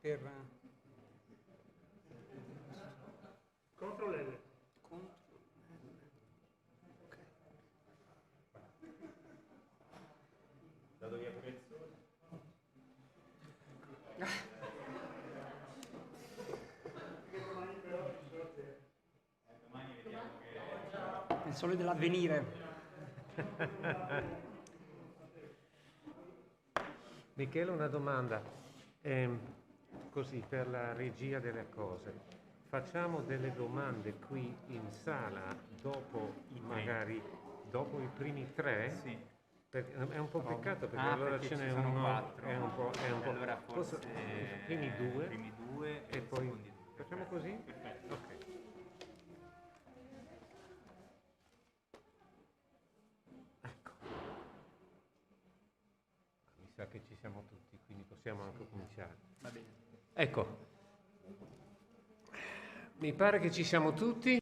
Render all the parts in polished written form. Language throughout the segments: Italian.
per... CTRL L. Dato via Prezzone. Domani vediamo che... Il sole dell'avvenire. Michele, una domanda. Così, per la regia delle cose. Facciamo delle domande qui in sala dopo dopo i primi tre? Sì. Perché è un po' peccato perché allora perché ce n'è ci sono uno, quattro. è un po'. Allora forse i primi due e poi i secondi due. facciamo così? Perfetto. Ok. Ecco. Mi sa che ci siamo tutti, quindi possiamo anche cominciare. Va bene. Ecco. Mi pare che ci siamo tutti.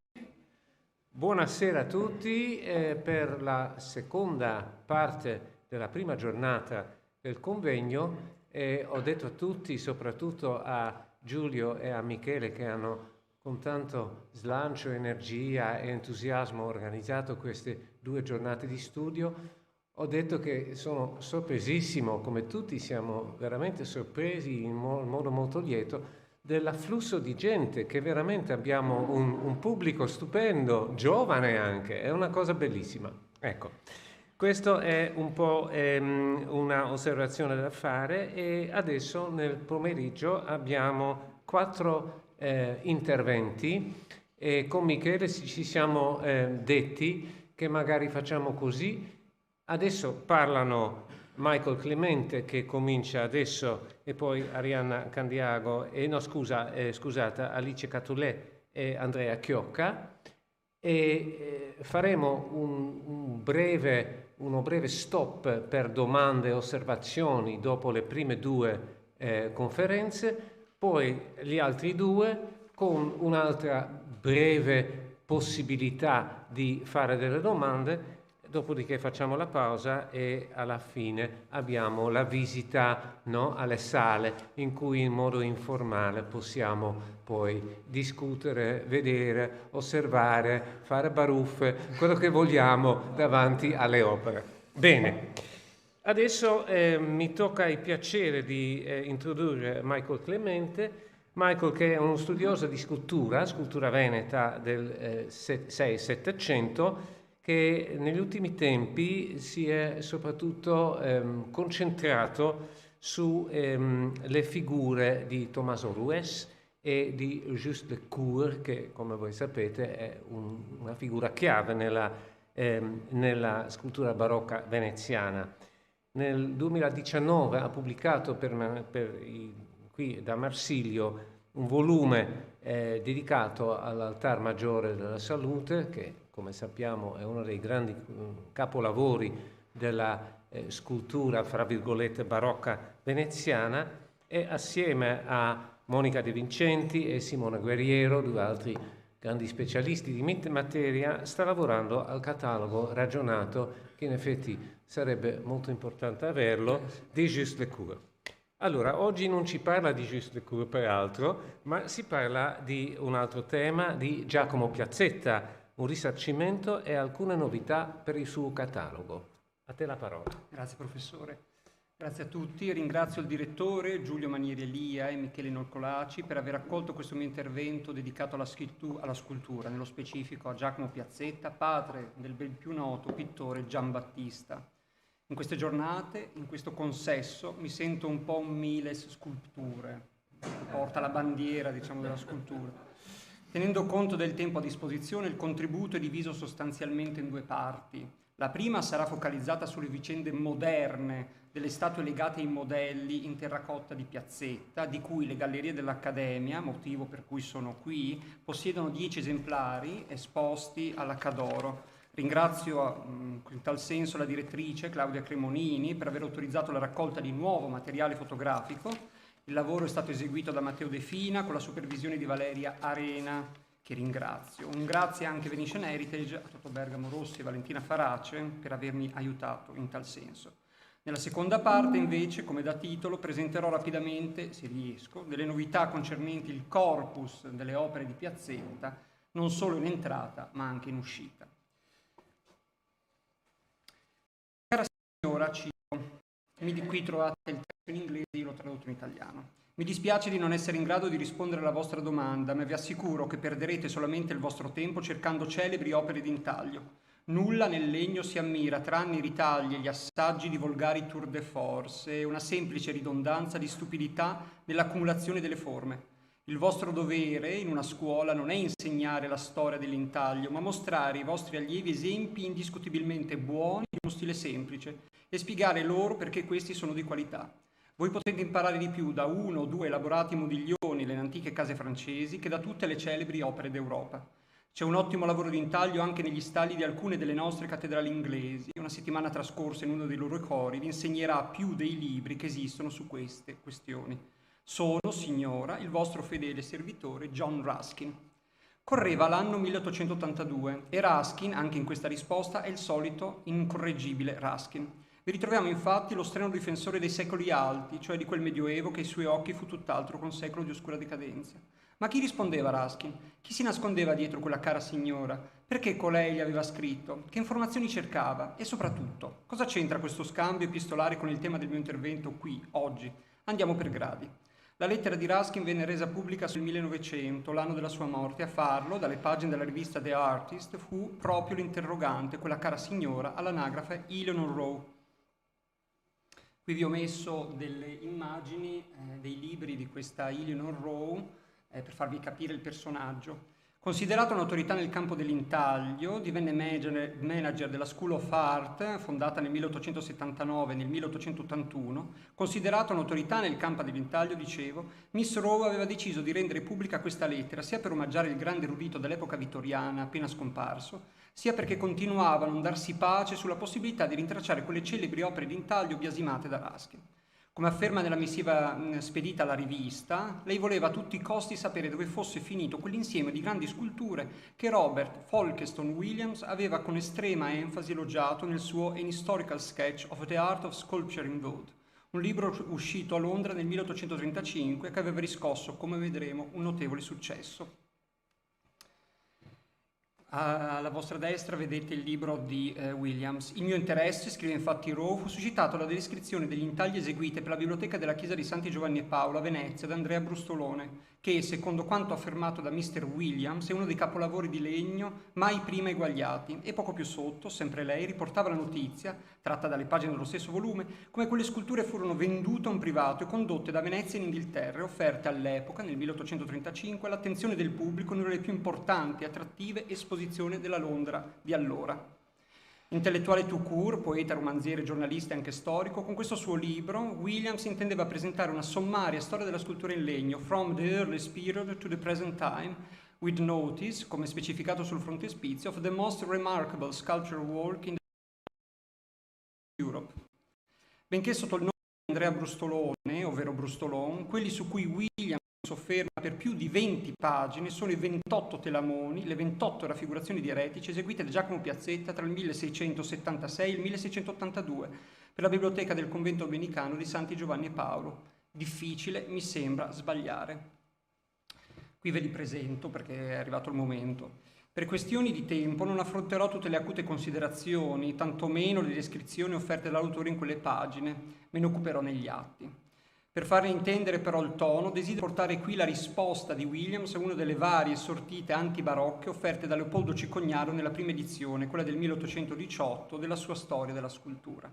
Buonasera a tutti per la seconda parte della prima giornata del convegno. Ho detto a tutti, soprattutto a Giulio e a Michele, che hanno con tanto slancio, energia e entusiasmo organizzato queste 2 giornate di studio, ho detto che sono sorpresissimo, come tutti siamo veramente sorpresi in modo molto lieto, dell'afflusso di gente, che veramente abbiamo un pubblico stupendo, giovane anche, è una cosa bellissima. Ecco, questo è un po' una osservazione da fare, e adesso nel pomeriggio abbiamo 4 interventi e con Michele ci siamo detti che magari facciamo così. Adesso parlano Michael Clemente, che comincia adesso, e poi Arianna Candiago, scusate, Alice Catulè e Andrea Chiocca, e faremo uno breve stop per domande e osservazioni dopo le prime 2 conferenze, poi gli altri 2 con un'altra breve possibilità di fare delle domande. Dopodiché facciamo la pausa e alla fine abbiamo la visita, no, alle sale, in cui in modo informale possiamo poi discutere, vedere, osservare, fare baruffe, quello che vogliamo davanti alle opere. Bene, adesso mi tocca il piacere di introdurre Michael Clemente. Michael, che è uno studioso di scrittura veneta del 6-700, che negli ultimi tempi si è soprattutto concentrato sulle figure di Tommaso Rues e di Just de Cour, che come voi sapete è una figura chiave nella scultura barocca veneziana. Nel 2019 ha pubblicato qui da Marsilio un volume dedicato all'Altar Maggiore della Salute, che come sappiamo è uno dei grandi capolavori della scultura, fra virgolette, barocca veneziana, e assieme a Monica De Vincenti e Simona Guerriero, 2 altri grandi specialisti di materia, sta lavorando al catalogo ragionato, che in effetti sarebbe molto importante averlo, di Just de Cour. Allora, oggi non ci parla di Just de Cour peraltro, ma si parla di un altro tema, di Giacomo Piazzetta, un risarcimento e alcune novità per il suo catalogo. A te la parola. Grazie professore. Grazie a tutti. Ringrazio il direttore Giulio Manieri Elia e Michele Norcolaci per aver accolto questo mio intervento dedicato alla scultura, nello specifico a Giacomo Piazzetta, padre del ben più noto pittore Giambattista. In queste giornate, in questo consesso, mi sento un po' un Miles Sculpture, porta la bandiera, diciamo, della scultura. Tenendo conto del tempo a disposizione, il contributo è diviso sostanzialmente in 2 parti. La prima sarà focalizzata sulle vicende moderne delle statue legate ai modelli in terracotta di Piazzetta, di cui le gallerie dell'Accademia, motivo per cui sono qui, possiedono 10 esemplari esposti alla Cadoro. Ringrazio in tal senso la direttrice Claudia Cremonini per aver autorizzato la raccolta di nuovo materiale fotografico. Il lavoro è stato eseguito da Matteo De Fina con la supervisione di Valeria Arena, che ringrazio. Un grazie anche a Venetian Heritage, a Toto Bergamo Rossi e Valentina Farace per avermi aiutato in tal senso. Nella seconda parte, invece, come da titolo, presenterò rapidamente, se riesco, delle novità concernenti il corpus delle opere di Piazzetta, non solo in entrata, ma anche in uscita. Cara signora, qui trovate il testo in inglese, io l'ho tradotto in italiano. Mi dispiace di non essere in grado di rispondere alla vostra domanda, ma vi assicuro che perderete solamente il vostro tempo cercando celebri opere d'intaglio. Nulla nel legno si ammira, tranne i ritagli e gli assaggi di volgari tour de force e una semplice ridondanza di stupidità nell'accumulazione delle forme. Il vostro dovere in una scuola non è insegnare la storia dell'intaglio, ma mostrare ai vostri allievi esempi indiscutibilmente buoni di uno stile semplice e spiegare loro perché questi sono di qualità. Voi potete imparare di più da uno o due elaborati modiglioni nelle antiche case francesi che da tutte le celebri opere d'Europa. C'è un ottimo lavoro di intaglio anche negli stalli di alcune delle nostre cattedrali inglesi. Una settimana trascorsa in uno dei loro cori vi insegnerà più dei libri che esistono su queste questioni. Sono, signora, il vostro fedele servitore John Ruskin. Correva l'anno 1882 e Ruskin, anche in questa risposta, è il solito incorreggibile Ruskin. Vi ritroviamo infatti lo strenuo difensore dei secoli alti, cioè di quel medioevo che ai suoi occhi fu tutt'altro che un secolo di oscura decadenza. Ma chi rispondeva Ruskin? Chi si nascondeva dietro quella cara signora? Perché colei gli aveva scritto? Che informazioni cercava? E soprattutto, cosa c'entra questo scambio epistolare con il tema del mio intervento qui, oggi? Andiamo per gradi. La lettera di Ruskin venne resa pubblica sul 1900, l'anno della sua morte. A farlo, dalle pagine della rivista The Artist, fu proprio l'interrogante, quella cara signora, all'anagrafe Eleanor Rowe. Qui vi ho messo delle immagini dei libri di questa Eleanor Rowe per farvi capire il personaggio. Considerato un'autorità nel campo dell'intaglio, divenne manager della School of Art, fondata nel 1879 e nel 1881. Considerato un'autorità nel campo dell'intaglio, dicevo, Miss Rowe aveva deciso di rendere pubblica questa lettera sia per omaggiare il grande erudito dell'epoca vittoriana appena scomparso, sia perché continuava a non darsi pace sulla possibilità di rintracciare quelle celebri opere d'intaglio biasimate da Ruskin. Come afferma nella missiva spedita alla rivista, lei voleva a tutti i costi sapere dove fosse finito quell'insieme di grandi sculture che Robert Folkestone Williams aveva con estrema enfasi elogiato nel suo An Historical Sketch of the Art of Sculpture in Wood, un libro uscito a Londra nel 1835 che aveva riscosso, come vedremo, un notevole successo. Alla vostra destra vedete il libro di Williams. Il mio interesse, scrive infatti Rowe, fu suscitato dalla descrizione degli intagli eseguiti per la biblioteca della chiesa di Santi Giovanni e Paolo a Venezia da Andrea Brustolone, che, secondo quanto affermato da Mr. Williams, è uno dei capolavori di legno mai prima eguagliati, e poco più sotto, sempre lei, riportava la notizia, tratta dalle pagine dello stesso volume, come quelle sculture furono vendute a un privato e condotte da Venezia in Inghilterra e offerte all'epoca, nel 1835, all'attenzione del pubblico in una delle più importanti e attrattive esposizioni della Londra di allora. Intellettuale tout court, poeta, romanziere, giornalista e anche storico, con questo suo libro Williams intendeva presentare una sommaria storia della scultura in legno, from the earliest period to the present time, with notice, come specificato sul frontespizio, of the most remarkable sculpture work in Europe. Benché sotto il nome di Andrea Brustolone, ovvero Brustolone, quelli su cui Williams sofferma per più di 20 pagine sono i 28 telamoni, le 28 raffigurazioni di eretici eseguite da Giacomo Piazzetta tra il 1676 e il 1682 per la biblioteca del convento domenicano di Santi Giovanni e Paolo. Difficile, mi sembra, sbagliare. Qui ve li presento perché è arrivato il momento. Per questioni di tempo non affronterò tutte le acute considerazioni, tantomeno le descrizioni offerte dall'autore in quelle pagine, me ne occuperò negli atti. Per farne intendere però il tono, desidero portare qui la risposta di Williams a una delle varie sortite antibarocche offerte da Leopoldo Cicognaro nella prima edizione, quella del 1818, della sua storia della scultura.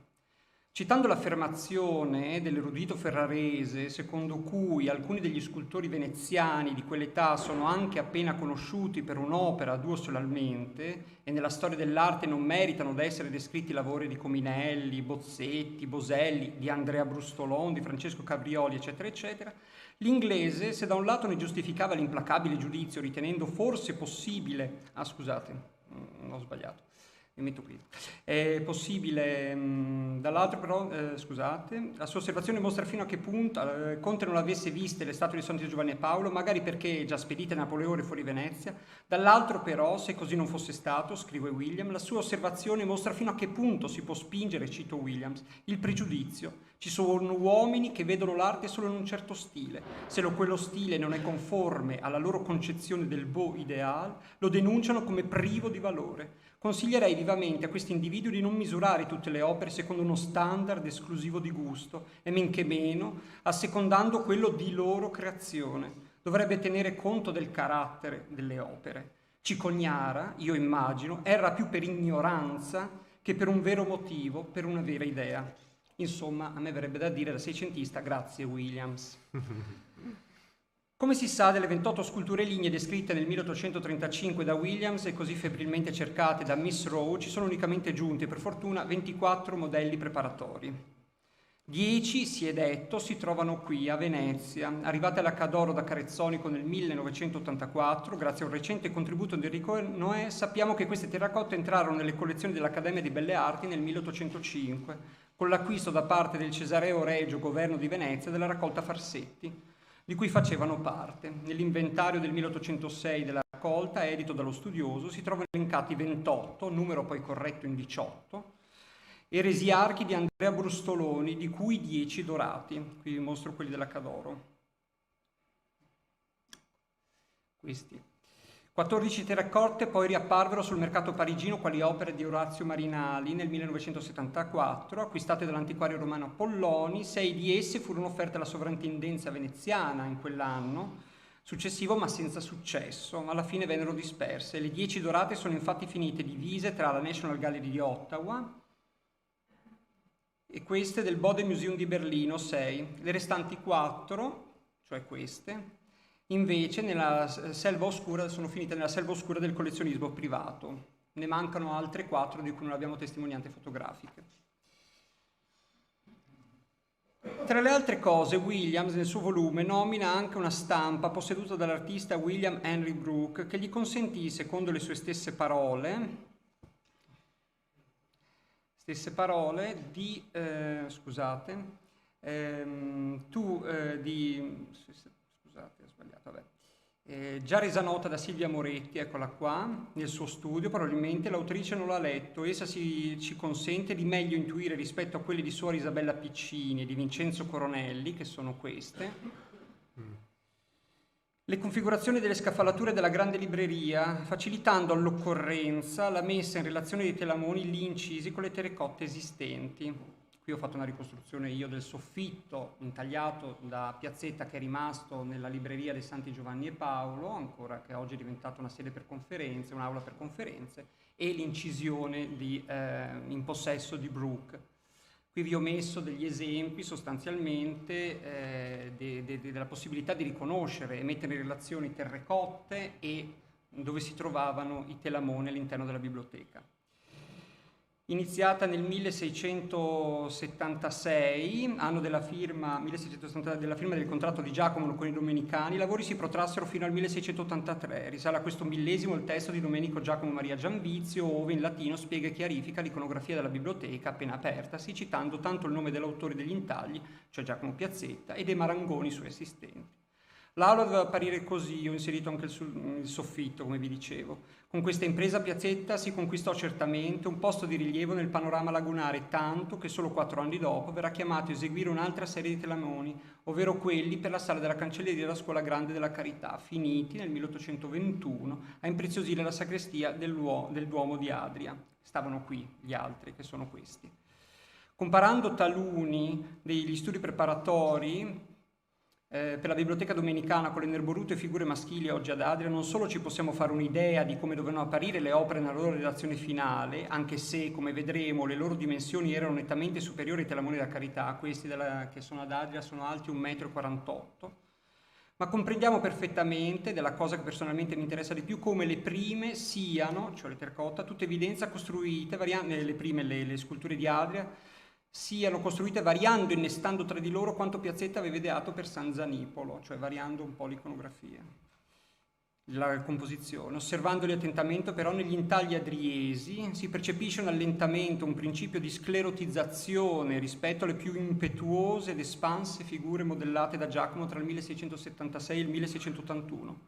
Citando l'affermazione dell'erudito ferrarese, secondo cui alcuni degli scultori veneziani di quell'età sono anche appena conosciuti per un'opera due solalmente e nella storia dell'arte non meritano da essere descritti lavori di Cominelli, Bozzetti, Boselli, di Andrea Brustolone, di Francesco Cabrioli, eccetera, eccetera, l'inglese, se da un lato ne giustificava l'implacabile giudizio ritenendo forse possibile... ho sbagliato. mi metto qui. È possibile, dall'altro però, scusate, la sua osservazione mostra fino a che punto Conte non avesse viste le statue di Santi Giovanni e Paolo, magari perché già spedite a Napoleone fuori Venezia. Dall'altro però, se così non fosse stato, scrive William, la sua osservazione mostra fino a che punto si può spingere, cito Williams, il pregiudizio. Ci sono uomini che vedono l'arte solo in un certo stile. Se quello stile non è conforme alla loro concezione del beau ideal, lo denunciano come privo di valore. Consiglierei vivamente a questi individui di non misurare tutte le opere secondo uno standard esclusivo di gusto e men che meno assecondando quello di loro creazione. Dovrebbe tenere conto del carattere delle opere. Cicognara, io immagino, erra più per ignoranza che per un vero motivo, per una vera idea. Insomma, a me verrebbe da dire da seicentista, grazie Williams. Come si sa, delle 28 sculture lignee descritte nel 1835 da Williams e così febbrilmente cercate da Miss Rowe, ci sono unicamente giunti, per fortuna, 24 modelli preparatori. 10, si è detto, si trovano qui a Venezia. Arrivate alla Cadoro da Carezzonico nel 1984, grazie a un recente contributo di Enrico Noè, sappiamo che queste terracotte entrarono nelle collezioni dell'Accademia di Belle Arti nel 1805, con l'acquisto da parte del Cesareo Regio Governo di Venezia della raccolta Farsetti, di cui facevano parte. Nell'inventario del 1806 della raccolta, edito dallo studioso, si trovano elencati 28, numero poi corretto in 18, eresiarchi di Andrea Brustoloni, di cui 10 dorati. Qui vi mostro quelli della Cadoro. Questi. 14 terracotte poi riapparvero sul mercato parigino quali opere di Orazio Marinali nel 1974, acquistate dall'antiquario romano Polloni. 6 di esse furono offerte alla sovrintendenza veneziana in quell'anno successivo, ma senza successo. Alla fine vennero disperse. Le 10 dorate sono infatti finite divise tra la National Gallery di Ottawa e queste del Bode Museum di Berlino, 6. Le restanti 4, cioè queste, invece nella selva oscura, sono finite nella selva oscura del collezionismo privato. Ne mancano altre 4 di cui non abbiamo testimonianze fotografiche. Tra le altre cose, Williams nel suo volume nomina anche una stampa posseduta dall'artista William Henry Brooke che gli consentì, secondo le sue stesse parole, di già resa nota da Silvia Moretti, eccola qua, nel suo studio, probabilmente l'autrice non l'ha letto, essa ci consente di meglio intuire rispetto a quelle di suora Isabella Piccini e di Vincenzo Coronelli, che sono queste, le configurazioni delle scaffalature della grande libreria, facilitando all'occorrenza la messa in relazione dei telamoni lì incisi con le terracotte esistenti. Qui ho fatto una ricostruzione io del soffitto intagliato da Piazzetta che è rimasto nella libreria dei Santi Giovanni e Paolo, ancora che oggi è diventata una sede per conferenze, un'aula per conferenze, e l'incisione in possesso di Brooke. Qui vi ho messo degli esempi sostanzialmente della possibilità di riconoscere e mettere in relazione i terracotte e dove si trovavano i telamoni all'interno della biblioteca. Iniziata nel 1676, anno della firma, della firma del contratto di Giacomo con i Domenicani, i lavori si protrassero fino al 1683. Risale a questo millesimo il testo di Domenico Giacomo Maria Gianvizio, ove in latino spiega e chiarifica l'iconografia della biblioteca appena apertasi, citando tanto il nome dell'autore degli intagli, cioè Giacomo Piazzetta, e dei marangoni suoi assistenti. L'aula doveva apparire così, ho inserito anche il soffitto, come vi dicevo. Con questa impresa Piazzetta si conquistò certamente un posto di rilievo nel panorama lagunare, tanto che solo 4 anni dopo verrà chiamato a eseguire un'altra serie di telamoni, ovvero quelli per la sala della cancelleria della Scuola Grande della Carità, finiti nel 1821 a impreziosire la sagrestia del Duomo di Adria. Stavano qui gli altri, che sono questi. Comparando taluni degli studi preparatori per la biblioteca domenicana con le nerborute figure maschili oggi ad Adria, non solo ci possiamo fare un'idea di come dovevano apparire le opere nella loro redazione finale, anche se, come vedremo, le loro dimensioni erano nettamente superiori ai telamoni della Carità, questi che sono ad Adria sono alti 1,48 m, ma comprendiamo perfettamente, della cosa che personalmente mi interessa di più, come le prime siano, cioè le terracotta, tutte evidenza costruite, le sculture di Adria, siano costruite variando, innestando tra di loro quanto Piazzetta aveva ideato per San Zanipolo, cioè variando un po' l'iconografia. della composizione. Osservandoli attentamente però negli intagli adriesi si percepisce un allentamento, un principio di sclerotizzazione rispetto alle più impetuose ed espanse figure modellate da Giacomo tra il 1676 e il 1681.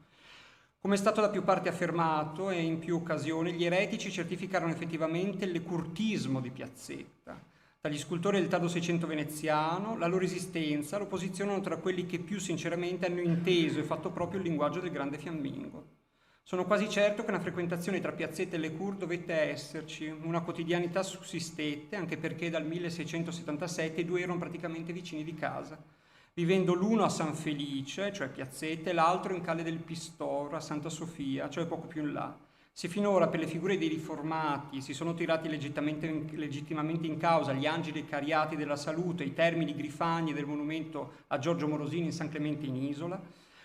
Come è stato da più parti affermato e in più occasioni, gli eretici certificarono effettivamente l'ecurtismo di Piazzetta. Dagli scultori del tardo Seicento veneziano, la loro esistenza lo posizionano tra quelli che più sinceramente hanno inteso e fatto proprio il linguaggio del grande fiammingo. Sono quasi certo che una frequentazione tra Piazzetta e Le Cour dovette esserci, una quotidianità sussistette, anche perché dal 1677 i due erano praticamente vicini di casa, vivendo l'uno a San Felice, cioè Piazzetta, e l'altro in Calle del Pistoro, a Santa Sofia, cioè poco più in là. Se finora per le figure dei riformati si sono tirati legittimamente in causa gli angeli cariati della salute, i termini grifagni del monumento a Giorgio Morosini in San Clemente in Isola,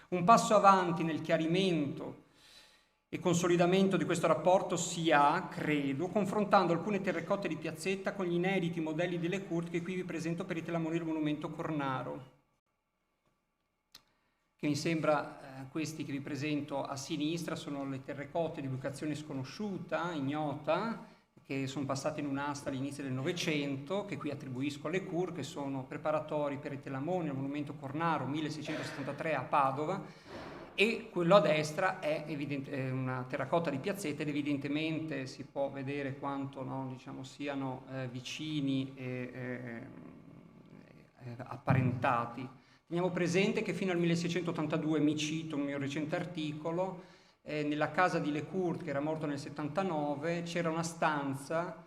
un passo avanti nel chiarimento e consolidamento di questo rapporto si ha, credo, confrontando alcune terracotte di Piazzetta con gli inediti modelli delle Court che qui vi presento per i telamoni del monumento Cornaro, che mi sembra questi che vi presento a sinistra sono le terracotte di ubicazione sconosciuta, ignota, che sono passate in un'asta all'inizio del Novecento, che qui attribuisco alle Cour, che sono preparatori per i telamoni al monumento Cornaro 1673 a Padova, e quello a destra è una terracotta di Piazzetta ed evidentemente si può vedere quanto siano vicini e apparentati. Teniamo presente che fino al 1682, mi cito un mio recente articolo, nella casa di Le Court, che era morto nel 79, c'era una stanza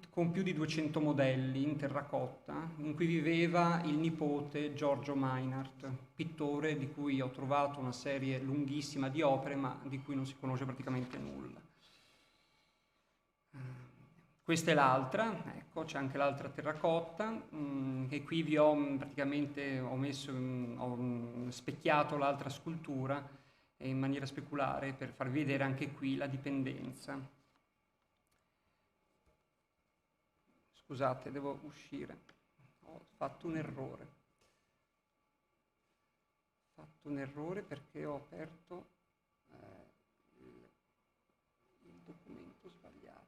con più di 200 modelli in terracotta, in cui viveva il nipote Giorgio Meinhardt, pittore di cui ho trovato una serie lunghissima di opere, ma di cui non si conosce praticamente nulla. Questa è l'altra, ecco, c'è anche l'altra terracotta, e qui vi ho praticamente ho specchiato l'altra scultura in maniera speculare per farvi vedere anche qui la dipendenza. Scusate, devo uscire, ho fatto un errore. Perché ho aperto il documento sbagliato.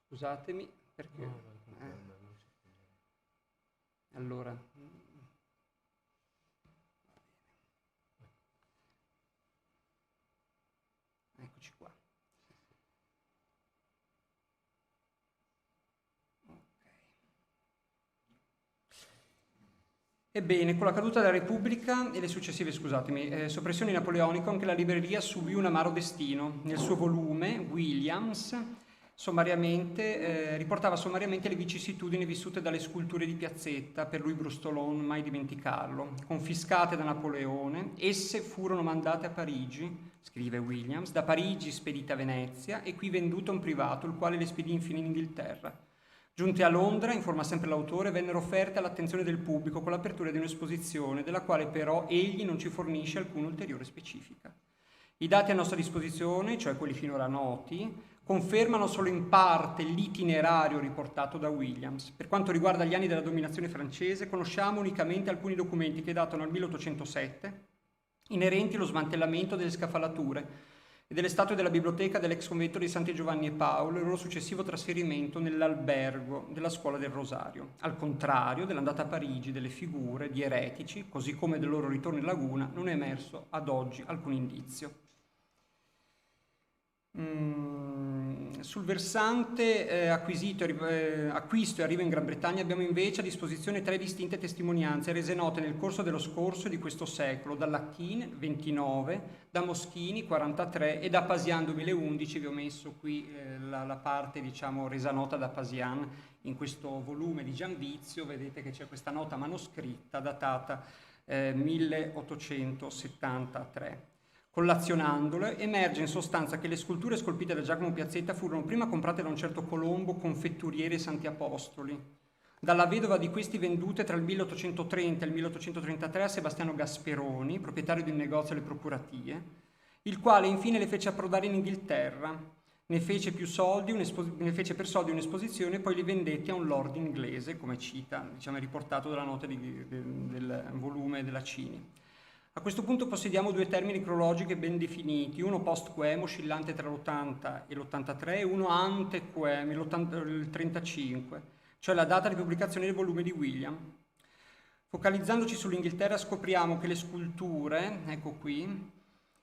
Scusatemi, perché... Allora... Eccoci qua. Ebbene, con la caduta della Repubblica e le successive, soppressioni napoleoniche, anche la libreria subì un amaro destino. Nel suo volume, Williams riportava sommariamente le vicissitudini vissute dalle sculture di Piazzetta per Louis Brustolon, mai dimenticarlo. Confiscate da Napoleone, esse furono mandate a Parigi, scrive Williams, da Parigi spedite a Venezia e qui vendute a un privato, il quale le spedì infine in Inghilterra. Giunte a Londra, informa sempre l'autore, vennero offerte all'attenzione del pubblico con l'apertura di un'esposizione, della quale però egli non ci fornisce alcuna ulteriore specifica. I dati a nostra disposizione, cioè quelli finora noti, confermano solo in parte l'itinerario riportato da Williams. Per quanto riguarda gli anni della dominazione francese, conosciamo unicamente alcuni documenti che datano al 1807, inerenti allo smantellamento delle scaffalature e delle statue della biblioteca dell'ex convento di Santi Giovanni e Paolo e il loro successivo trasferimento nell'albergo della Scuola del Rosario. Al contrario dell'andata a Parigi delle figure di eretici, così come del loro ritorno in laguna, non è emerso ad oggi alcun indizio. Sul versante acquisto e arrivo in Gran Bretagna abbiamo invece a disposizione 3 distinte testimonianze rese note nel corso dello scorso e di questo secolo, da Lachin 29, da Moschini 43 e da Pasian 2011. Vi ho messo qui la parte resa nota da Pasian in questo volume di Gianvizio. Vedete che c'è questa nota manoscritta datata 1873. Collazionandole, emerge in sostanza che le sculture scolpite da Giacomo Piazzetta furono prima comprate da un certo Colombo, confetturiere Santi Apostoli, dalla vedova di questi vendute tra il 1830 e il 1833 a Sebastiano Gasperoni, proprietario di un negozio alle Procuratie, il quale infine le fece approdare in Inghilterra, ne fece per soldi un'esposizione e poi li vendetti a un lord inglese, come cita, è riportato dalla nota del volume della Cini. A questo punto possediamo due termini cronologici ben definiti, uno post-quem, oscillante tra l'80 e l'83, e uno ante-quem, il 35, cioè la data di pubblicazione del volume di William. Focalizzandoci sull'Inghilterra scopriamo che le sculture, ecco qui,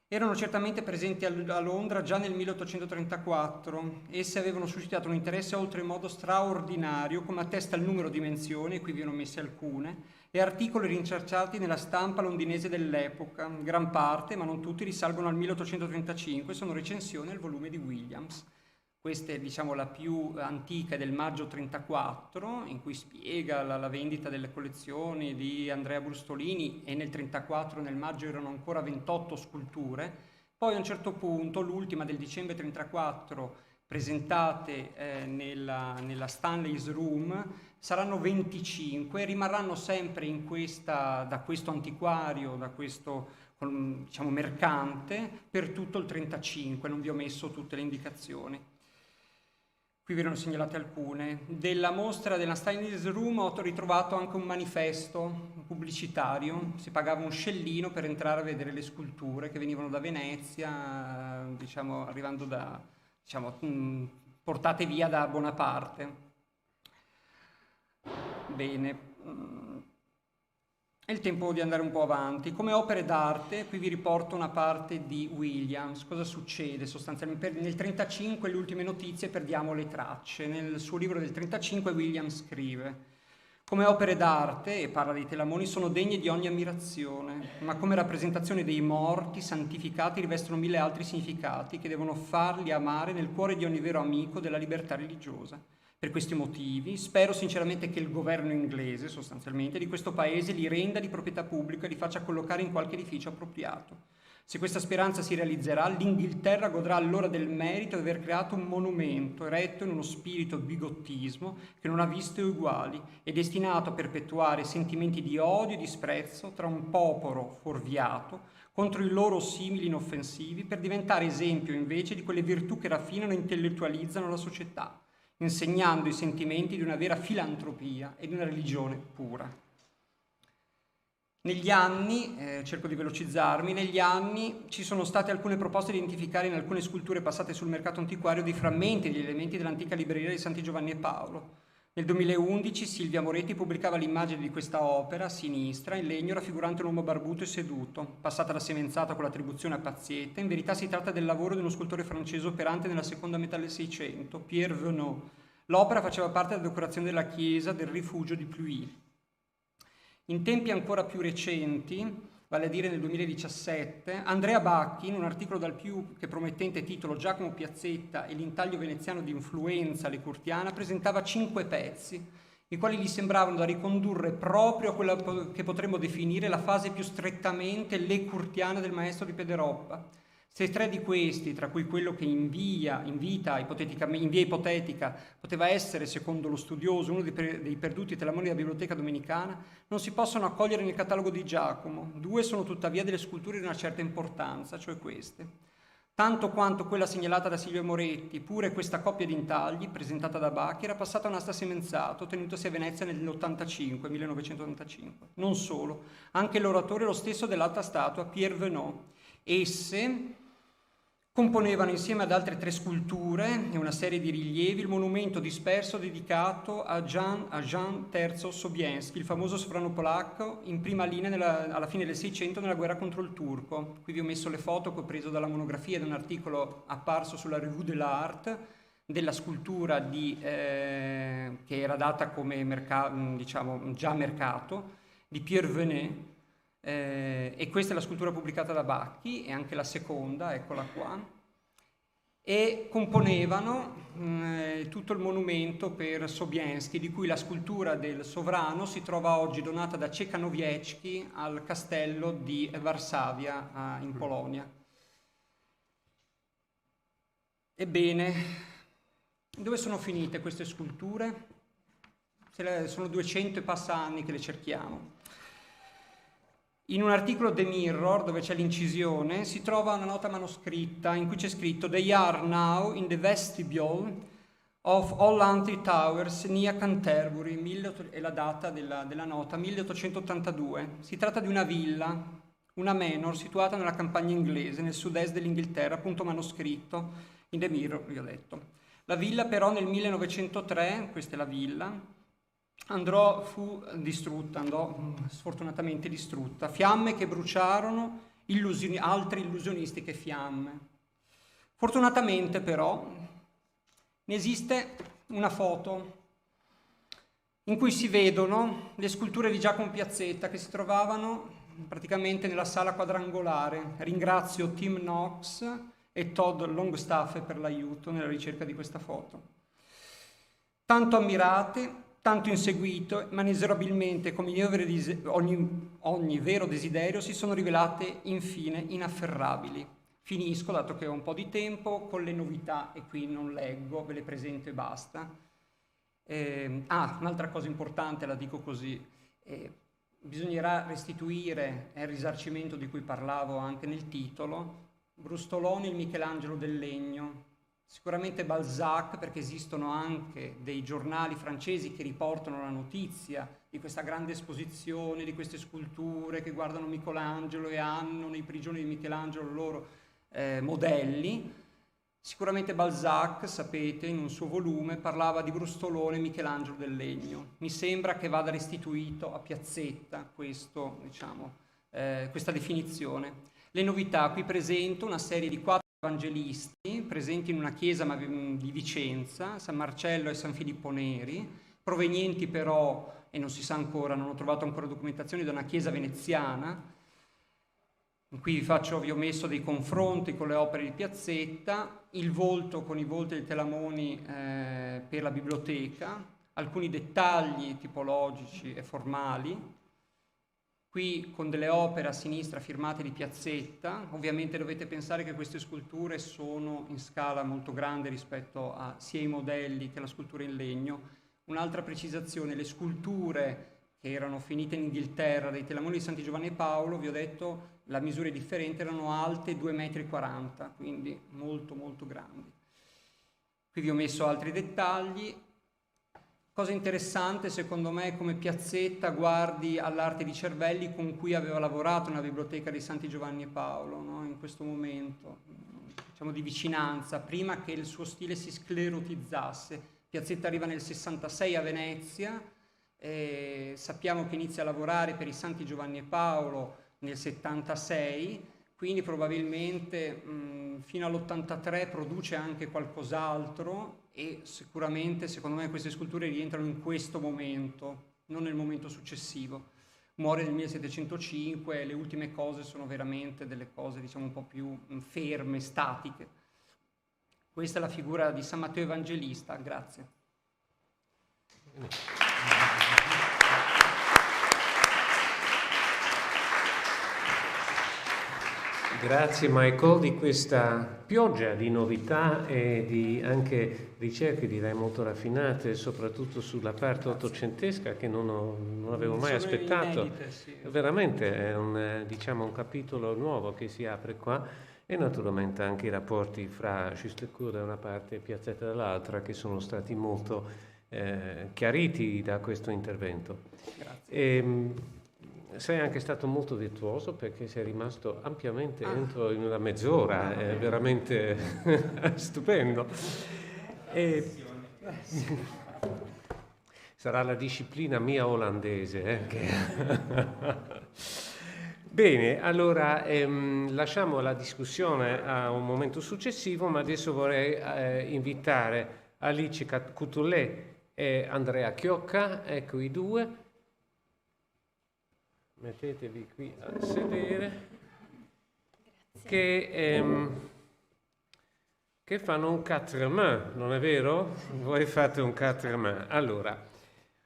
erano certamente presenti a Londra già nel 1834. Esse avevano suscitato un interesse oltremodo straordinario, come attesta il numero di menzioni, qui vi ho messe alcune, e articoli rintracciati nella stampa londinese dell'epoca. Gran parte, ma non tutti, risalgono al 1835 e sono recensioni al volume di Williams. Questa è, diciamo, la più antica, del maggio 34, in cui spiega la vendita delle collezioni di Andrea Brustolini, e nel 34, nel maggio, erano ancora 28 sculture. Poi a un certo punto, l'ultima del dicembre 34, presentate nella Stanley's Room, saranno 25 e rimarranno sempre in da questo antiquario, da questo, diciamo, mercante, per tutto il 35. Non vi ho messo tutte le indicazioni. Qui vi erano segnalate alcune. Della mostra della Stanley's Room ho ritrovato anche un manifesto pubblicitario. Si pagava un scellino per entrare a vedere le sculture che venivano da Venezia, diciamo, arrivando portate via da Bonaparte. Bene. È il tempo di andare un po' avanti. Come opere d'arte, qui vi riporto una parte di Williams. Cosa succede sostanzialmente? Nel 1935, le ultime notizie, perdiamo le tracce. Nel suo libro del 1935 Williams scrive: come opere d'arte, e parla dei telamoni, sono degne di ogni ammirazione, ma come rappresentazione dei morti santificati rivestono 1000 altri significati che devono farli amare nel cuore di ogni vero amico della libertà religiosa. Per questi motivi spero sinceramente che il governo inglese, sostanzialmente, di questo paese li renda di proprietà pubblica e li faccia collocare in qualche edificio appropriato. Se questa speranza si realizzerà, l'Inghilterra godrà allora del merito di aver creato un monumento eretto in uno spirito di bigottismo che non ha visto uguali e destinato a perpetuare sentimenti di odio e disprezzo tra un popolo fuorviato contro i loro simili inoffensivi, per diventare esempio invece di quelle virtù che raffinano e intellettualizzano la società, insegnando i sentimenti di una vera filantropia e di una religione pura. Negli anni, cerco di velocizzarmi, negli anni ci sono state alcune proposte di identificare in alcune sculture passate sul mercato antiquario dei frammenti e degli elementi dell'antica libreria di Santi Giovanni e Paolo. Nel 2011 Silvia Moretti pubblicava l'immagine di questa opera, a sinistra, in legno, raffigurante un uomo barbuto e seduto, passata la semenzata con l'attribuzione a Pazietta. In verità si tratta del lavoro di uno scultore francese operante nella seconda metà del Seicento, Pierre Venot. L'opera faceva parte della decorazione della chiesa del rifugio di Pluy. In tempi ancora più recenti, vale a dire nel 2017, Andrea Bacchi, in un articolo dal più che promettente titolo Giacomo Piazzetta e l'intaglio veneziano di influenza lecurtiana, presentava 5 pezzi, i quali gli sembravano da ricondurre proprio a quella che potremmo definire la fase più strettamente lecurtiana del maestro di Pederoppa. Se 3 di questi, tra cui quello che in via ipotetica poteva essere, secondo lo studioso, uno dei perduti telamoni della Biblioteca Domenicana, non si possono accogliere nel catalogo di Giacomo. 2 sono tuttavia delle sculture di una certa importanza, cioè queste. Tanto quanto quella segnalata da Silvia Moretti, pure questa coppia di intagli, presentata da Bacchi, era passata a un'asta semenzato, tenutosi a Venezia nel 1985. Non solo, anche l'oratore è lo stesso dell'altra statua, Pierre Venot. Esse componevano, insieme ad altre 3 sculture e una serie di rilievi, il monumento disperso dedicato a Jan III Sobieski, il famoso sovrano polacco in prima linea alla fine del Seicento nella guerra contro il turco. Qui vi ho messo le foto che ho preso dalla monografia di un articolo apparso sulla Revue de l'Art della scultura che era data come già mercato, di Pierre Venet. E questa è la scultura pubblicata da Bacchi, e anche la seconda, eccola qua, e componevano tutto il monumento per Sobieski, di cui la scultura del sovrano si trova oggi donata da Cekanowiecki al castello di Varsavia in Polonia. Ebbene, dove sono finite queste sculture? Sono 200 e passa anni che le cerchiamo. In un articolo The Mirror, dove c'è l'incisione, si trova una nota manoscritta in cui c'è scritto "They are now in the vestibule of Hollanty Towers near Canterbury", è la data della nota, 1882. Si tratta di una villa una manor situata nella campagna inglese, nel sud-est dell'Inghilterra, appunto manoscritto, in The Mirror, vi ho detto. La villa però nel 1903, questa è la villa, andò sfortunatamente distrutta. Fiamme che bruciarono, altre illusionistiche fiamme. Fortunatamente però ne esiste una foto in cui si vedono le sculture di Giacomo Piazzetta che si trovavano praticamente nella sala quadrangolare. Ringrazio Tim Knox e Todd Longstaff per l'aiuto nella ricerca di questa foto. Tanto ammirate, tanto inseguito, ma inesorabilmente come ogni vero desiderio si sono rivelate infine inafferrabili. Finisco, dato che ho un po' di tempo, con le novità, e qui non leggo, ve le presento e basta. Un'altra cosa importante, la dico così, bisognerà restituire il risarcimento di cui parlavo anche nel titolo, Brustoloni e il Michelangelo del legno, sicuramente Balzac, perché esistono anche dei giornali francesi che riportano la notizia di questa grande esposizione, di queste sculture che guardano Michelangelo e hanno nei prigioni di Michelangelo loro modelli. Sicuramente Balzac, sapete, in un suo volume parlava di Brustolone e Michelangelo del legno. Mi sembra che vada restituito a Piazzetta questa definizione. Le novità: qui presento una serie di 4 evangelisti presenti in una chiesa di Vicenza, San Marcello e San Filippo Neri, provenienti però, e non si sa ancora, non ho trovato ancora documentazione, da una chiesa veneziana. Qui vi ho messo dei confronti con le opere di Piazzetta, il volto con i volti dei Telamoni per la biblioteca, alcuni dettagli tipologici e formali. Qui con delle opere a sinistra firmate di Piazzetta. Ovviamente dovete pensare che queste sculture sono in scala molto grande rispetto a sia i modelli che la scultura in legno. Un'altra precisazione: le sculture che erano finite in Inghilterra dei Telamoni di Santi Giovanni e Paolo, vi ho detto, la misura è differente, erano alte 2,40 m, quindi molto molto grandi. Qui vi ho messo altri dettagli. Cosa interessante secondo me è come Piazzetta guardi all'arte di Cervelli con cui aveva lavorato nella biblioteca dei Santi Giovanni e Paolo, no? In questo momento, diciamo, di vicinanza, prima che il suo stile si sclerotizzasse. Piazzetta arriva nel 66 a Venezia, sappiamo che inizia a lavorare per i Santi Giovanni e Paolo nel 76, quindi probabilmente fino all'83 produce anche qualcos'altro, e sicuramente secondo me queste sculture rientrano in questo momento, non nel momento successivo. Muore nel 1705, le ultime cose sono veramente delle cose, diciamo, un po' più ferme, statiche. Questa è la figura di San Matteo Evangelista. Grazie. Grazie Michael di questa pioggia di novità e di anche ricerche, direi, molto raffinate, soprattutto sulla parte ottocentesca che non avevo mai aspettato. Inedite, sì. Veramente è un capitolo nuovo che si apre qua, e naturalmente anche i rapporti fra Justecourt da una parte e Piazzetta dall'altra, che sono stati molto chiariti da questo intervento. Grazie. Sei anche stato molto virtuoso, perché sei rimasto ampiamente entro in una mezz'ora, è veramente stupendo. Sarà la disciplina mia olandese. Bene, allora lasciamo la discussione a un momento successivo, ma adesso vorrei invitare Alice Coutulet e Andrea Chiocca, ecco i due. Mettetevi qui a sedere. Che fanno un quatre mains, non è vero? Voi fate un quatre mains. Allora,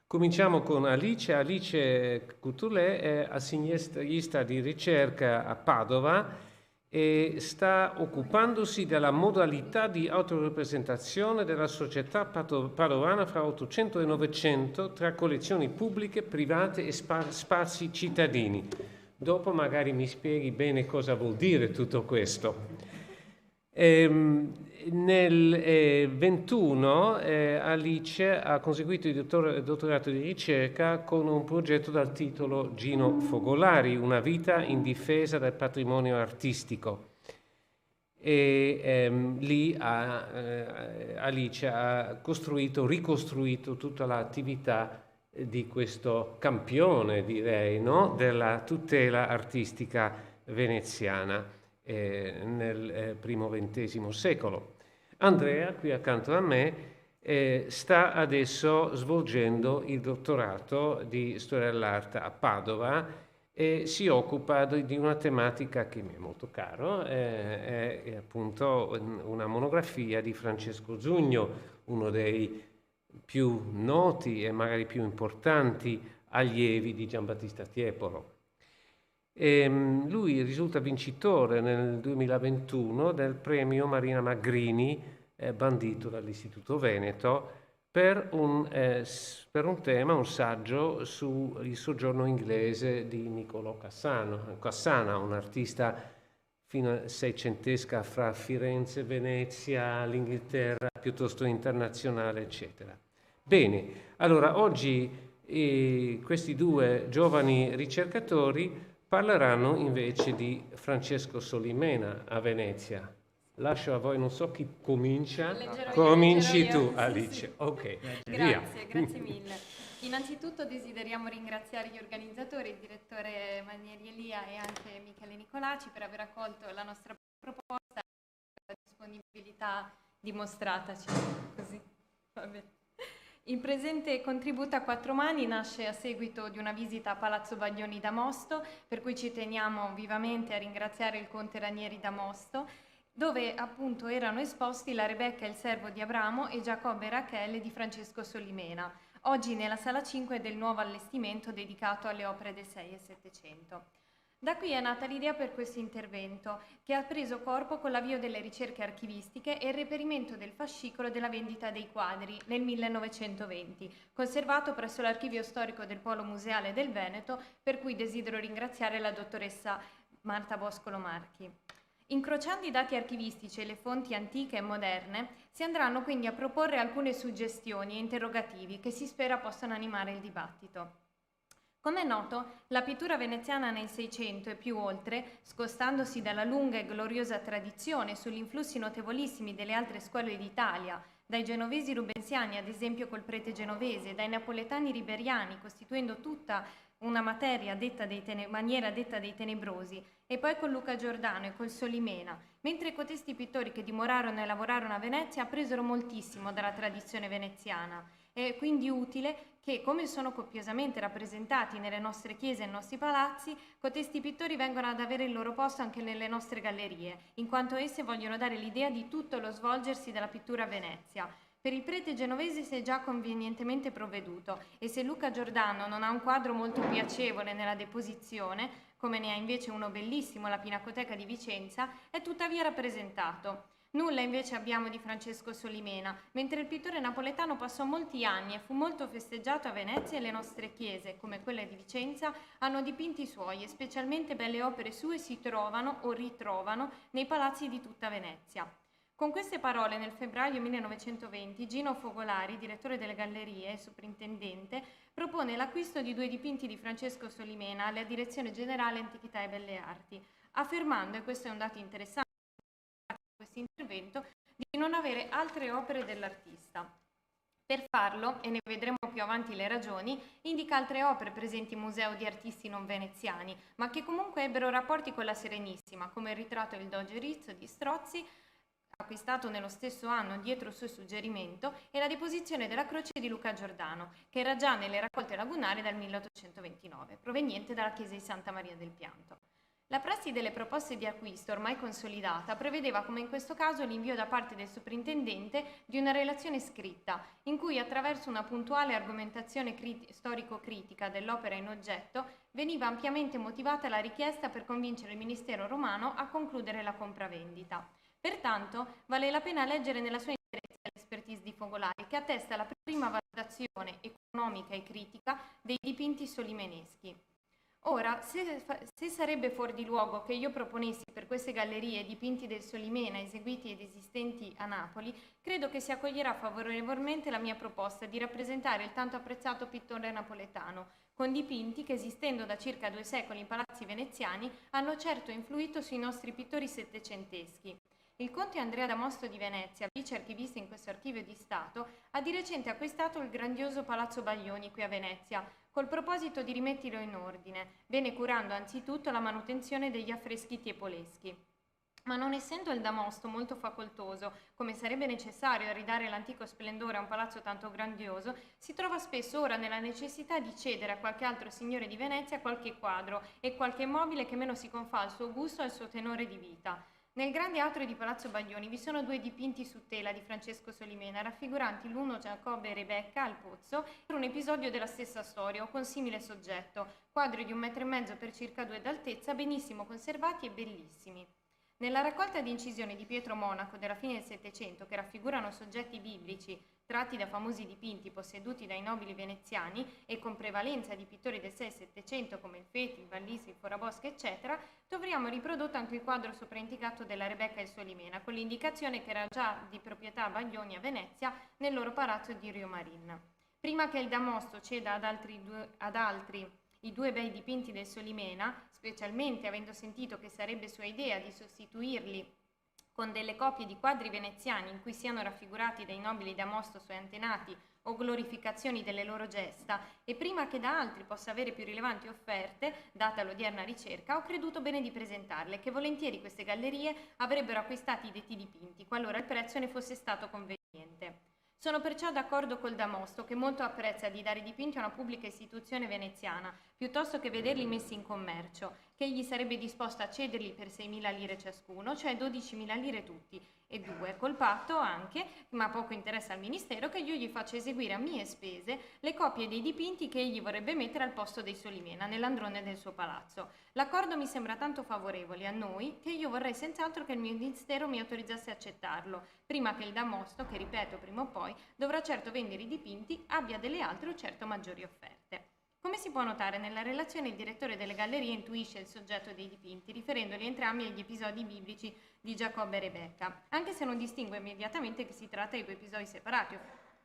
cominciamo con Alice. Alice Coutulet è assegnista di ricerca a Padova e sta occupandosi della modalità di autorappresentazione della società padovana fra 800 e 900 tra collezioni pubbliche, private e spazi cittadini. Dopo magari mi spieghi bene cosa vuol dire tutto questo. Nel 21 Alice ha conseguito il dottorato di ricerca con un progetto dal titolo Gino Fogolari, una vita in difesa del patrimonio artistico. E lì Alice ha ricostruito tutta l'attività di questo campione, direi, no? Della tutela artistica veneziana nel primo XX secolo. Andrea, qui accanto a me, sta adesso svolgendo il dottorato di storia dell'arte a Padova e si occupa di una tematica che mi è molto caro, è appunto una monografia di Francesco Zugno, uno dei più noti e magari più importanti allievi di Giambattista Tiepolo. Lui risulta vincitore nel 2021 del premio Marina Magrini, bandito dall'Istituto Veneto, per un tema, un saggio sul soggiorno inglese di Niccolò Cassana, un artista fino seicentesca fra Firenze, Venezia, l'Inghilterra, piuttosto internazionale, eccetera. Bene, allora oggi questi due giovani ricercatori parleranno invece di Francesco Solimena a Venezia. Lascio a voi, non so chi comincia. Cominci tu, Alice. Sì. Ok, via. Grazie mille. Innanzitutto desideriamo ringraziare gli organizzatori, il direttore Manieri Elia e anche Michele Nicolaci per aver accolto la nostra proposta e la disponibilità dimostrataci. Così. Va bene. Il presente contributo a quattro mani nasce a seguito di una visita a Palazzo Baglioni d'Amosto, per cui ci teniamo vivamente a ringraziare il conte Ranieri d'Amosto, dove appunto erano esposti la Rebecca e il servo di Abramo e Giacobbe e Rachele di Francesco Solimena, oggi nella sala 5 del nuovo allestimento dedicato alle opere del 6 e 700. Da qui è nata l'idea per questo intervento, che ha preso corpo con l'avvio delle ricerche archivistiche e il reperimento del fascicolo della vendita dei quadri nel 1920, conservato presso l'Archivio Storico del Polo Museale del Veneto, per cui desidero ringraziare la dottoressa Marta Boscolo Marchi. Incrociando i dati archivistici e le fonti antiche e moderne, si andranno quindi a proporre alcune suggestioni e interrogativi che si spera possano animare il dibattito. Come è noto, la pittura veneziana nel Seicento e più oltre, scostandosi dalla lunga e gloriosa tradizione sugli influssi notevolissimi delle altre scuole d'Italia, dai genovesi rubensiani ad esempio col prete genovese, dai napoletani riberiani, costituendo tutta una maniera detta dei tenebrosi, e poi con Luca Giordano e col Solimena, mentre cotesti pittori che dimorarono e lavorarono a Venezia presero moltissimo dalla tradizione veneziana. È quindi utile che, come sono copiosamente rappresentati nelle nostre chiese e nei nostri palazzi, cotesti pittori vengano ad avere il loro posto anche nelle nostre gallerie, in quanto esse vogliono dare l'idea di tutto lo svolgersi della pittura a Venezia. Per il prete genovese si è già convenientemente provveduto, e se Luca Giordano non ha un quadro molto piacevole nella deposizione, come ne ha invece uno bellissimo alla Pinacoteca di Vicenza, è tuttavia rappresentato. Nulla invece abbiamo di Francesco Solimena, mentre il pittore napoletano passò molti anni e fu molto festeggiato a Venezia, e le nostre chiese, come quelle di Vicenza, hanno dipinti suoi e specialmente belle opere sue si trovano o ritrovano nei palazzi di tutta Venezia. Con queste parole, nel febbraio 1920, Gino Fogolari, direttore delle gallerie e soprintendente, propone l'acquisto di 2 dipinti di Francesco Solimena alla Direzione Generale Antichità e Belle Arti, affermando, e questo è un dato interessante di questo intervento, di non avere altre opere dell'artista. Per farlo, e ne vedremo più avanti le ragioni, indica altre opere presenti in museo di artisti non veneziani, ma che comunque ebbero rapporti con la Serenissima, come il ritratto del Doge Rizzo di Strozzi, acquistato nello stesso anno dietro il suo suggerimento, e la deposizione della croce di Luca Giordano, che era già nelle raccolte lagunari dal 1829, proveniente dalla chiesa di Santa Maria del Pianto. La prassi delle proposte di acquisto, ormai consolidata, prevedeva, come in questo caso, l'invio da parte del soprintendente di una relazione scritta, in cui, attraverso una puntuale argomentazione storico-critica dell'opera in oggetto, veniva ampiamente motivata la richiesta per convincere il Ministero romano a concludere la compravendita. Pertanto, vale la pena leggere nella sua interezza l'expertise di Fogolari, che attesta la prima valutazione economica e critica dei dipinti solimeneschi. Ora, se sarebbe fuori di luogo che io proponessi per queste gallerie dipinti del Solimena eseguiti ed esistenti a Napoli, credo che si accoglierà favorevolmente la mia proposta di rappresentare il tanto apprezzato pittore napoletano, con dipinti che, esistendo da circa 2 secoli in palazzi veneziani, hanno certo influito sui nostri pittori settecenteschi. Il conte Andrea Damosto di Venezia, vice archivista in questo archivio di Stato, ha di recente acquistato il grandioso Palazzo Baglioni qui a Venezia, col proposito di rimetterlo in ordine, bene curando anzitutto la manutenzione degli affreschi tiepoleschi. Ma non essendo il Damosto molto facoltoso, come sarebbe necessario a ridare l'antico splendore a un palazzo tanto grandioso, si trova spesso ora nella necessità di cedere a qualche altro signore di Venezia qualche quadro e qualche mobile che meno si confà al suo gusto e al suo tenore di vita. Nel grande atrio di Palazzo Baglioni vi sono 2 dipinti su tela di Francesco Solimena, raffiguranti l'uno Giacobbe e Rebecca al pozzo per un episodio della stessa storia o con simile soggetto, quadri di 1,5 metri per circa 2 d'altezza, benissimo conservati e bellissimi. Nella raccolta di incisioni di Pietro Monaco della fine del Settecento, che raffigurano soggetti biblici tratti da famosi dipinti posseduti dai nobili veneziani e con prevalenza di pittori del 6-700 come il Feti, il Vallisi, il Forabosca, eccetera, troviamo riprodotto anche il quadro sopraindicato della Rebecca e il Solimena, con l'indicazione che era già di proprietà Baglioni a Venezia nel loro palazzo di Rio Marin. Prima che il Damosto ceda ad altri i 2 bei dipinti del Solimena, specialmente avendo sentito che sarebbe sua idea di sostituirli con delle copie di quadri veneziani in cui siano raffigurati dei nobili Damosto suoi antenati o glorificazioni delle loro gesta, e prima che da altri possa avere più rilevanti offerte, data l'odierna ricerca, ho creduto bene di presentarle, che volentieri queste gallerie avrebbero acquistati i detti dipinti, qualora il prezzo ne fosse stato conveniente. Sono perciò d'accordo col Damosto, che molto apprezza di dare dipinti a una pubblica istituzione veneziana, piuttosto che vederli messi in commercio, che egli sarebbe disposto a cederli per 6.000 lire ciascuno, cioè 12.000 lire tutti, e 2, col patto anche, ma poco interessa al Ministero, che io gli faccia eseguire a mie spese le copie dei dipinti che egli vorrebbe mettere al posto dei Solimena, nell'androne del suo palazzo. L'accordo mi sembra tanto favorevole a noi che io vorrei senz'altro che il Ministero mi autorizzasse a accettarlo, prima che il Damosto, che ripeto prima o poi dovrà certo vendere i dipinti, abbia delle altre o certo maggiori offerte. Come si può notare nella relazione, il direttore delle gallerie intuisce il soggetto dei dipinti, riferendoli entrambi agli episodi biblici di Giacobbe e Rebecca, anche se non distingue immediatamente che si tratta di 2 episodi separati,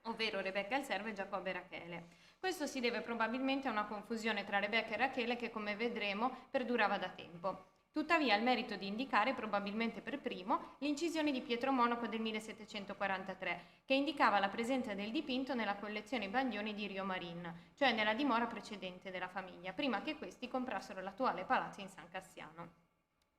ovvero Rebecca il servo e Giacobbe e Rachele. Questo si deve probabilmente a una confusione tra Rebecca e Rachele che, come vedremo, perdurava da tempo. Tuttavia ha il merito di indicare, probabilmente per primo, l'incisione di Pietro Monaco del 1743, che indicava la presenza del dipinto nella collezione Baglioni di Rio Marin, cioè nella dimora precedente della famiglia, prima che questi comprassero l'attuale palazzo in San Cassiano.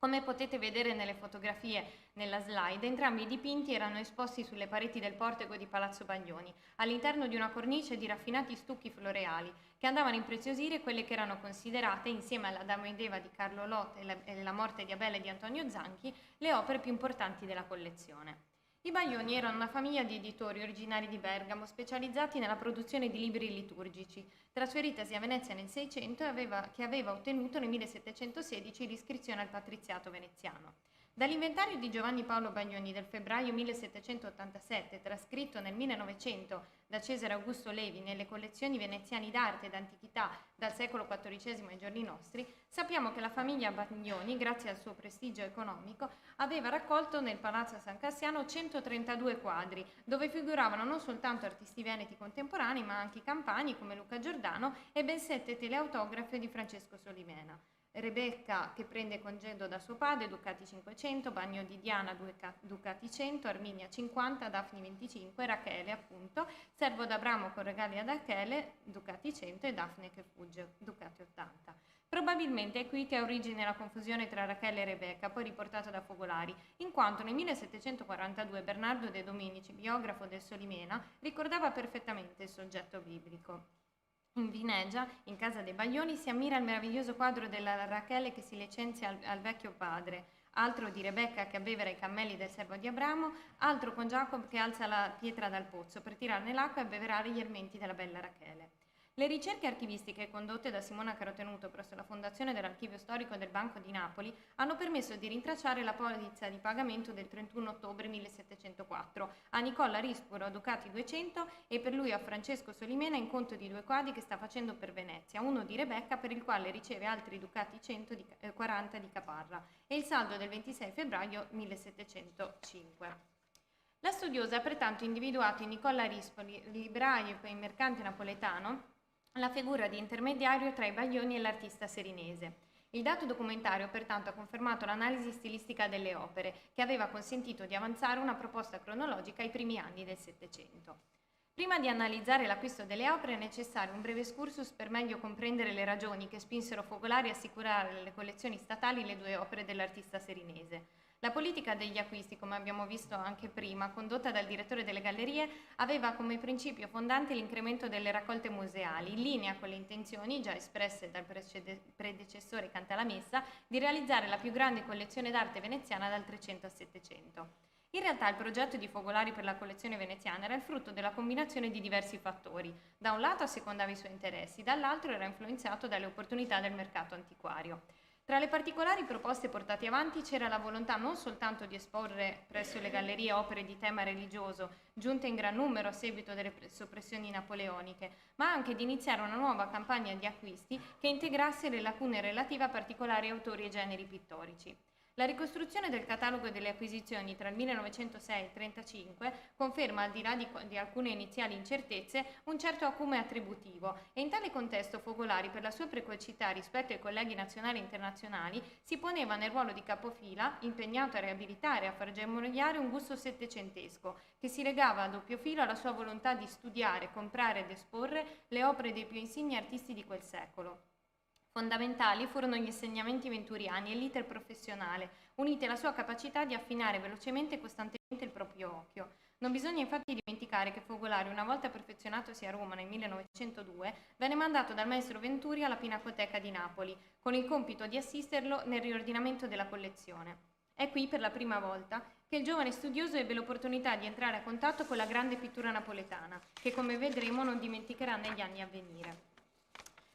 Come potete vedere nelle fotografie nella slide, entrambi i dipinti erano esposti sulle pareti del portico di Palazzo Baglioni, all'interno di una cornice di raffinati stucchi floreali, che andavano a impreziosire quelle che erano considerate, insieme alla Dama ed Eva di Carlo Lot e la morte di Abele di Antonio Zanchi, le opere più importanti della collezione. I Baglioni erano una famiglia di editori originari di Bergamo, specializzati nella produzione di libri liturgici, trasferitasi a Venezia nel 600 e che aveva ottenuto nel 1716 l'iscrizione al patriziato veneziano. Dall'inventario di Giovanni Paolo Baglioni del febbraio 1787, trascritto nel 1900 da Cesare Augusto Levi nelle collezioni veneziane d'arte ed antichità dal secolo XIV ai giorni nostri, sappiamo che la famiglia Baglioni, grazie al suo prestigio economico, aveva raccolto nel Palazzo San Cassiano 132 quadri, dove figuravano non soltanto artisti veneti contemporanei, ma anche campani come Luca Giordano e ben 7 teleautografe di Francesco Solimena. Rebecca, che prende congedo da suo padre, Ducati 500, Bagno di Diana, Ducati 100, Arminia 50, Daphne 25, Rachele appunto, servo d'Abramo con regali ad Rachele, Ducati 100 e Daphne che fugge, Ducati 80. Probabilmente è qui che ha origine la confusione tra Rachele e Rebecca, poi riportata da Fogolari, in quanto nel 1742 Bernardo De Dominici, biografo del Solimena, ricordava perfettamente il soggetto biblico. In Vinegia, in casa dei Baglioni, si ammira il meraviglioso quadro della Rachele che si licenzia al vecchio padre, altro di Rebecca che abbevera i cammelli del servo di Abramo, altro con Giacomo che alza la pietra dal pozzo per tirarne l'acqua e abbeverare gli ermenti della bella Rachele. Le ricerche archivistiche condotte da Simona Carotenuto presso la Fondazione dell'Archivio Storico del Banco di Napoli hanno permesso di rintracciare la polizza di pagamento del 31 ottobre 1704 a Nicola Rispuro a Ducati 200 e per lui a Francesco Solimena in conto di 2 quadri che sta facendo per Venezia, uno di Rebecca per il quale riceve altri Ducati 140 di Caparra e il saldo del 26 febbraio 1705. La studiosa ha pertanto individuato in Nicola Rispoli, libraio e mercante napoletano, la figura di intermediario tra i Baglioni e l'artista serinese. Il dato documentario pertanto ha confermato l'analisi stilistica delle opere, che aveva consentito di avanzare una proposta cronologica ai primi anni del Settecento. Prima di analizzare l'acquisto delle opere è necessario un breve excursus per meglio comprendere le ragioni che spinsero Focolari a assicurare alle collezioni statali le 2 opere dell'artista serinese. La politica degli acquisti, come abbiamo visto anche prima, condotta dal direttore delle gallerie, aveva come principio fondante l'incremento delle raccolte museali, in linea con le intenzioni, già espresse dal predecessore Cantalamessa, di realizzare la più grande collezione d'arte veneziana dal 300 al 700. In realtà il progetto di Focolari per la collezione veneziana era il frutto della combinazione di diversi fattori. Da un lato assecondava i suoi interessi, dall'altro era influenzato dalle opportunità del mercato antiquario. Tra le particolari proposte portate avanti c'era la volontà non soltanto di esporre presso le gallerie opere di tema religioso, giunte in gran numero a seguito delle soppressioni napoleoniche, ma anche di iniziare una nuova campagna di acquisti che integrasse le lacune relative a particolari autori e generi pittorici. La ricostruzione del catalogo delle acquisizioni tra il 1906 e il 1935 conferma, al di là di alcune iniziali incertezze, un certo acume attributivo e in tale contesto Focolari, per la sua precocità rispetto ai colleghi nazionali e internazionali, si poneva nel ruolo di capofila, impegnato a riabilitare e a far germogliare un gusto settecentesco, che si legava a doppio filo alla sua volontà di studiare, comprare ed esporre le opere dei più insigni artisti di quel secolo. Fondamentali furono gli insegnamenti venturiani e l'iter professionale, uniti alla sua capacità di affinare velocemente e costantemente il proprio occhio. Non bisogna infatti dimenticare che Focolari, una volta perfezionatosi a Roma nel 1902, venne mandato dal maestro Venturi alla Pinacoteca di Napoli, con il compito di assisterlo nel riordinamento della collezione. È qui, per la prima volta, che il giovane studioso ebbe l'opportunità di entrare a contatto con la grande pittura napoletana, che come vedremo non dimenticherà negli anni a venire.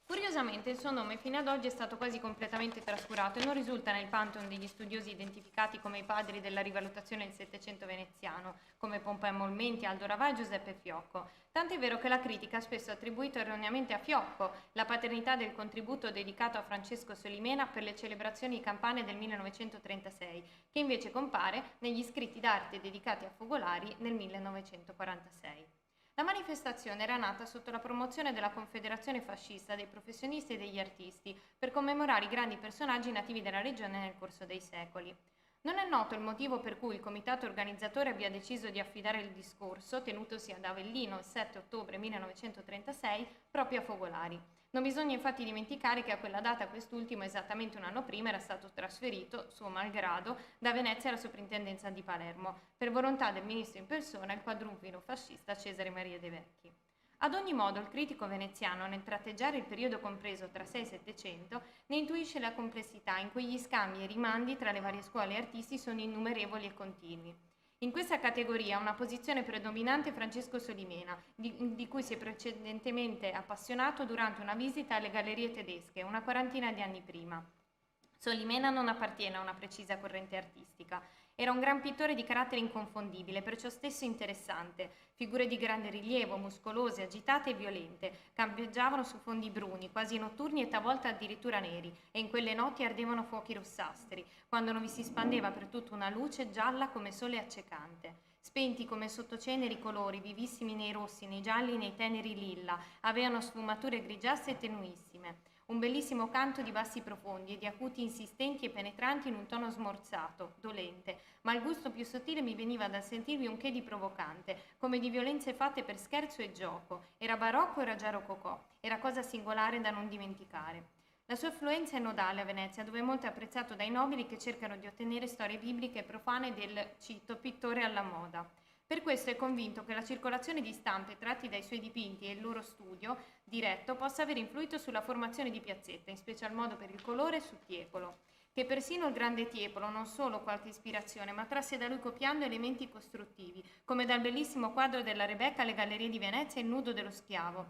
Curiosamente il suo nome fino ad oggi è stato quasi completamente trascurato e non risulta nel pantheon degli studiosi identificati come i padri della rivalutazione del Settecento veneziano, come Pompeo Molmenti, Aldo Ravà e Giuseppe Fiocco. Tant'è vero che la critica ha spesso attribuito erroneamente a Fiocco la paternità del contributo dedicato a Francesco Solimena per le celebrazioni campane del 1936, che invece compare negli scritti d'arte dedicati a Focolari nel 1946. La manifestazione era nata sotto la promozione della Confederazione Fascista dei Professionisti e degli Artisti per commemorare i grandi personaggi nativi della regione nel corso dei secoli. Non è noto il motivo per cui il comitato organizzatore abbia deciso di affidare il discorso, tenutosi ad Avellino il 7 ottobre 1936, proprio a Focolari. Non bisogna infatti dimenticare che a quella data quest'ultimo, esattamente un anno prima, era stato trasferito, suo malgrado, da Venezia alla soprintendenza di Palermo, per volontà del ministro in persona, il quadruplo fascista Cesare Maria De Vecchi. Ad ogni modo, il critico veneziano, nel tratteggiare il periodo compreso tra 6 e 700, ne intuisce la complessità in cui gli scambi e rimandi tra le varie scuole e artisti sono innumerevoli e continui. In questa categoria ha una posizione predominante Francesco Solimena, di cui si è precedentemente appassionato durante una visita alle gallerie tedesche, una quarantina di anni prima. Solimena non appartiene a una precisa corrente artistica. Era un gran pittore di carattere inconfondibile, perciò stesso interessante. Figure di grande rilievo, muscolose, agitate e violente, campeggiavano su fondi bruni, quasi notturni e talvolta addirittura neri, e in quelle notti ardevano fuochi rossastri, quando non vi si spandeva per tutta una luce gialla come sole accecante. Spenti come sottoceneri colori, vivissimi nei rossi, nei gialli, nei teneri lilla, avevano sfumature grigiastre e tenuissime. Un bellissimo canto di bassi profondi e di acuti insistenti e penetranti in un tono smorzato, dolente, ma il gusto più sottile mi veniva dal sentirvi un che di provocante, come di violenze fatte per scherzo e gioco. Era barocco, era già rococò, era cosa singolare da non dimenticare. La sua affluenza è nodale a Venezia, dove è molto apprezzato dai nobili che cercano di ottenere storie bibliche e profane del, cito, pittore alla moda. Per questo è convinto che la circolazione di stampe tratti dai suoi dipinti e il loro studio diretto possa aver influito sulla formazione di Piazzetta, in special modo per il colore su Tiepolo, che persino il grande Tiepolo non solo qualche ispirazione, ma trasse da lui copiando elementi costruttivi, come dal bellissimo quadro della Rebecca alle Gallerie di Venezia Il nudo dello schiavo,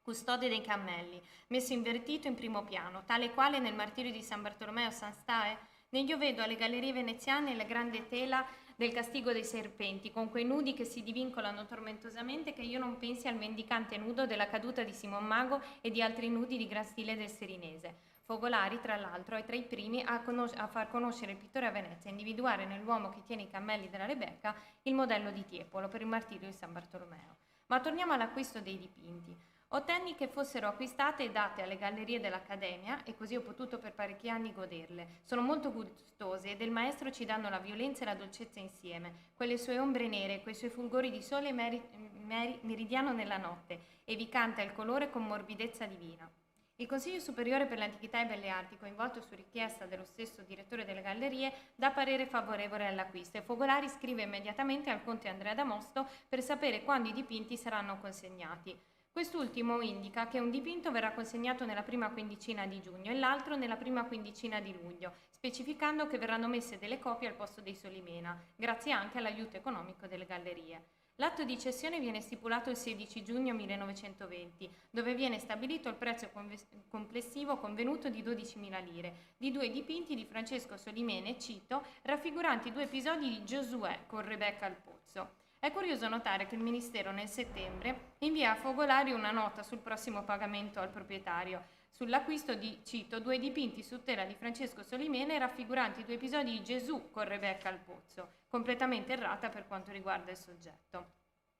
custode dei cammelli, messo invertito in primo piano, tale quale nel martirio di San Bartolomeo San Stae, io vedo alle gallerie veneziane la grande tela del castigo dei serpenti, con quei nudi che si divincolano tormentosamente, che io non pensi al mendicante nudo della caduta di Simon Mago e di altri nudi di gran stile del Serinese. Fogolari, tra l'altro, è tra i primi a far conoscere il pittore a Venezia, individuare nell'uomo che tiene i cammelli della Rebecca il modello di Tiepolo per il martirio di San Bartolomeo. Ma torniamo all'acquisto dei dipinti. Ottenni che fossero acquistate e date alle gallerie dell'Accademia e così ho potuto per parecchi anni goderle. Sono molto gustose e del maestro ci danno la violenza e la dolcezza insieme, quelle sue ombre nere, quei suoi fulgori di sole meridiano nella notte, e vi canta il colore con morbidezza divina. Il Consiglio Superiore per l'Antichità e Belle Arti, coinvolto su richiesta dello stesso direttore delle gallerie, dà parere favorevole all'acquisto e Fogolari scrive immediatamente al conte Andrea Damosto per sapere quando i dipinti saranno consegnati. Quest'ultimo indica che un dipinto verrà consegnato nella prima quindicina di giugno e l'altro nella prima quindicina di luglio, specificando che verranno messe delle copie al posto dei Solimena, grazie anche all'aiuto economico delle gallerie. L'atto di cessione viene stipulato il 16 giugno 1920, dove viene stabilito il prezzo complessivo convenuto di 12.000 lire, di 2 dipinti di Francesco Solimene, cito, raffiguranti 2 episodi di Giosuè con Rebecca al pozzo. È curioso notare che il Ministero nel settembre invia a Fogolari una nota sul prossimo pagamento al proprietario, sull'acquisto di, cito, 2 dipinti su tela di Francesco Solimene raffiguranti 2 episodi di Gesù con Rebecca al pozzo, completamente errata per quanto riguarda il soggetto.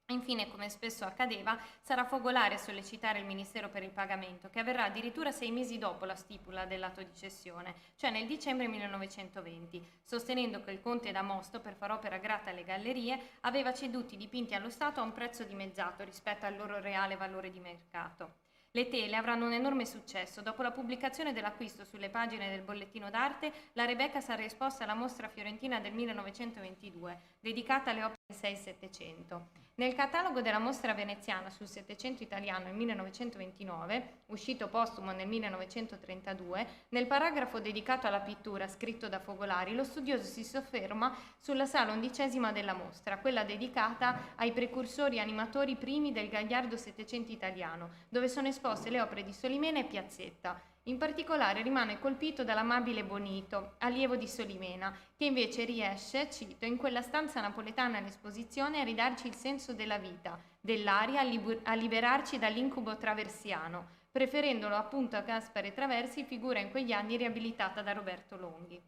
Infine, come spesso accadeva, sarà Fogolare a sollecitare il Ministero per il pagamento, che avverrà addirittura 6 mesi dopo la stipula dell'atto di cessione, cioè nel dicembre 1920, sostenendo che il conte Damosto, per far opera grata alle gallerie, aveva ceduto i dipinti allo Stato a un prezzo dimezzato rispetto al loro reale valore di mercato. Le tele avranno un enorme successo. Dopo la pubblicazione dell'acquisto sulle pagine del bollettino d'arte, la Rebecca sarà esposta alla mostra fiorentina del 1922, dedicata alle opere del 6-700. Nel catalogo della mostra veneziana sul Settecento italiano nel 1929, uscito postumo nel 1932, nel paragrafo dedicato alla pittura scritto da Fogolari, lo studioso si sofferma sulla sala 11ª della mostra, quella dedicata ai precursori animatori primi del gagliardo Settecento italiano, dove sono esposte le opere di Solimena e Piazzetta. In particolare rimane colpito dall'amabile Bonito, allievo di Solimena, che invece riesce, cito, in quella stanza napoletana all'esposizione a ridarci il senso della vita, dell'aria, a liberarci dall'incubo traversiano, preferendolo appunto a Gaspare Traversi, figura in quegli anni riabilitata da Roberto Longhi.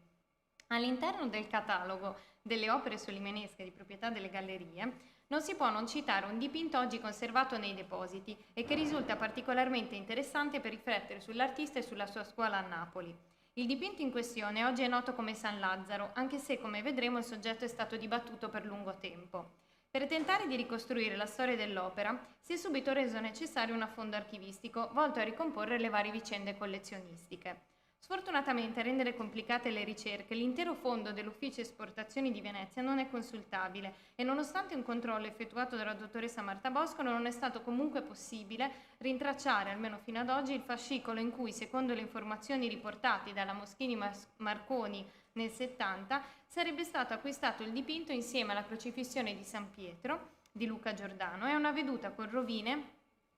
All'interno del catalogo delle opere solimenesche di proprietà delle gallerie non si può non citare un dipinto oggi conservato nei depositi e che risulta particolarmente interessante per riflettere sull'artista e sulla sua scuola a Napoli. Il dipinto in questione oggi è noto come San Lazzaro, anche se, come vedremo, il soggetto è stato dibattuto per lungo tempo. Per tentare di ricostruire la storia dell'opera, si è subito reso necessario un affondo archivistico volto a ricomporre le varie vicende collezionistiche. Sfortunatamente, a rendere complicate le ricerche, l'intero fondo dell'Ufficio Esportazioni di Venezia non è consultabile e nonostante un controllo effettuato dalla dottoressa Marta Boscolo non è stato comunque possibile rintracciare, almeno fino ad oggi, il fascicolo in cui, secondo le informazioni riportate dalla Moschini Marconi nel 70, sarebbe stato acquistato il dipinto insieme alla crocifissione di San Pietro di Luca Giordano e a una veduta con rovine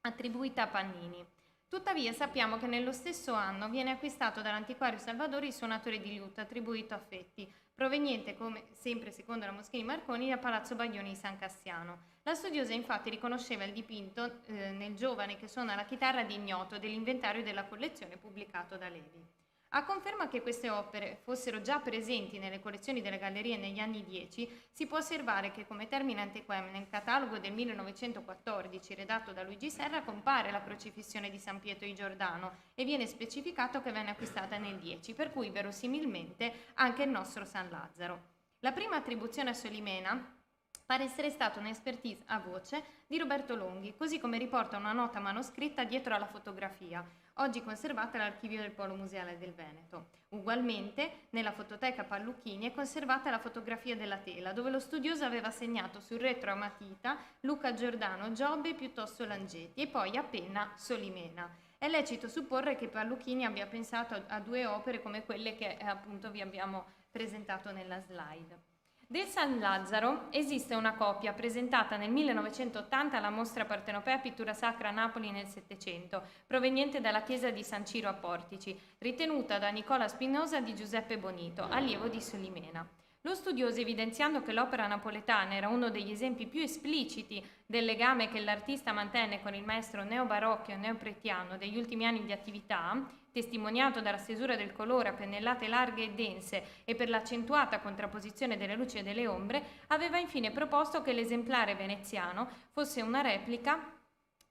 attribuita a Pannini. Tuttavia sappiamo che nello stesso anno viene acquistato dall'antiquario Salvadori il suonatore di liuto attribuito a Fetti, proveniente, come sempre secondo la Moschini Marconi, da Palazzo Baglioni di San Cassiano. La studiosa infatti riconosceva il dipinto nel giovane che suona la chitarra di Ignoto dell'inventario della collezione pubblicato da Levi. A conferma che queste opere fossero già presenti nelle collezioni delle gallerie negli anni 10, si può osservare che come termine antequem nel catalogo del 1914 redatto da Luigi Serra compare la crocifissione di San Pietro di Giordano e viene specificato che venne acquistata nel 10, per cui verosimilmente anche il nostro San Lazzaro. La prima attribuzione a Solimena pare essere stata un'expertise a voce di Roberto Longhi, così come riporta una nota manoscritta dietro alla fotografia, oggi conservata all'Archivio del Polo Museale del Veneto. Ugualmente, nella fototeca Palluchini è conservata la fotografia della tela, dove lo studioso aveva segnato sul retro a matita Luca Giordano, Giobbe piuttosto Langetti e poi a penna Solimena. È lecito supporre che Palluchini abbia pensato a 2 opere come quelle che appunto vi abbiamo presentato nella slide. Del San Lazzaro esiste una copia presentata nel 1980 alla Mostra Partenopea Pittura Sacra a Napoli nel Settecento, proveniente dalla chiesa di San Ciro a Portici, ritenuta da Nicola Spinosa di Giuseppe Bonito, allievo di Solimena. Lo studioso, evidenziando che l'opera napoletana era uno degli esempi più espliciti del legame che l'artista mantenne con il maestro neobarocco e neopretiano degli ultimi anni di attività, testimoniato dalla stesura del colore a pennellate larghe e dense e per l'accentuata contrapposizione delle luci e delle ombre, aveva infine proposto che l'esemplare veneziano fosse una replica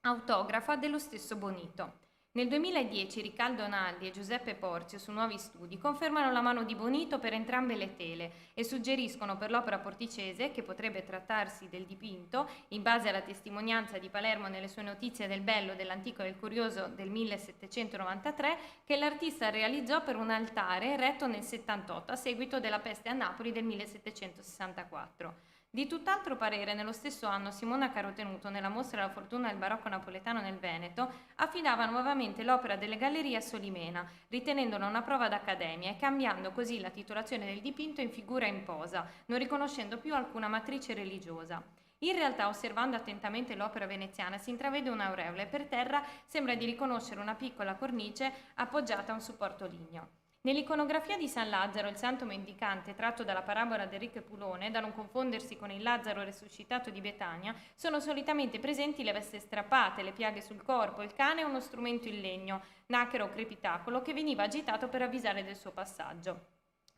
autografa dello stesso Bonito. Nel 2010 Riccardo Naldi e Giuseppe Porzio, su Nuovi Studi, confermano la mano di Bonito per entrambe le tele e suggeriscono per l'opera porticese, che potrebbe trattarsi del dipinto, in base alla testimonianza di Palermo nelle sue notizie del bello, dell'antico e del curioso del 1793, che l'artista realizzò per un altare eretto nel 78 a seguito della peste a Napoli del 1764. Di tutt'altro parere, nello stesso anno, Simona Carotenuto, nella mostra La fortuna del barocco napoletano nel Veneto, affidava nuovamente l'opera delle gallerie a Solimena, ritenendola una prova d'accademia e cambiando così la titolazione del dipinto in figura in posa, non riconoscendo più alcuna matrice religiosa. In realtà, osservando attentamente l'opera veneziana, si intravede un'aureola e per terra sembra di riconoscere una piccola cornice appoggiata a un supporto ligneo. Nell'iconografia di San Lazzaro, il santo mendicante, tratto dalla parabola di Enrico Pulone, da non confondersi con il Lazzaro resuscitato di Betania, sono solitamente presenti le vesti strappate, le piaghe sul corpo, il cane e uno strumento in legno, nachero o crepitacolo, che veniva agitato per avvisare del suo passaggio.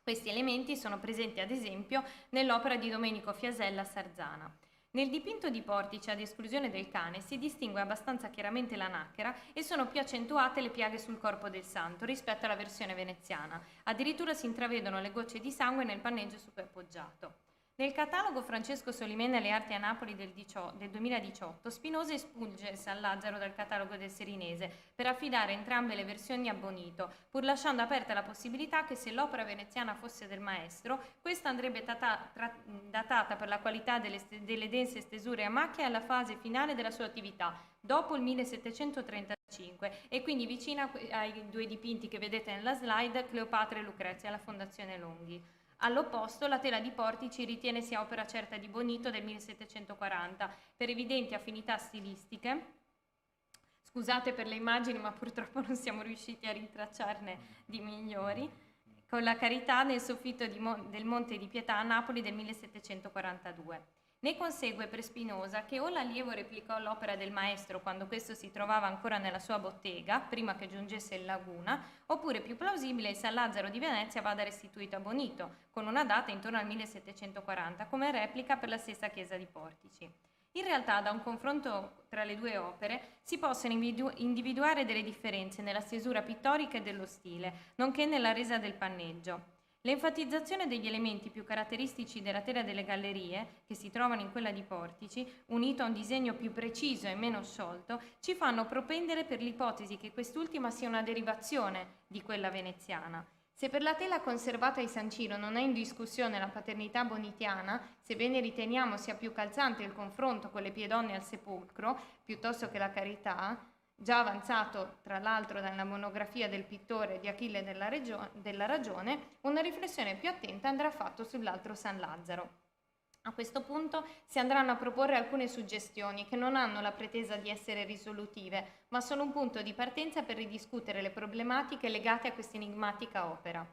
Questi elementi sono presenti ad esempio nell'opera di Domenico Fiasella Sarzana. Nel dipinto di Portici, ad esclusione del cane, si distingue abbastanza chiaramente la nachera e sono più accentuate le piaghe sul corpo del santo rispetto alla versione veneziana. Addirittura si intravedono le gocce di sangue nel panneggio su cui è appoggiato. Nel catalogo Francesco Solimena e le arti a Napoli del 2018, Spinosa espulge il San Lazzaro dal catalogo del Serinese per affidare entrambe le versioni a Bonito, pur lasciando aperta la possibilità che se l'opera veneziana fosse del maestro, questa andrebbe datata per la qualità delle dense stesure a macchia alla fase finale della sua attività, dopo il 1735, e quindi vicina ai due dipinti che vedete nella slide, Cleopatra e Lucrezia, alla Fondazione Longhi. All'opposto, la tela di Portici ritiene sia opera certa di Bonito del 1740, per evidenti affinità stilistiche. Scusate per le immagini, ma purtroppo non siamo riusciti a rintracciarne di migliori, con la Carità nel soffitto del Monte di Pietà a Napoli del 1742. Ne consegue per Spinosa che o l'allievo replicò l'opera del maestro quando questo si trovava ancora nella sua bottega, prima che giungesse in laguna, oppure più plausibile il San Lazzaro di Venezia vada restituito a Bonito, con una data intorno al 1740, come replica per la stessa chiesa di Portici. In realtà, da un confronto tra le due opere, si possono individuare delle differenze nella stesura pittorica e dello stile, nonché nella resa del panneggio. L'enfatizzazione degli elementi più caratteristici della tela delle gallerie, che si trovano in quella di Portici, unito a un disegno più preciso e meno sciolto, ci fanno propendere per l'ipotesi che quest'ultima sia una derivazione di quella veneziana. Se per la tela conservata di San Ciro non è in discussione la paternità bonitiana, sebbene riteniamo sia più calzante il confronto con le piedonne al sepolcro, piuttosto che la Carità, già avanzato tra l'altro dalla monografia del pittore di Achille della Ragione, una riflessione più attenta andrà fatta sull'altro San Lazzaro. A questo punto si andranno a proporre alcune suggestioni che non hanno la pretesa di essere risolutive, ma sono un punto di partenza per ridiscutere le problematiche legate a questa enigmatica opera.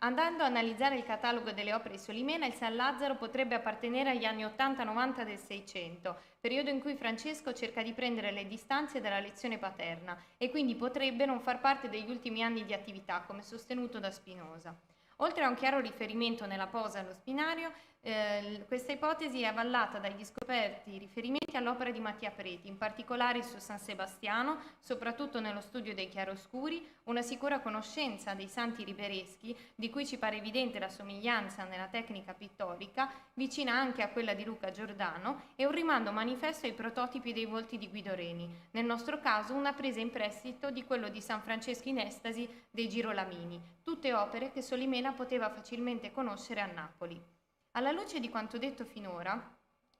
Andando a analizzare il catalogo delle opere di Solimena, il San Lazzaro potrebbe appartenere agli anni 80-90 del Seicento, periodo in cui Francesco cerca di prendere le distanze dalla lezione paterna e quindi potrebbe non far parte degli ultimi anni di attività, come sostenuto da Spinosa. Oltre a un chiaro riferimento nella posa allo spinario, questa ipotesi è avvallata dagli scoperti riferimenti all'opera di Mattia Preti, in particolare su San Sebastiano, soprattutto nello studio dei chiaroscuri, una sicura conoscenza dei santi ribereschi, di cui ci pare evidente la somiglianza nella tecnica pittorica, vicina anche a quella di Luca Giordano, e un rimando manifesto ai prototipi dei volti di Guido Reni, nel nostro caso una presa in prestito di quello di San Francesco in Estasi dei Girolamini, tutte opere che Solimena poteva facilmente conoscere a Napoli. Alla luce di quanto detto finora,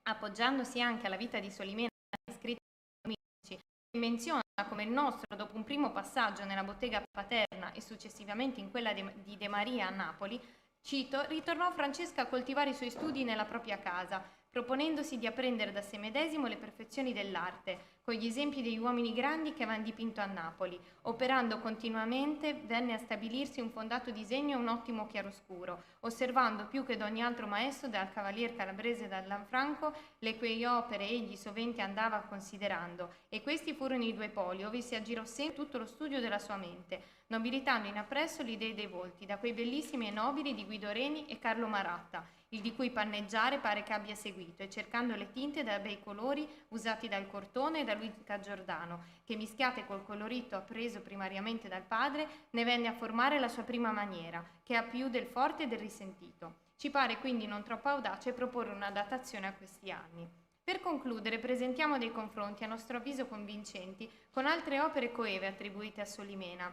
appoggiandosi anche alla vita di Solimena scritta da Dominici, che menziona come il nostro, dopo un primo passaggio nella bottega paterna e successivamente in quella di De Maria a Napoli, Cito, ritornò Francesca a coltivare i suoi studi nella propria casa, proponendosi di apprendere da se medesimo le perfezioni dell'arte, con gli esempi degli uomini grandi che avevano dipinto a Napoli. Operando continuamente, venne a stabilirsi un fondato disegno e un ottimo chiaroscuro, osservando più che d'ogni altro maestro, dal cavalier calabrese da Lanfranco, le cui opere egli sovente andava considerando, e questi furono i due poli, ove si aggirò sempre tutto lo studio della sua mente, nobilitando in appresso le idee dei volti, da quei bellissimi e nobili di Guido Reni e Carlo Maratta, il di cui panneggiare pare che abbia seguito, e cercando le tinte da bei colori usati dal Cortone e da Luca Giordano, che mischiate col colorito appreso primariamente dal padre, ne venne a formare la sua prima maniera, che ha più del forte e del risentito. Ci pare quindi non troppo audace proporre una datazione a questi anni. Per concludere, presentiamo dei confronti, a nostro avviso convincenti, con altre opere coeve attribuite a Solimena,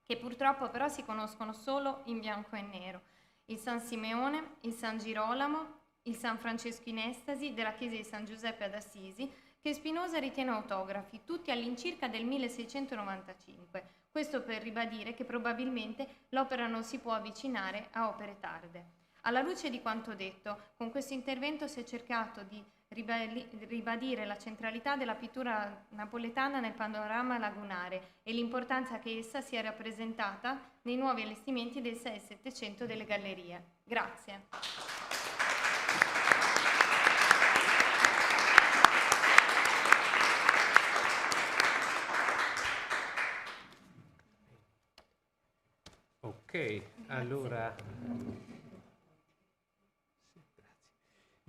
che purtroppo però si conoscono solo in bianco e nero. Il San Simeone, il San Girolamo, il San Francesco in Estasi della chiesa di San Giuseppe ad Assisi, che Spinoza ritiene autografi, tutti all'incirca del 1695. Questo per ribadire che probabilmente l'opera non si può avvicinare a opere tarde. Alla luce di quanto detto, con questo intervento si è cercato di ribadire la centralità della pittura napoletana nel panorama lagunare e l'importanza che essa sia rappresentata nei nuovi allestimenti del 6 e 700 delle gallerie. Grazie. Ok, allora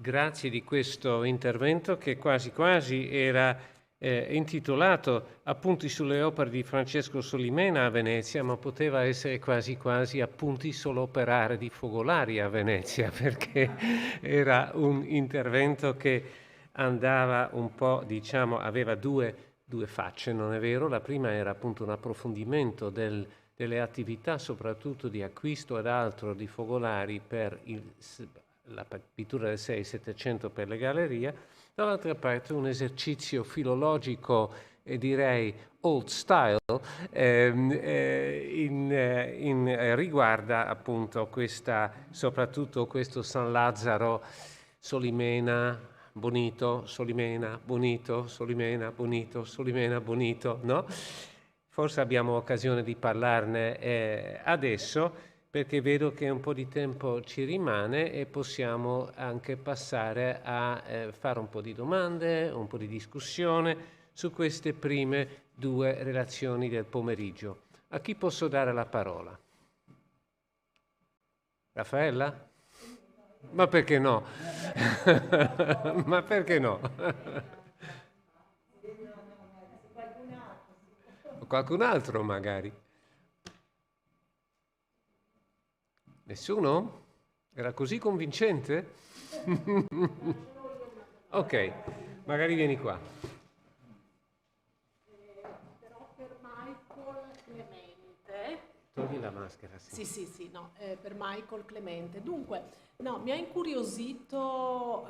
grazie di questo intervento che quasi quasi era intitolato Appunti sulle opere di Francesco Solimena a Venezia, ma poteva essere quasi quasi Appunti sull'operare di Fogolari a Venezia, perché era un intervento che andava un po', diciamo, aveva due facce, non è vero? La prima era appunto un approfondimento delle attività, soprattutto di acquisto ed altro di Fogolari per la pittura del 6-700 per le gallerie, dall'altra parte un esercizio filologico e direi old style riguarda appunto soprattutto questo San Lazzaro Solimena Bonito, Solimena Bonito, Solimena Bonito, Solimena Bonito, no? Forse abbiamo occasione di parlarne adesso, perché vedo che un po' di tempo ci rimane e possiamo anche passare a fare un po' di domande, un po' di discussione su queste prime due relazioni del pomeriggio. A chi posso dare la parola? Raffaella? Ma perché no? Ma perché no? Qualcun altro magari. Nessuno? Era così convincente? Ok, magari vieni qua. Però per Michael Clemente. Togli la maschera, sì. Sì, no, per Michael Clemente. Dunque, no, mi ha incuriosito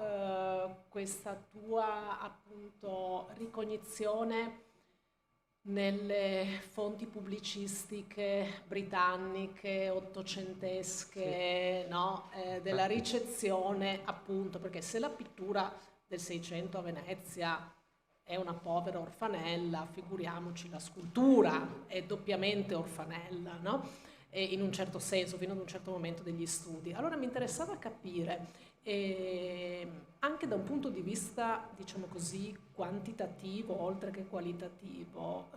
questa tua appunto ricognizione nelle fonti pubblicistiche britanniche, ottocentesche, sì. No? Della ricezione, appunto, perché se la pittura del Seicento a Venezia è una povera orfanella, figuriamoci la scultura, è doppiamente orfanella, no? E in un certo senso, fino ad un certo momento degli studi. Allora mi interessava capire, anche da un punto di vista, diciamo così, quantitativo, oltre che qualitativo,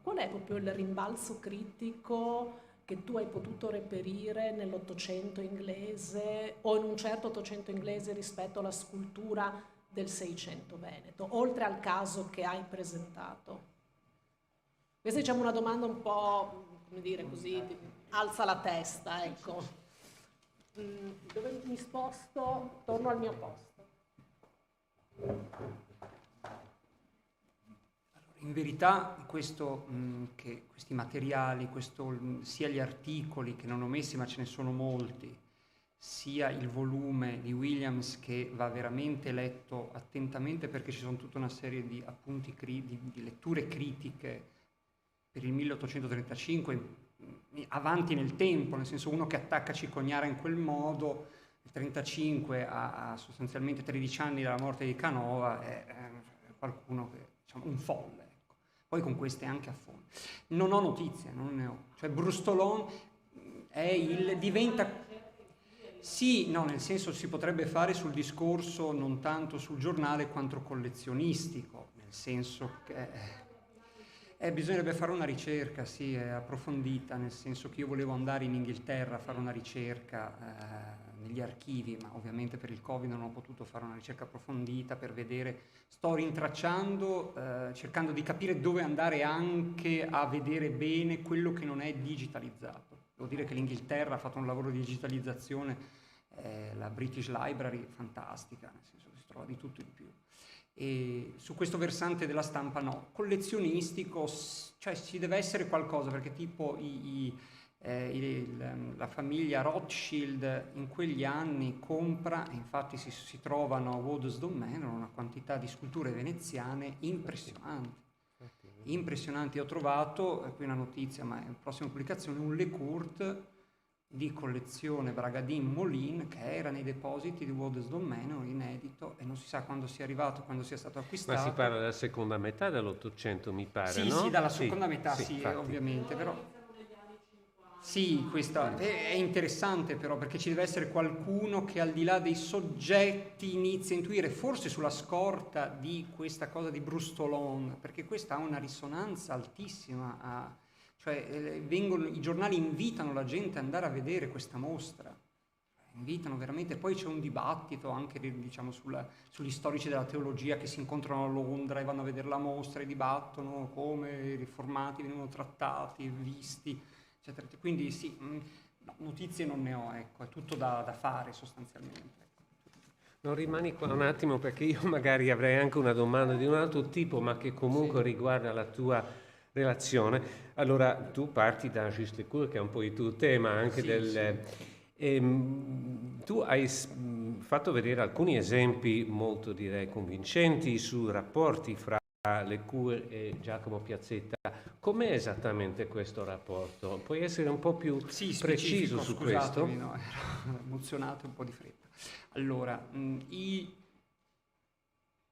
qual è proprio il rimbalzo critico che tu hai potuto reperire nell'Ottocento inglese o in un certo Ottocento inglese rispetto alla scultura del Seicento veneto, oltre al caso che hai presentato? Questa è, diciamo, una domanda un po', come dire così, alza la testa, ecco. Dove mi sposto? Torno al mio posto. In verità che questi materiali, sia gli articoli che non ho messi, ma ce ne sono molti, sia il volume di Williams, che va veramente letto attentamente, perché ci sono tutta una serie di appunti, di letture critiche per il 1835 avanti nel tempo, nel senso uno che attacca Cicognara in quel modo, il 35 a sostanzialmente 13 anni dalla morte di Canova, è qualcuno che, diciamo, un folle. Ecco. Poi con queste anche a fondo. Non ho notizie, non ne ho. Cioè Brustolon diventa... Sì, no, nel senso si potrebbe fare sul discorso non tanto sul giornale quanto collezionistico, nel senso che bisognerebbe fare una ricerca, sì, approfondita, nel senso che io volevo andare in Inghilterra a fare una ricerca negli archivi, ma ovviamente per il Covid non ho potuto fare una ricerca approfondita per vedere, sto rintracciando, cercando di capire dove andare anche a vedere bene quello che non è digitalizzato. Devo dire che l'Inghilterra ha fatto un lavoro di digitalizzazione, la British Library fantastica, nel senso che si trova di tutto e di più. E su questo versante della stampa no. Collezionistico, cioè ci deve essere qualcosa, perché tipo la famiglia Rothschild in quegli anni compra, e infatti si trovano a Waddesdon Manor una quantità di sculture veneziane impressionanti. Impressionanti. Ho trovato, qui una notizia, ma è in prossima pubblicazione, un Le Court di collezione Bragadin Molin che era nei depositi di Waddesdon Manor, inedito, e non si sa quando sia arrivato, quando sia stato acquistato. Ma si parla della seconda metà dell'Ottocento, mi pare, sì, no? Sì, dalla seconda metà, sì, infatti. ovviamente, però... Sì, questa è interessante però, perché ci deve essere qualcuno che al di là dei soggetti inizia a intuire, forse sulla scorta di questa cosa di Brustolon, perché questa ha una risonanza altissima, cioè i giornali invitano la gente ad andare a vedere questa mostra, invitano veramente, poi c'è un dibattito anche, diciamo, sugli storici della teologia che si incontrano a Londra e vanno a vedere la mostra e dibattono come i riformati vengono trattati, visti, eccetera. Quindi sì, notizie non ne ho, ecco, è tutto da fare sostanzialmente. Non rimani qua un attimo, perché io magari avrei anche una domanda di un altro tipo, ma che comunque riguarda la tua relazione. Allora, tu parti da Gilles Lecourt, che è un po' il tuo tema, anche tu hai fatto vedere alcuni esempi molto, direi, convincenti su rapporti fra Lecourt e Giacomo Piazzetta. Com'è esattamente questo rapporto? Puoi essere un po' più preciso su questo? No, ero emozionato, un po' di fretta. Allora,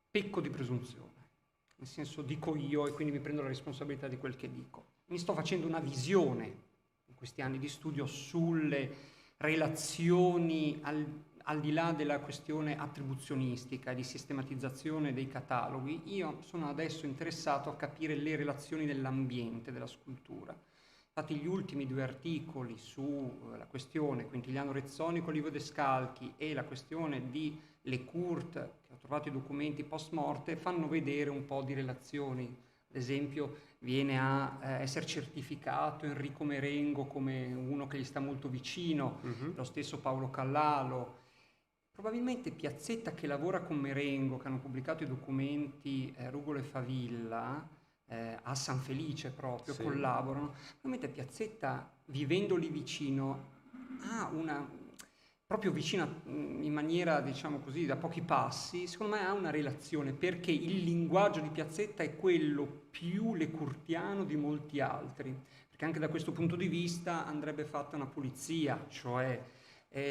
pecco di presunzione, nel senso dico io e quindi mi prendo la responsabilità di quel che dico. Mi sto facendo una visione in questi anni di studio sulle relazioni al di là della questione attribuzionistica e di sistematizzazione dei cataloghi. Io sono adesso interessato a capire le relazioni dell'ambiente, della scultura. Infatti gli ultimi 2 articoli sulla questione Quintiliano Rezzonico, Livio Descalchi e la questione di Lecourt, che ho trovato i documenti post morte, fanno vedere un po' di relazioni. Ad esempio viene a essere certificato Enrico Merengo come uno che gli sta molto vicino, lo stesso Paolo Callalo. Probabilmente Piazzetta, che lavora con Merengo, che hanno pubblicato i documenti Rugolo e Favilla, a San Felice proprio, collaborano. Probabilmente Piazzetta, vivendo lì vicino, ha proprio vicina in maniera, diciamo così, da pochi passi, secondo me ha una relazione, perché il linguaggio di Piazzetta è quello più lecourtiano di molti altri, perché anche da questo punto di vista andrebbe fatta una pulizia, cioè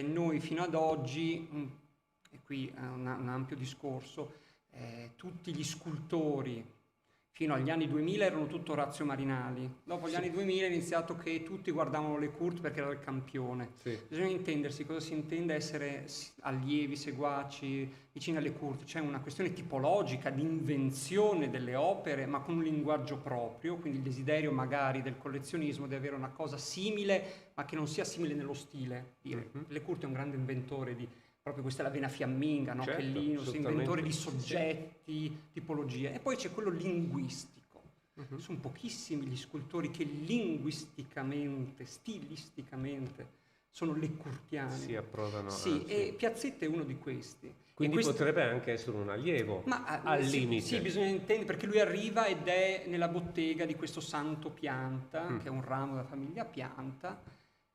noi fino ad oggi, e qui è un ampio discorso, tutti gli scultori fino agli anni 2000 erano tutto Orazio Marinali. Dopo gli anni 2000 è iniziato che tutti guardavano Lecourt perché era il campione. Bisogna intendersi cosa si intende essere allievi, seguaci, vicini a Lecourt. C'è una questione tipologica di invenzione delle opere, ma con un linguaggio proprio, quindi il desiderio magari del collezionismo di avere una cosa simile, ma che non sia simile nello stile. Lecourt è un grande inventore di... Proprio questa è la vena fiamminga, no? Certo, Pellinus, inventore di soggetti, tipologie. E poi c'è quello linguistico. Sono pochissimi gli scultori che linguisticamente, stilisticamente sono lecourtiani. Si approdano. E Piazzetta è uno di questi. Quindi potrebbe anche essere un allievo, al limite. Sì, bisogna intendere, perché lui arriva ed è nella bottega di questo Santo Pianta, che è un ramo della famiglia Pianta,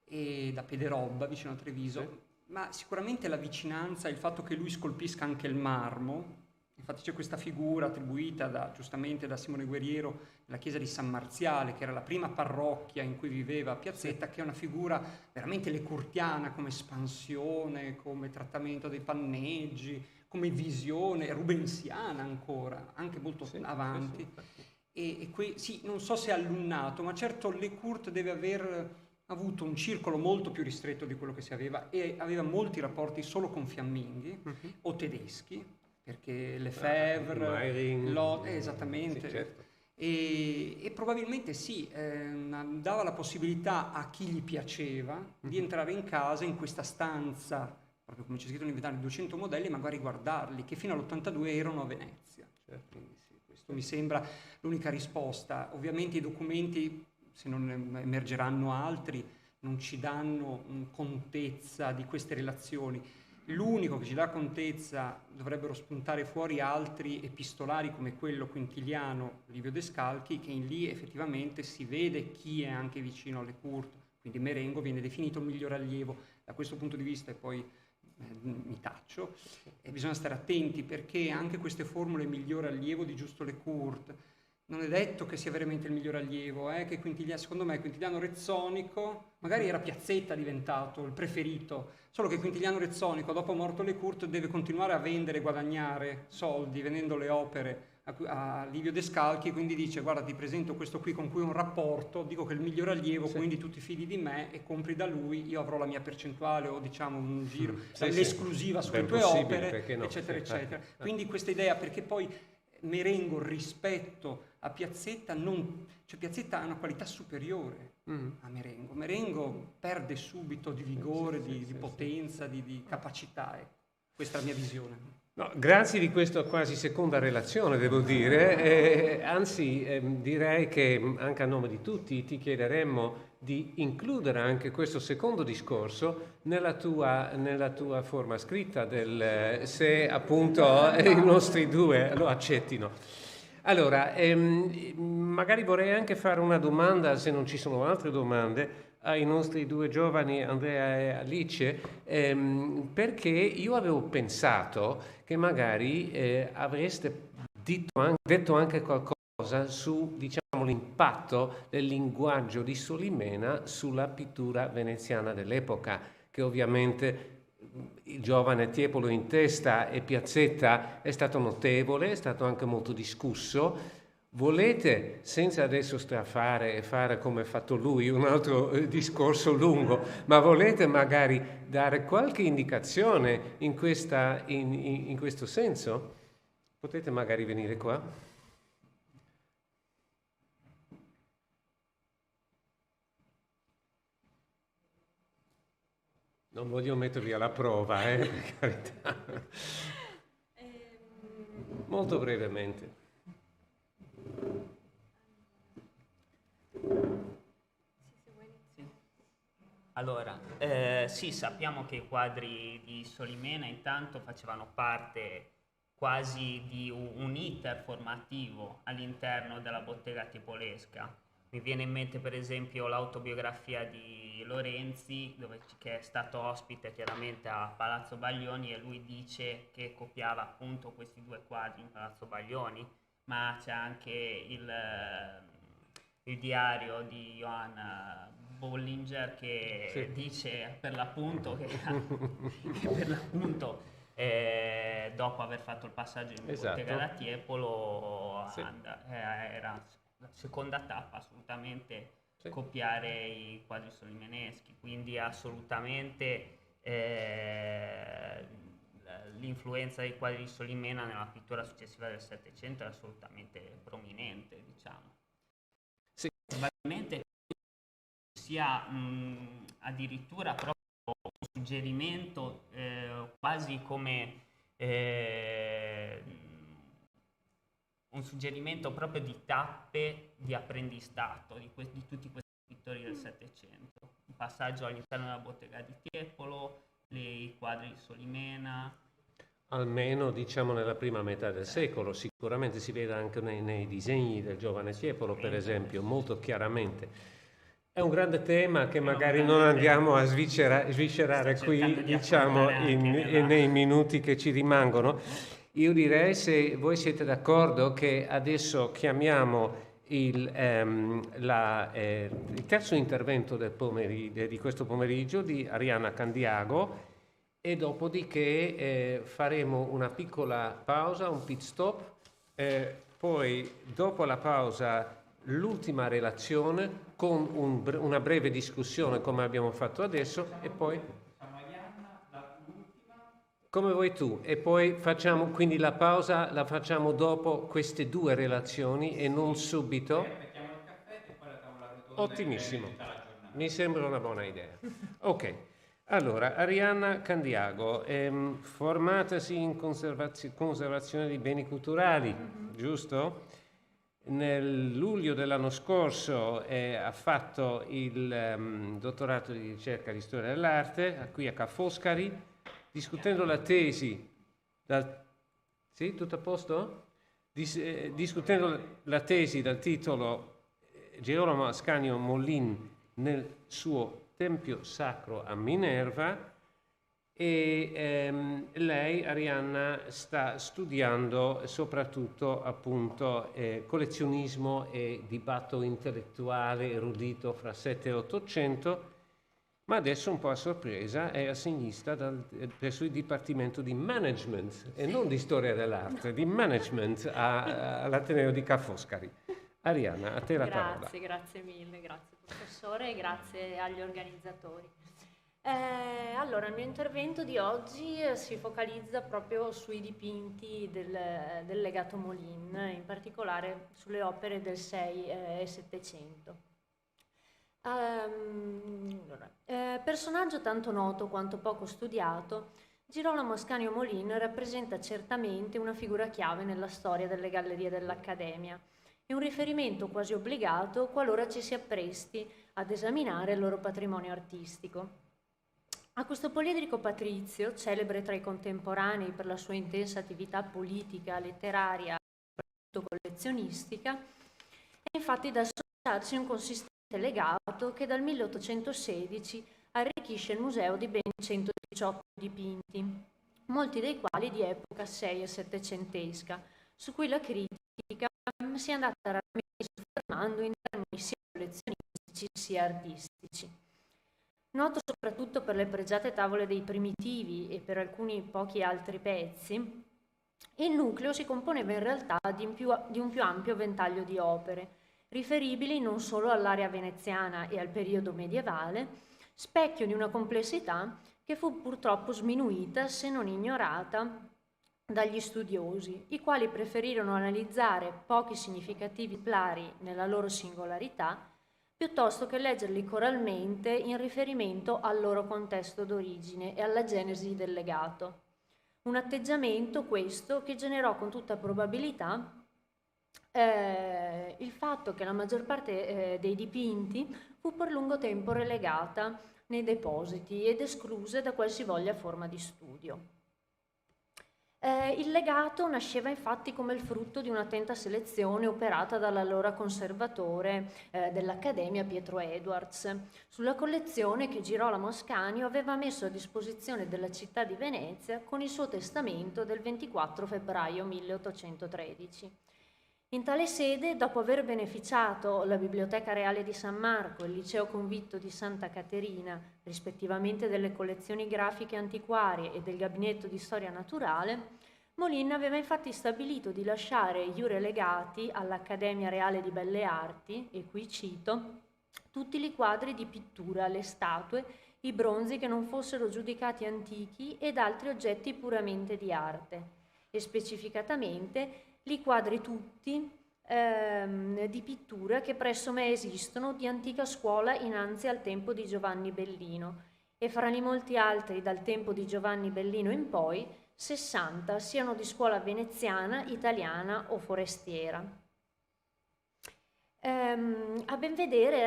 e da Pederobba, vicino a Treviso. Ma sicuramente la vicinanza, il fatto che lui scolpisca anche il marmo Infatti c'è questa figura attribuita giustamente da Simone Guerriero, la chiesa di San Marziale, che era la prima parrocchia in cui viveva Piazzetta, che è una figura veramente lecurtiana come espansione, come trattamento dei panneggi, come visione rubensiana ancora, anche molto avanti. E sì, non so se è allunnato, ma certo Le Court deve aver avuto un circolo molto più ristretto di quello che si aveva, e aveva molti rapporti solo con fiamminghi o tedeschi, perché Lefebvre, esattamente, sì, certo. e probabilmente sì, dava la possibilità a chi gli piaceva di entrare in casa, in questa stanza, proprio come c'è scritto nell'inventario, 200 modelli, magari guardarli, che fino all'82 erano a Venezia. Quindi sì, questo mi sembra l'unica risposta. Ovviamente i documenti, se non emergeranno altri, non ci danno contezza di queste relazioni. L'unico che ci dà contezza, dovrebbero spuntare fuori altri epistolari come quello quintiliano Livio Descalchi, che in lì effettivamente si vede chi è anche vicino alle Court, quindi Merengo viene definito il miglior allievo. Da questo punto di vista, e poi mi taccio, e bisogna stare attenti, perché anche queste formule miglior allievo di Giusto Le Court non è detto che sia veramente il miglior allievo, che Quintiliano, secondo me Quintiliano Rezzonico, magari era Piazzetta diventato il preferito, solo che Quintiliano Rezzonico, dopo morto Le Court, deve continuare a vendere e guadagnare soldi vendendo le opere a Livio Descalchi, quindi dice: guarda, ti presento questo qui con cui ho un rapporto, dico che è il miglior allievo, quindi tu ti fidi di me e compri da lui, io avrò la mia percentuale o diciamo un giro, l'esclusiva sulle tue opere, no, eccetera, eccetera. Quindi questa idea, perché poi Merengo rispetto a Piazzetta, cioè Piazzetta ha una qualità superiore a Merengo. Merengo perde subito di vigore, di potenza, di capacità. Questa è la mia visione. No, grazie di questa quasi seconda relazione, devo dire, anzi direi che anche a nome di tutti ti chiederemmo di includere anche questo secondo discorso nella tua forma scritta, se appunto i nostri due lo accettino. Allora, magari vorrei anche fare una domanda, se non ci sono altre domande, ai nostri due giovani, Andrea e Alice, perché io avevo pensato che magari avreste detto anche qualcosa su, diciamo, l'impatto del linguaggio di Solimena sulla pittura veneziana dell'epoca, che ovviamente il giovane Tiepolo in testa e Piazzetta è stato notevole, è stato anche molto discusso. Volete, senza adesso strafare e fare come ha fatto lui un altro discorso lungo, ma volete magari dare qualche indicazione in questo senso? Potete magari venire qua? Non voglio mettervi alla prova, per carità. Molto brevemente. Allora, sì, sappiamo che i quadri di Solimena intanto facevano parte quasi di un iter formativo all'interno della bottega tiepolesca. Mi viene in mente per esempio l'autobiografia di Lorenzi, che è stato ospite chiaramente a Palazzo Baglioni, e lui dice che copiava appunto questi due quadri in Palazzo Baglioni, ma c'è anche il diario di Johann Bollinger che dice per l'appunto che dopo aver fatto il passaggio in bottega da Tiepolo era la seconda tappa assolutamente copiare i quadri solimeneschi, quindi assolutamente l'influenza dei quadri di Solimena nella pittura successiva del Settecento è assolutamente prominente, diciamo. Probabilmente sia addirittura proprio un suggerimento quasi come un suggerimento proprio di tappe di apprendistato di tutti questi pittori del Settecento. Un passaggio all'interno della bottega di Tiepolo, i quadri di Solimena. Almeno diciamo nella prima metà del secolo, sicuramente si vede anche nei disegni del giovane Tiepolo, per esempio, molto chiaramente. È un grande tema che magari non andiamo a sviscerare qui, diciamo, nei minuti che ci rimangono. Io direi, se voi siete d'accordo, che adesso chiamiamo il terzo intervento di questo pomeriggio di Arianna Candiago, e dopodiché faremo una piccola pausa, un pit stop, poi dopo la pausa l'ultima relazione con una breve discussione come abbiamo fatto adesso, e poi come vuoi tu, e poi facciamo quindi la pausa, la facciamo dopo queste due relazioni e non subito. Mettiamo il caffè e poi la tavola rotonda. Ottimissimo, mi sembra una buona idea. Ok, allora Arianna Candiago, formatasi in conservazione di beni culturali, giusto? Nel luglio dell'anno scorso ha fatto il dottorato di ricerca di storia dell'arte qui a Ca' Foscari, discutendo la tesi sì, tutto a posto? Discutendo la tesi dal titolo Girolamo Ascanio Molin nel suo Tempio Sacro a Minerva, e lei, Arianna, sta studiando soprattutto appunto collezionismo e dibattito intellettuale erudito fra 7 e 800, ma adesso un po' a sorpresa è assegnista presso il Dipartimento di Management e non di Storia dell'Arte, di Management all'Ateneo di Ca' Foscari. Arianna, a te la parola. Grazie mille, grazie professore e grazie agli organizzatori. Allora, il mio intervento di oggi si focalizza proprio sui dipinti del legato Molin, in particolare sulle opere del 6 e 700. Personaggio tanto noto quanto poco studiato, Girolamo Ascanio Molin rappresenta certamente una figura chiave nella storia delle gallerie dell'Accademia e un riferimento quasi obbligato qualora ci si appresti ad esaminare il loro patrimonio artistico. A questo poliedrico patrizio, celebre tra i contemporanei per la sua intensa attività politica, letteraria e soprattutto collezionistica, è infatti da associarsi un consistente legato che dal 1816 arricchisce il museo di ben 118 dipinti, molti dei quali di epoca 6 e settecentesca, su cui la critica si è andata raramente soffermando in termini sia collezionistici sia artistici. Noto soprattutto per le pregiate tavole dei primitivi e per alcuni pochi altri pezzi, il nucleo si componeva in realtà di un più ampio ventaglio di opere, riferibili non solo all'area veneziana e al periodo medievale, specchio di una complessità che fu purtroppo sminuita, se non ignorata, dagli studiosi, i quali preferirono analizzare pochi significativi esemplari nella loro singolarità, piuttosto che leggerli coralmente in riferimento al loro contesto d'origine e alla genesi del legato. Un atteggiamento questo che generò con tutta probabilità il fatto che la maggior parte dei dipinti fu per lungo tempo relegata nei depositi ed escluse da qualsivoglia forma di studio. Il legato nasceva infatti come il frutto di un'attenta selezione operata dall'allora conservatore dell'Accademia Pietro Edwards sulla collezione che Girolamo Ascanio aveva messo a disposizione della città di Venezia con il suo testamento del 24 febbraio 1813. In tale sede, dopo aver beneficiato la Biblioteca Reale di San Marco e il Liceo Convitto di Santa Caterina, rispettivamente delle collezioni grafiche antiquarie e del Gabinetto di Storia Naturale, Molin aveva infatti stabilito di lasciare iure legati all'Accademia Reale di Belle Arti, e qui cito, tutti i quadri di pittura, le statue, i bronzi che non fossero giudicati antichi ed altri oggetti puramente di arte, e specificatamente li quadri tutti di pittura che presso me esistono di antica scuola innanzi al tempo di Giovanni Bellino e fra i molti altri dal tempo di Giovanni Bellino in poi 60 siano di scuola veneziana, italiana o forestiera. A ben vedere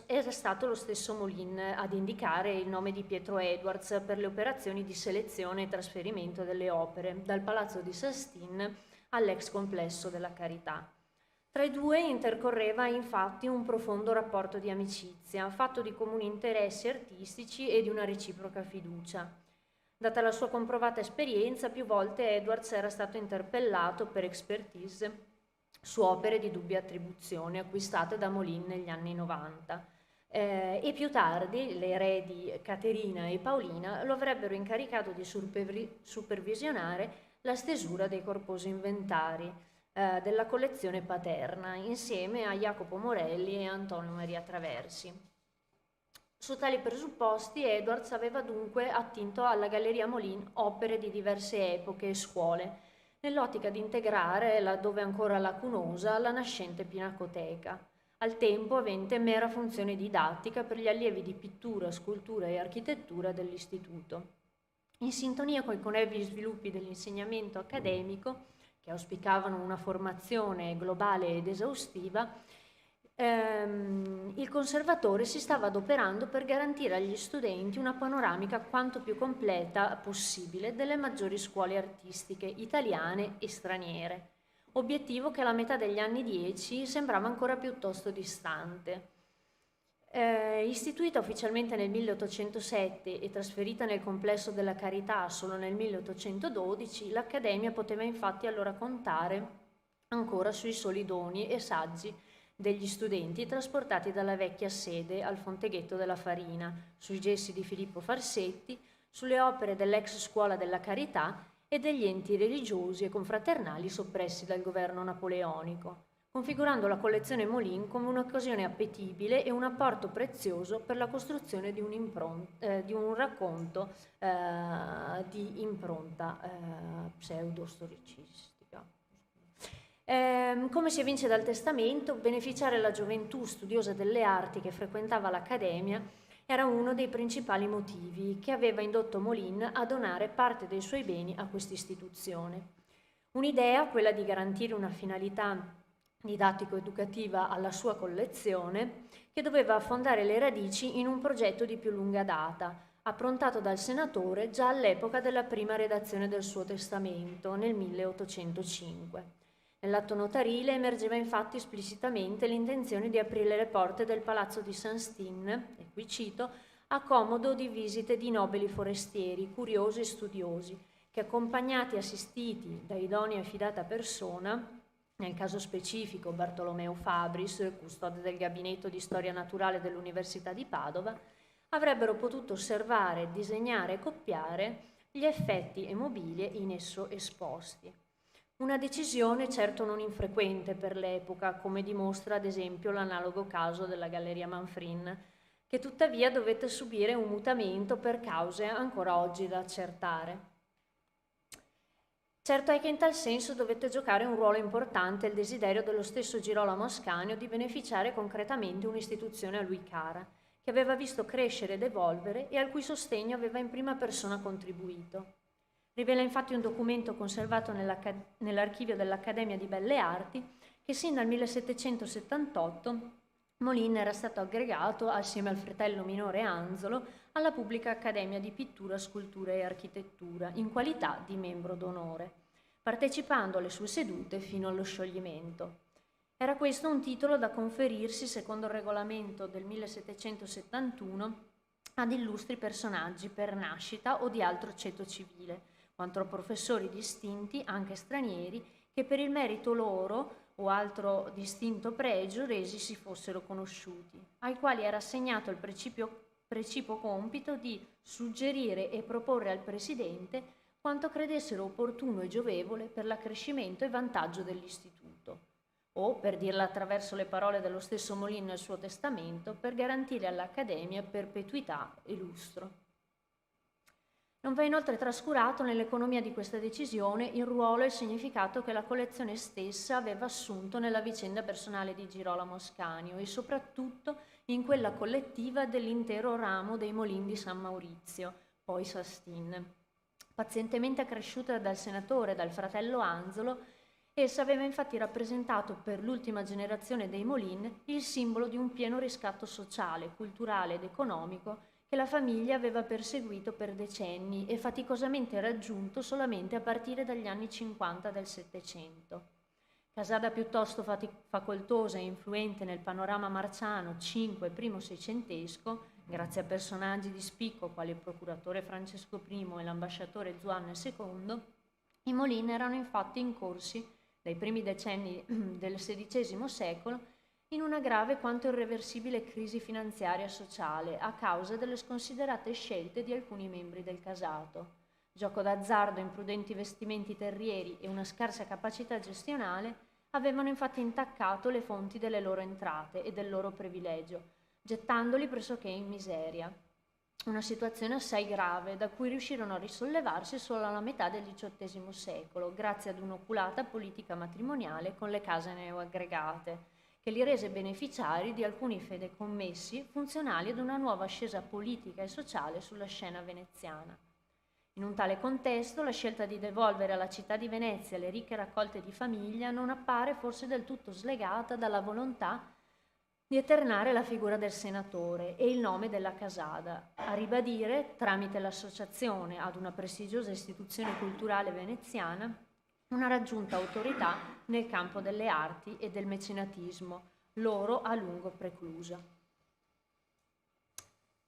era stato lo stesso Molin ad indicare il nome di Pietro Edwards per le operazioni di selezione e trasferimento delle opere dal Palazzo di Sistine all'ex complesso della Carità. Tra i due intercorreva infatti un profondo rapporto di amicizia, fatto di comuni interessi artistici e di una reciproca fiducia. Data la sua comprovata esperienza, più volte Edwards era stato interpellato per expertise su opere di dubbia attribuzione acquistate da Molin negli anni 90. E più tardi le eredi Caterina e Paolina lo avrebbero incaricato di supervisionare la stesura dei corposi inventari della collezione paterna, insieme a Jacopo Morelli e Antonio Maria Traversi. Su tali presupposti Edwards aveva dunque attinto alla Galleria Molin opere di diverse epoche e scuole, nell'ottica di integrare, laddove ancora lacunosa, la nascente pinacoteca, al tempo avente mera funzione didattica per gli allievi di pittura, scultura e architettura dell'istituto. In sintonia con i connevi sviluppi dell'insegnamento accademico, che auspicavano una formazione globale ed esaustiva, il conservatore si stava adoperando per garantire agli studenti una panoramica quanto più completa possibile delle maggiori scuole artistiche italiane e straniere, obiettivo che alla metà degli anni 10 sembrava ancora piuttosto distante. Istituita ufficialmente nel 1807 e trasferita nel complesso della Carità solo nel 1812, l'Accademia poteva infatti allora contare ancora sui soli doni e saggi degli studenti trasportati dalla vecchia sede al Fonteghetto della Farina, sui gessi di Filippo Farsetti, sulle opere dell'ex Scuola della Carità e degli enti religiosi e confraternali soppressi dal governo napoleonico, configurando la collezione Molin come un'occasione appetibile e un apporto prezioso per la costruzione di un racconto di impronta pseudo-storicistica. Come si evince dal testamento, beneficiare la gioventù studiosa delle arti che frequentava l'Accademia era uno dei principali motivi che aveva indotto Molin a donare parte dei suoi beni a questa istituzione. Un'idea, quella di garantire una finalità didattico-educativa alla sua collezione, che doveva affondare le radici in un progetto di più lunga data, approntato dal senatore già all'epoca della prima redazione del suo testamento, nel 1805. Nell'atto notarile emergeva infatti esplicitamente l'intenzione di aprire le porte del palazzo di Saint-Stin, e qui cito, a comodo di visite di nobili forestieri, curiosi e studiosi, che accompagnati e assistiti da idonea e fidata persona, nel caso specifico Bartolomeo Fabris, custode del gabinetto di storia naturale dell'Università di Padova, avrebbero potuto osservare, disegnare e copiare gli effetti e mobilie in esso esposti. Una decisione certo non infrequente per l'epoca, come dimostra ad esempio l'analogo caso della Galleria Manfrin, che tuttavia dovette subire un mutamento per cause ancora oggi da accertare. Certo è che in tal senso dovette giocare un ruolo importante il desiderio dello stesso Girolamo Ascanio di beneficiare concretamente un'istituzione a lui cara, che aveva visto crescere ed evolvere e al cui sostegno aveva in prima persona contribuito. Rivela infatti un documento conservato nell'archivio dell'Accademia di Belle Arti che sin dal 1778 Molin era stato aggregato, assieme al fratello minore Anzolo, alla Pubblica Accademia di Pittura, Scultura e Architettura, in qualità di membro d'onore, partecipando alle sue sedute fino allo scioglimento. Era questo un titolo da conferirsi, secondo il regolamento del 1771, ad illustri personaggi per nascita o di altro ceto civile, quanto a professori distinti, anche stranieri, che per il merito loro o altro distinto pregio resi si fossero conosciuti, ai quali era assegnato il precipuo compito di suggerire e proporre al Presidente quanto credessero opportuno e giovevole per l'accrescimento e vantaggio dell'istituto, o, per dirla attraverso le parole dello stesso Molin nel suo testamento, per garantire all'Accademia perpetuità e lustro. Non va inoltre trascurato nell'economia di questa decisione il ruolo e il significato che la collezione stessa aveva assunto nella vicenda personale di Girolamo Ascanio e soprattutto in quella collettiva dell'intero ramo dei Molin di San Maurizio, poi Saint-Stin. Pazientemente cresciuta dal senatore e dal fratello Anzolo, essa aveva infatti rappresentato per l'ultima generazione dei Molin il simbolo di un pieno riscatto sociale, culturale ed economico che la famiglia aveva perseguito per decenni e faticosamente raggiunto solamente a partire dagli anni 50 del Settecento. Casata piuttosto facoltosa e influente nel panorama marciano cinque primo seicentesco, Grazie a personaggi di spicco quali il procuratore Francesco I e l'ambasciatore Zuanne II, i Molin erano infatti incorsi dai primi decenni del XVI secolo in una grave quanto irreversibile crisi finanziaria e sociale a causa delle sconsiderate scelte di alcuni membri del casato. Gioco d'azzardo, imprudenti vestimenti terrieri e una scarsa capacità gestionale avevano infatti intaccato le fonti delle loro entrate e del loro privilegio, gettandoli pressoché in miseria. Una situazione assai grave, da cui riuscirono a risollevarsi solo alla metà del XVIII secolo, grazie ad un'oculata politica matrimoniale con le case neoaggregate, che li rese beneficiari di alcuni fideicommessi funzionali ad una nuova ascesa politica e sociale sulla scena veneziana. In un tale contesto, la scelta di devolvere alla città di Venezia le ricche raccolte di famiglia non appare forse del tutto slegata dalla volontà di eternare la figura del senatore e il nome della Casada, a ribadire, tramite l'associazione ad una prestigiosa istituzione culturale veneziana, una raggiunta autorità nel campo delle arti e del mecenatismo, loro a lungo preclusa.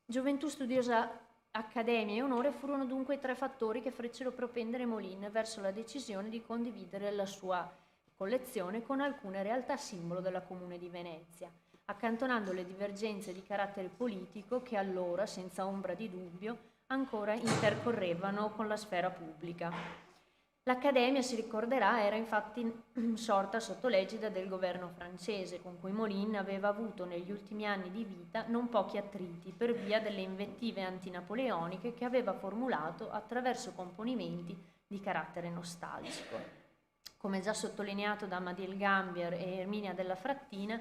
Gioventù studiosa, accademia e onore furono dunque i tre fattori che fecero propendere Molin verso la decisione di condividere la sua collezione con alcune realtà simbolo della Comune di Venezia, accantonando le divergenze di carattere politico che allora, senza ombra di dubbio, ancora intercorrevano con la sfera pubblica. L'Accademia, si ricorderà, era infatti sorta sotto l'egida del governo francese, con cui Molin aveva avuto negli ultimi anni di vita non pochi attriti per via delle invettive antinapoleoniche che aveva formulato attraverso componimenti di carattere nostalgico. Come già sottolineato da Amadiel Gambier e Erminia della Frattina,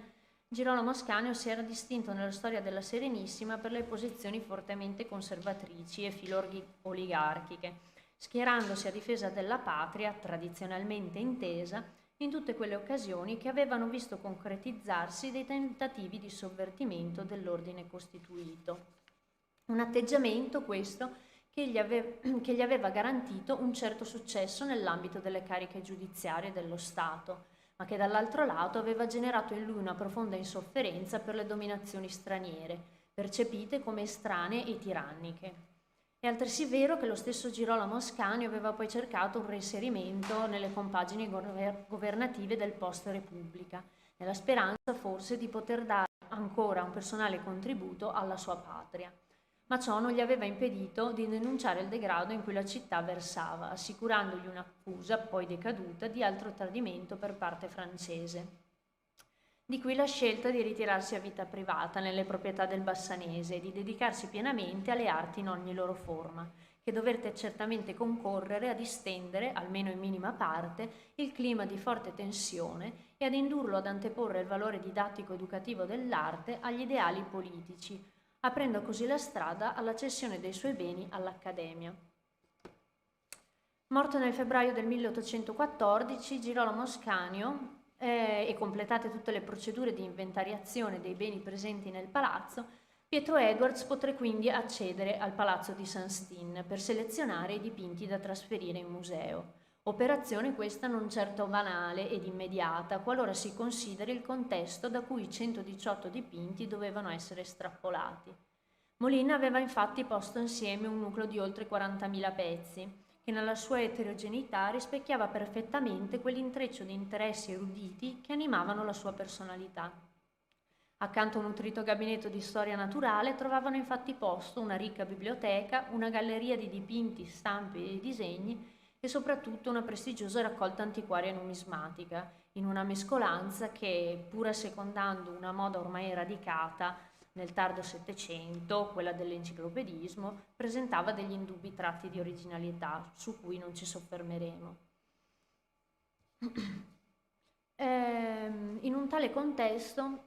Girolamo Ascanio si era distinto nella storia della Serenissima per le posizioni fortemente conservatrici e filo-oligarchiche, schierandosi a difesa della patria, tradizionalmente intesa, in tutte quelle occasioni che avevano visto concretizzarsi dei tentativi di sovvertimento dell'ordine costituito. Un atteggiamento, questo, che gli aveva garantito un certo successo nell'ambito delle cariche giudiziarie dello Stato, ma che dall'altro lato aveva generato in lui una profonda insofferenza per le dominazioni straniere, percepite come estranee e tiranniche. È altresì vero che lo stesso Girolamo Ascanio aveva poi cercato un reinserimento nelle compagini governative del post-Repubblica, nella speranza forse di poter dare ancora un personale contributo alla sua patria. Ma ciò non gli aveva impedito di denunciare il degrado in cui la città versava, assicurandogli un'accusa, poi decaduta, di altro tradimento per parte francese. Di qui la scelta di ritirarsi a vita privata nelle proprietà del Bassanese e di dedicarsi pienamente alle arti in ogni loro forma, che dovette certamente concorrere a distendere, almeno in minima parte, il clima di forte tensione e ad indurlo ad anteporre il valore didattico-educativo dell'arte agli ideali politici, aprendo così la strada alla cessione dei suoi beni all'Accademia. Morto nel febbraio del 1814, Girolamo Ascanio, e completate tutte le procedure di inventariazione dei beni presenti nel palazzo, Pietro Edwards poté quindi accedere al Palazzo di St. Steen per selezionare i dipinti da trasferire in museo. Operazione questa non certo banale ed immediata, qualora si consideri il contesto da cui i 118 dipinti dovevano essere estrapolati. Molin aveva infatti posto insieme un nucleo di oltre 40.000 pezzi, che nella sua eterogeneità rispecchiava perfettamente quell'intreccio di interessi eruditi che animavano la sua personalità. Accanto a un nutrito gabinetto di storia naturale trovavano infatti posto una ricca biblioteca, una galleria di dipinti, stampe e disegni e soprattutto una prestigiosa raccolta antiquaria e numismatica, in una mescolanza che, pur assecondando una moda ormai radicata nel tardo Settecento, quella dell'enciclopedismo, presentava degli indubbi tratti di originalità, su cui non ci soffermeremo. In un tale contesto,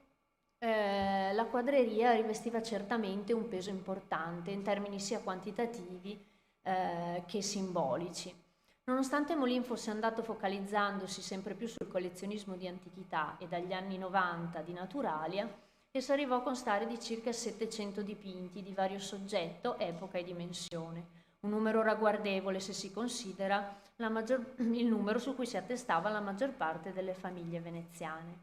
la quadreria rivestiva certamente un peso importante in termini sia quantitativi che simbolici. Nonostante Molin fosse andato focalizzandosi sempre più sul collezionismo di antichità e dagli anni 90 di naturalia, esso arrivò a constare di circa 700 dipinti di vario soggetto, epoca e dimensione, un numero ragguardevole se si considera il numero su cui si attestava la maggior parte delle famiglie veneziane.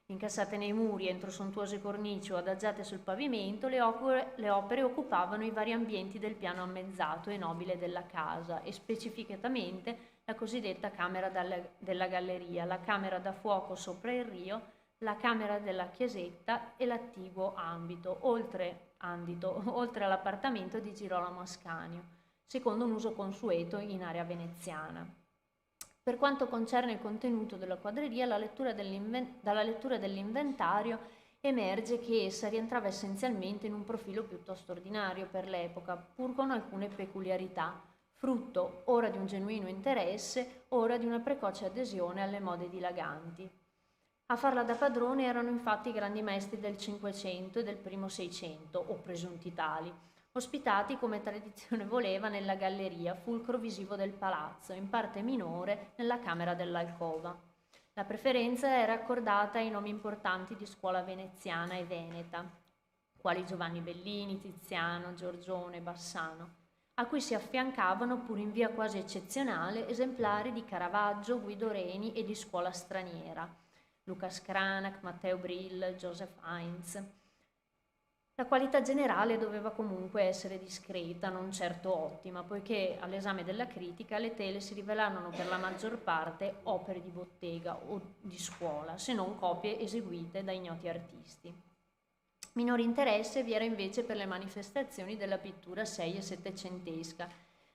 Incassate nei muri entro sontuose cornici o adagiate sul pavimento, le opere occupavano i vari ambienti del piano ammezzato e nobile della casa e specificatamente la cosiddetta camera della galleria, la camera da fuoco sopra il rio, la camera della chiesetta e l'attiguo oltre all'appartamento di Girolamo Ascanio, secondo un uso consueto in area veneziana. Per quanto concerne il contenuto della quadreria, dalla lettura dell'inventario emerge che essa rientrava essenzialmente in un profilo piuttosto ordinario per l'epoca, pur con alcune peculiarità, frutto ora di un genuino interesse, ora di una precoce adesione alle mode dilaganti. A farla da padrone erano infatti i grandi maestri del Cinquecento e del primo Seicento, o presunti tali, ospitati come tradizione voleva nella galleria, fulcro visivo del palazzo, in parte minore nella camera dell'alcova. La preferenza era accordata ai nomi importanti di scuola veneziana e veneta, quali Giovanni Bellini, Tiziano, Giorgione, Bassano, a cui si affiancavano, pur in via quasi eccezionale, esemplari di Caravaggio, Guido Reni e di scuola straniera, Lucas Cranach, Matteo Brill, Joseph Heinz. La qualità generale doveva comunque essere discreta, non certo ottima, poiché all'esame della critica le tele si rivelarono per la maggior parte opere di bottega o di scuola, se non copie eseguite da ignoti artisti. Minore interesse vi era invece per le manifestazioni della pittura sei- e settecentesca,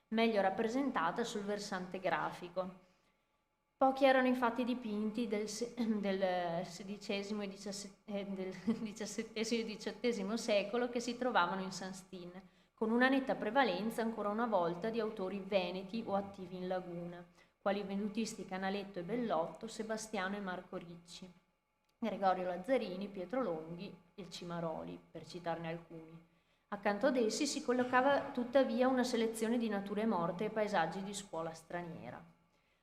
meglio rappresentata sul versante grafico. Pochi erano infatti i dipinti del XVI e XVII secolo che si trovavano in Saint-Stin, con una netta prevalenza ancora una volta di autori veneti o attivi in laguna, quali i vedutisti Canaletto e Bellotto, Sebastiano e Marco Ricci, Gregorio Lazzarini, Pietro Longhi e Cimaroli, per citarne alcuni. Accanto ad essi si collocava tuttavia una selezione di nature morte e paesaggi di scuola straniera.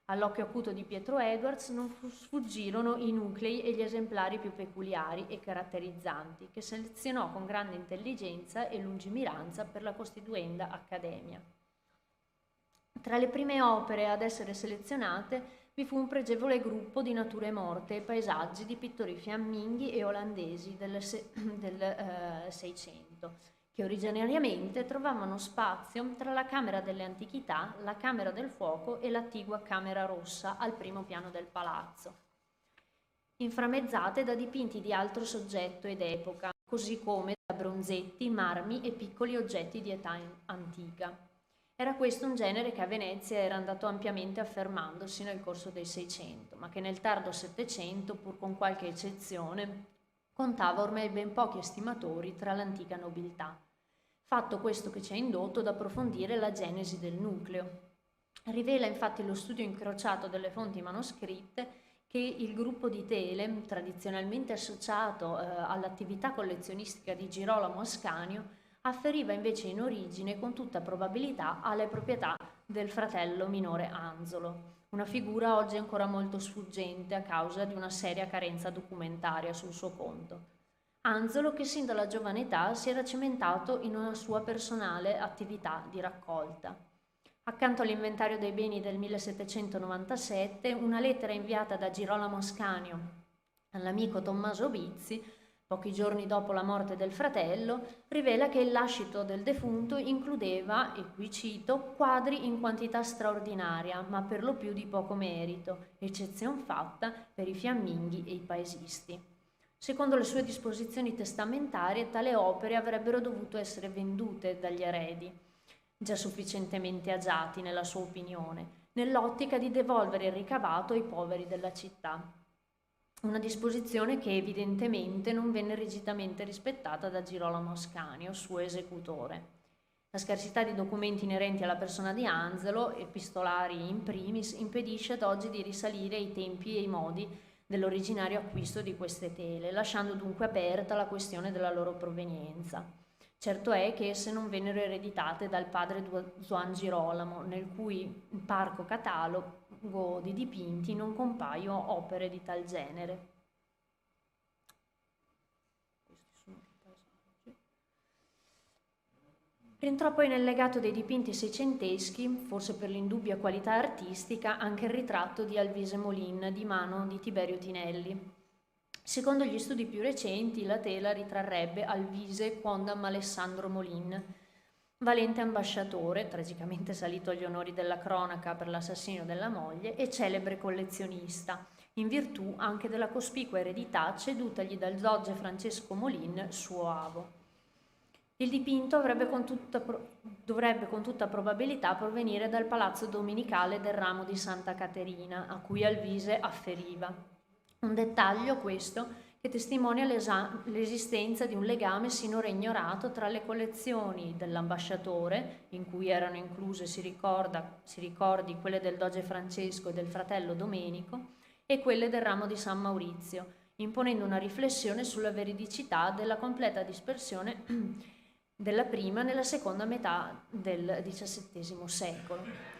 All'occhio acuto di Pietro Edwards non sfuggirono i nuclei e gli esemplari più peculiari e caratterizzanti, che selezionò con grande intelligenza e lungimiranza per la costituenda Accademia. Tra le prime opere ad essere selezionate vi fu un pregevole gruppo di nature morte e paesaggi di pittori fiamminghi e olandesi del Seicento, che originariamente trovavano spazio tra la Camera delle Antichità, la Camera del Fuoco e l'attigua Camera Rossa al primo piano del palazzo, inframmezzate da dipinti di altro soggetto ed epoca, così come da bronzetti, marmi e piccoli oggetti di età antica. Era questo un genere che a Venezia era andato ampiamente affermandosi nel corso del Seicento, ma che nel tardo Settecento, pur con qualche eccezione, contava ormai ben pochi estimatori tra l'antica nobiltà. Fatto questo che ci ha indotto ad approfondire la genesi del nucleo. Rivela infatti lo studio incrociato delle fonti manoscritte che il gruppo di tele, tradizionalmente associato all'attività collezionistica di Girolamo Ascanio, afferiva invece in origine con tutta probabilità alle proprietà del fratello minore Anzolo, una figura oggi ancora molto sfuggente a causa di una seria carenza documentaria sul suo conto. Anzolo che sin dalla giovane età si era cimentato in una sua personale attività di raccolta. Accanto all'inventario dei beni del 1797, una lettera inviata da Girolamo Ascanio all'amico Tommaso Bizzi, pochi giorni dopo la morte del fratello, rivela che il lascito del defunto includeva, e qui cito, quadri in quantità straordinaria, ma per lo più di poco merito, eccezion fatta per i fiamminghi e i paesisti. Secondo le sue disposizioni testamentarie, tale opere avrebbero dovuto essere vendute dagli eredi, già sufficientemente agiati nella sua opinione, nell'ottica di devolvere il ricavato ai poveri della città. Una disposizione che evidentemente non venne rigidamente rispettata da Girolamo Ascanio, suo esecutore. La scarsità di documenti inerenti alla persona di Anzolo, epistolari in primis, impedisce ad oggi di risalire ai tempi e ai modi dell'originario acquisto di queste tele, lasciando dunque aperta la questione della loro provenienza. Certo è che esse non vennero ereditate dal padre Juan Girolamo, nel cui parco catalogo di dipinti non compaiono opere di tal genere. Rientrò poi nel legato dei dipinti seicenteschi, forse per l'indubbia qualità artistica, anche il ritratto di Alvise Molin di mano di Tiberio Tinelli. Secondo gli studi più recenti, la tela ritrarrebbe Alvise quondam Alessandro Molin, valente ambasciatore, tragicamente salito agli onori della cronaca per l'assassinio della moglie, e celebre collezionista, in virtù anche della cospicua eredità cedutagli dal doge Francesco Molin, suo avo. Il dipinto dovrebbe con tutta probabilità provenire dal palazzo domenicale del ramo di Santa Caterina, a cui Alvise afferiva. Un dettaglio questo che testimonia l'esistenza di un legame sinora ignorato tra le collezioni dell'ambasciatore, in cui erano incluse, si ricordi, quelle del doge Francesco e del fratello Domenico, e quelle del ramo di San Maurizio, imponendo una riflessione sulla veridicità della completa dispersione della prima nella seconda metà del XVII secolo.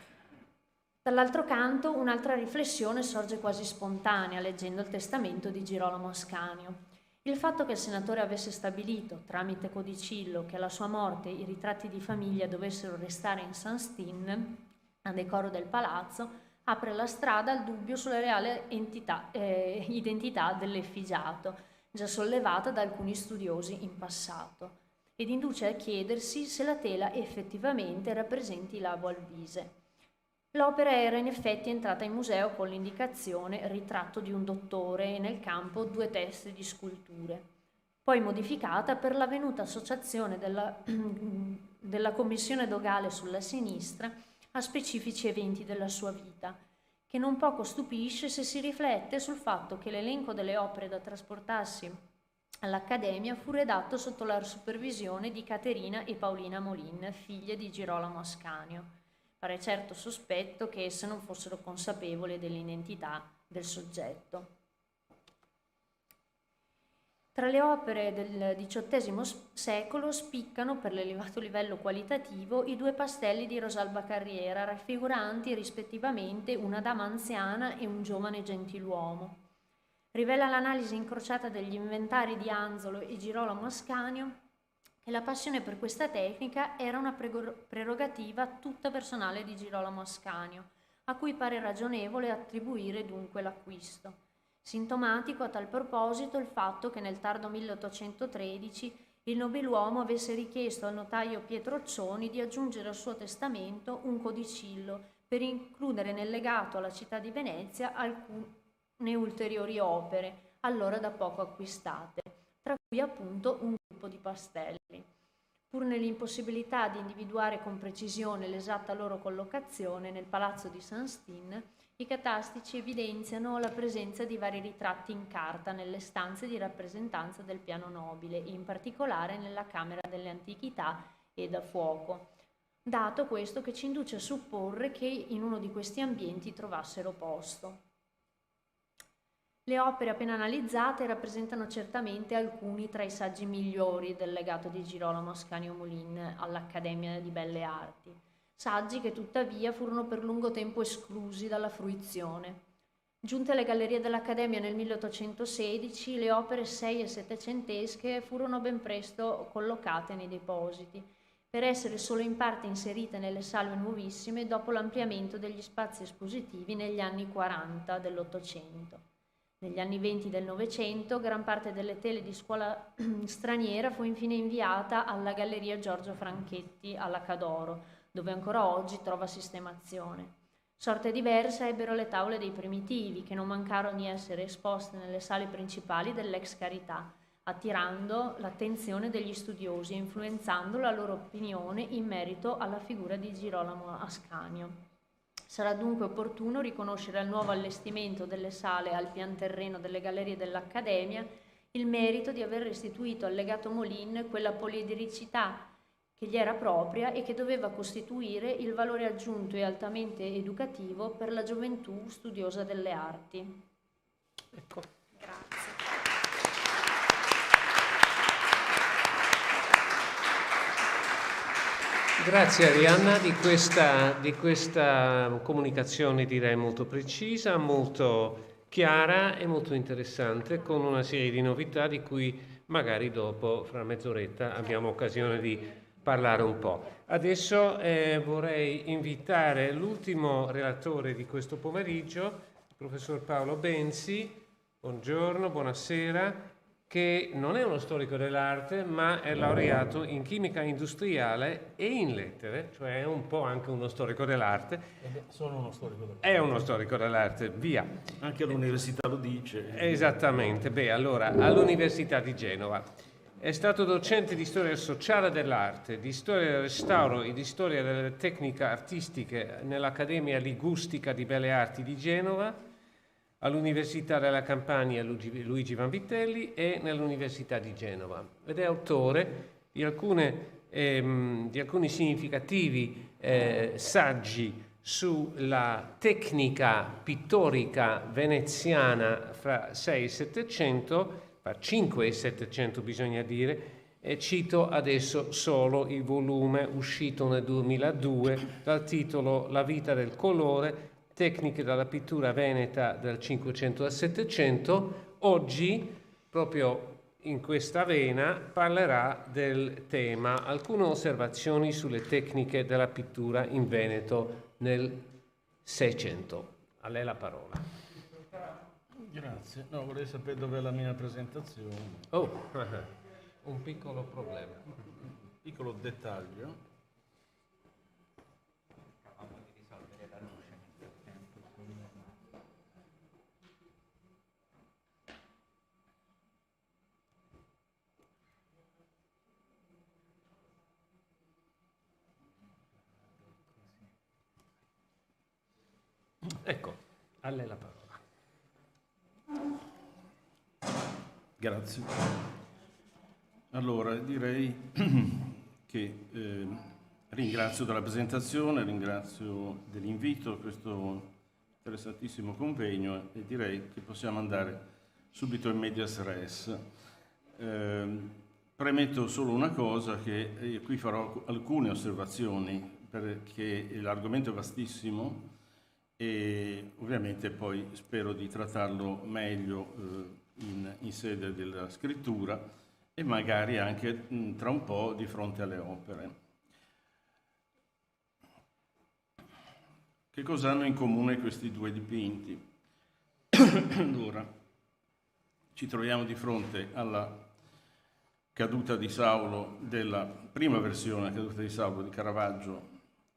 Dall'altro canto, un'altra riflessione sorge quasi spontanea leggendo il testamento di Girolamo Ascanio. Il fatto che il senatore avesse stabilito, tramite codicillo, che alla sua morte i ritratti di famiglia dovessero restare in Saint-Stine, a decoro del palazzo, apre la strada al dubbio sulla reale identità dell'effigiato, già sollevata da alcuni studiosi in passato, ed induce a chiedersi se la tela effettivamente rappresenti l'avo Alvise. L'opera era in effetti entrata in museo con l'indicazione ritratto di un dottore e nel campo 2 teste di sculture, poi modificata per l'avvenuta associazione della commissione dogale sulla sinistra a specifici eventi della sua vita, che non poco stupisce se si riflette sul fatto che l'elenco delle opere da trasportarsi all'Accademia fu redatto sotto la supervisione di Caterina e Paolina Molin, figlie di Girolamo Ascanio. Pare certo sospetto che esse non fossero consapevoli dell'identità del soggetto. Tra le opere del XVIII secolo spiccano per l'elevato livello qualitativo i 2 pastelli di Rosalba Carriera, raffiguranti rispettivamente una dama anziana e un giovane gentiluomo. Rivela l'analisi incrociata degli inventari di Anzolo e Girolamo Ascanio che la passione per questa tecnica era una prerogativa tutta personale di Girolamo Ascanio, a cui pare ragionevole attribuire dunque l'acquisto. Sintomatico a tal proposito il fatto che nel tardo 1813 il nobiluomo avesse richiesto al notaio Pietro Occioni di aggiungere al suo testamento un codicillo per includere nel legato alla città di Venezia alcune ulteriori opere, allora da poco acquistate, tra cui appunto un gruppo di pastelli. Pur nell'impossibilità di individuare con precisione l'esatta loro collocazione nel palazzo di Saint-Stine, i catastici evidenziano la presenza di vari ritratti in carta nelle stanze di rappresentanza del piano nobile, in particolare nella Camera delle Antichità e da fuoco, dato questo che ci induce a supporre che in uno di questi ambienti trovassero posto. Le opere appena analizzate rappresentano certamente alcuni tra i saggi migliori del legato di Girolamo Ascanio Molin all'Accademia di Belle Arti, saggi che tuttavia furono per lungo tempo esclusi dalla fruizione. Giunte alle gallerie dell'Accademia nel 1816, le opere 6 e 700esche furono ben presto collocate nei depositi, per essere solo in parte inserite nelle salve nuovissime dopo l'ampliamento degli spazi espositivi negli anni 40 dell'Ottocento. Negli anni 20 del Novecento, gran parte delle tele di scuola straniera fu infine inviata alla Galleria Giorgio Franchetti alla Cadoro, dove ancora oggi trova sistemazione. Sorte diversa ebbero le tavole dei primitivi, che non mancarono di essere esposte nelle sale principali dell'ex Carità, attirando l'attenzione degli studiosi e influenzando la loro opinione in merito alla figura di Girolamo Ascanio. Sarà dunque opportuno riconoscere al nuovo allestimento delle sale al pian terreno delle gallerie dell'Accademia il merito di aver restituito al legato Molin quella poliedricità che gli era propria e che doveva costituire il valore aggiunto e altamente educativo per la gioventù studiosa delle arti. Ecco. Grazie. Grazie Arianna di questa comunicazione, direi molto precisa, molto chiara e molto interessante, con una serie di novità di cui magari dopo, fra mezz'oretta, abbiamo occasione di parlare un po'. Adesso vorrei invitare l'ultimo relatore di questo pomeriggio, il professor Paolo Benzi, buongiorno, buonasera, che non è uno storico dell'arte, ma è laureato in chimica industriale e in lettere, cioè è un po' anche uno storico dell'arte. Sono uno storico dell'arte. È uno storico dell'arte, via. Anche l'università lo dice. Esattamente, allora, all'Università di Genova. È stato docente di storia sociale dell'arte, di storia del restauro e di storia delle tecniche artistiche nell'Accademia Ligustica di Belle Arti di Genova, all'Università della Campania Luigi Vanvitelli e nell'Università di Genova. Ed è autore di alcuni significativi saggi sulla tecnica pittorica veneziana fra 6 e 700, fra 5 e 700 bisogna dire, e cito adesso solo il volume uscito nel 2002 dal titolo La vita del colore, tecniche dalla pittura veneta dal 500 al 700. Oggi, proprio in questa vena, parlerà del tema alcune osservazioni sulle tecniche della pittura in Veneto nel 600. A lei la parola. Grazie. No, vorrei sapere dov'è la mia presentazione. Oh, un piccolo problema. Piccolo dettaglio. Ecco, a lei la parola. Grazie. Allora, direi che ringrazio della presentazione, ringrazio dell'invito a questo interessantissimo convegno e direi che possiamo andare subito in medias res. Premetto solo una cosa, che qui farò alcune osservazioni perché l'argomento è vastissimo e ovviamente poi spero di trattarlo meglio in sede della scrittura e magari anche tra un po' di fronte alle opere. Che cosa hanno in comune questi due dipinti? Allora, ci troviamo di fronte alla caduta di Saulo della prima versione, caduta di Saulo di Caravaggio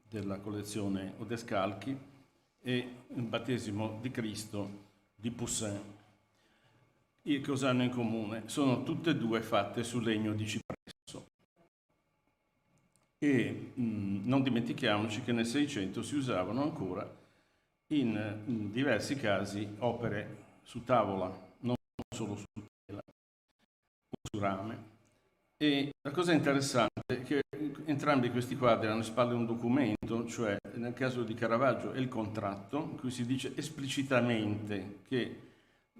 della collezione Odescalchi, e il battesimo di Cristo di Poussin. E cosa hanno in comune? Sono tutte e due fatte su legno di cipresso. E non dimentichiamoci che nel 600 si usavano ancora in diversi casi opere su tavola, non solo su tela o su rame. E la cosa interessante è che entrambi questi quadri hanno alle spalle un documento, cioè nel caso di Caravaggio è il contratto, in cui si dice esplicitamente che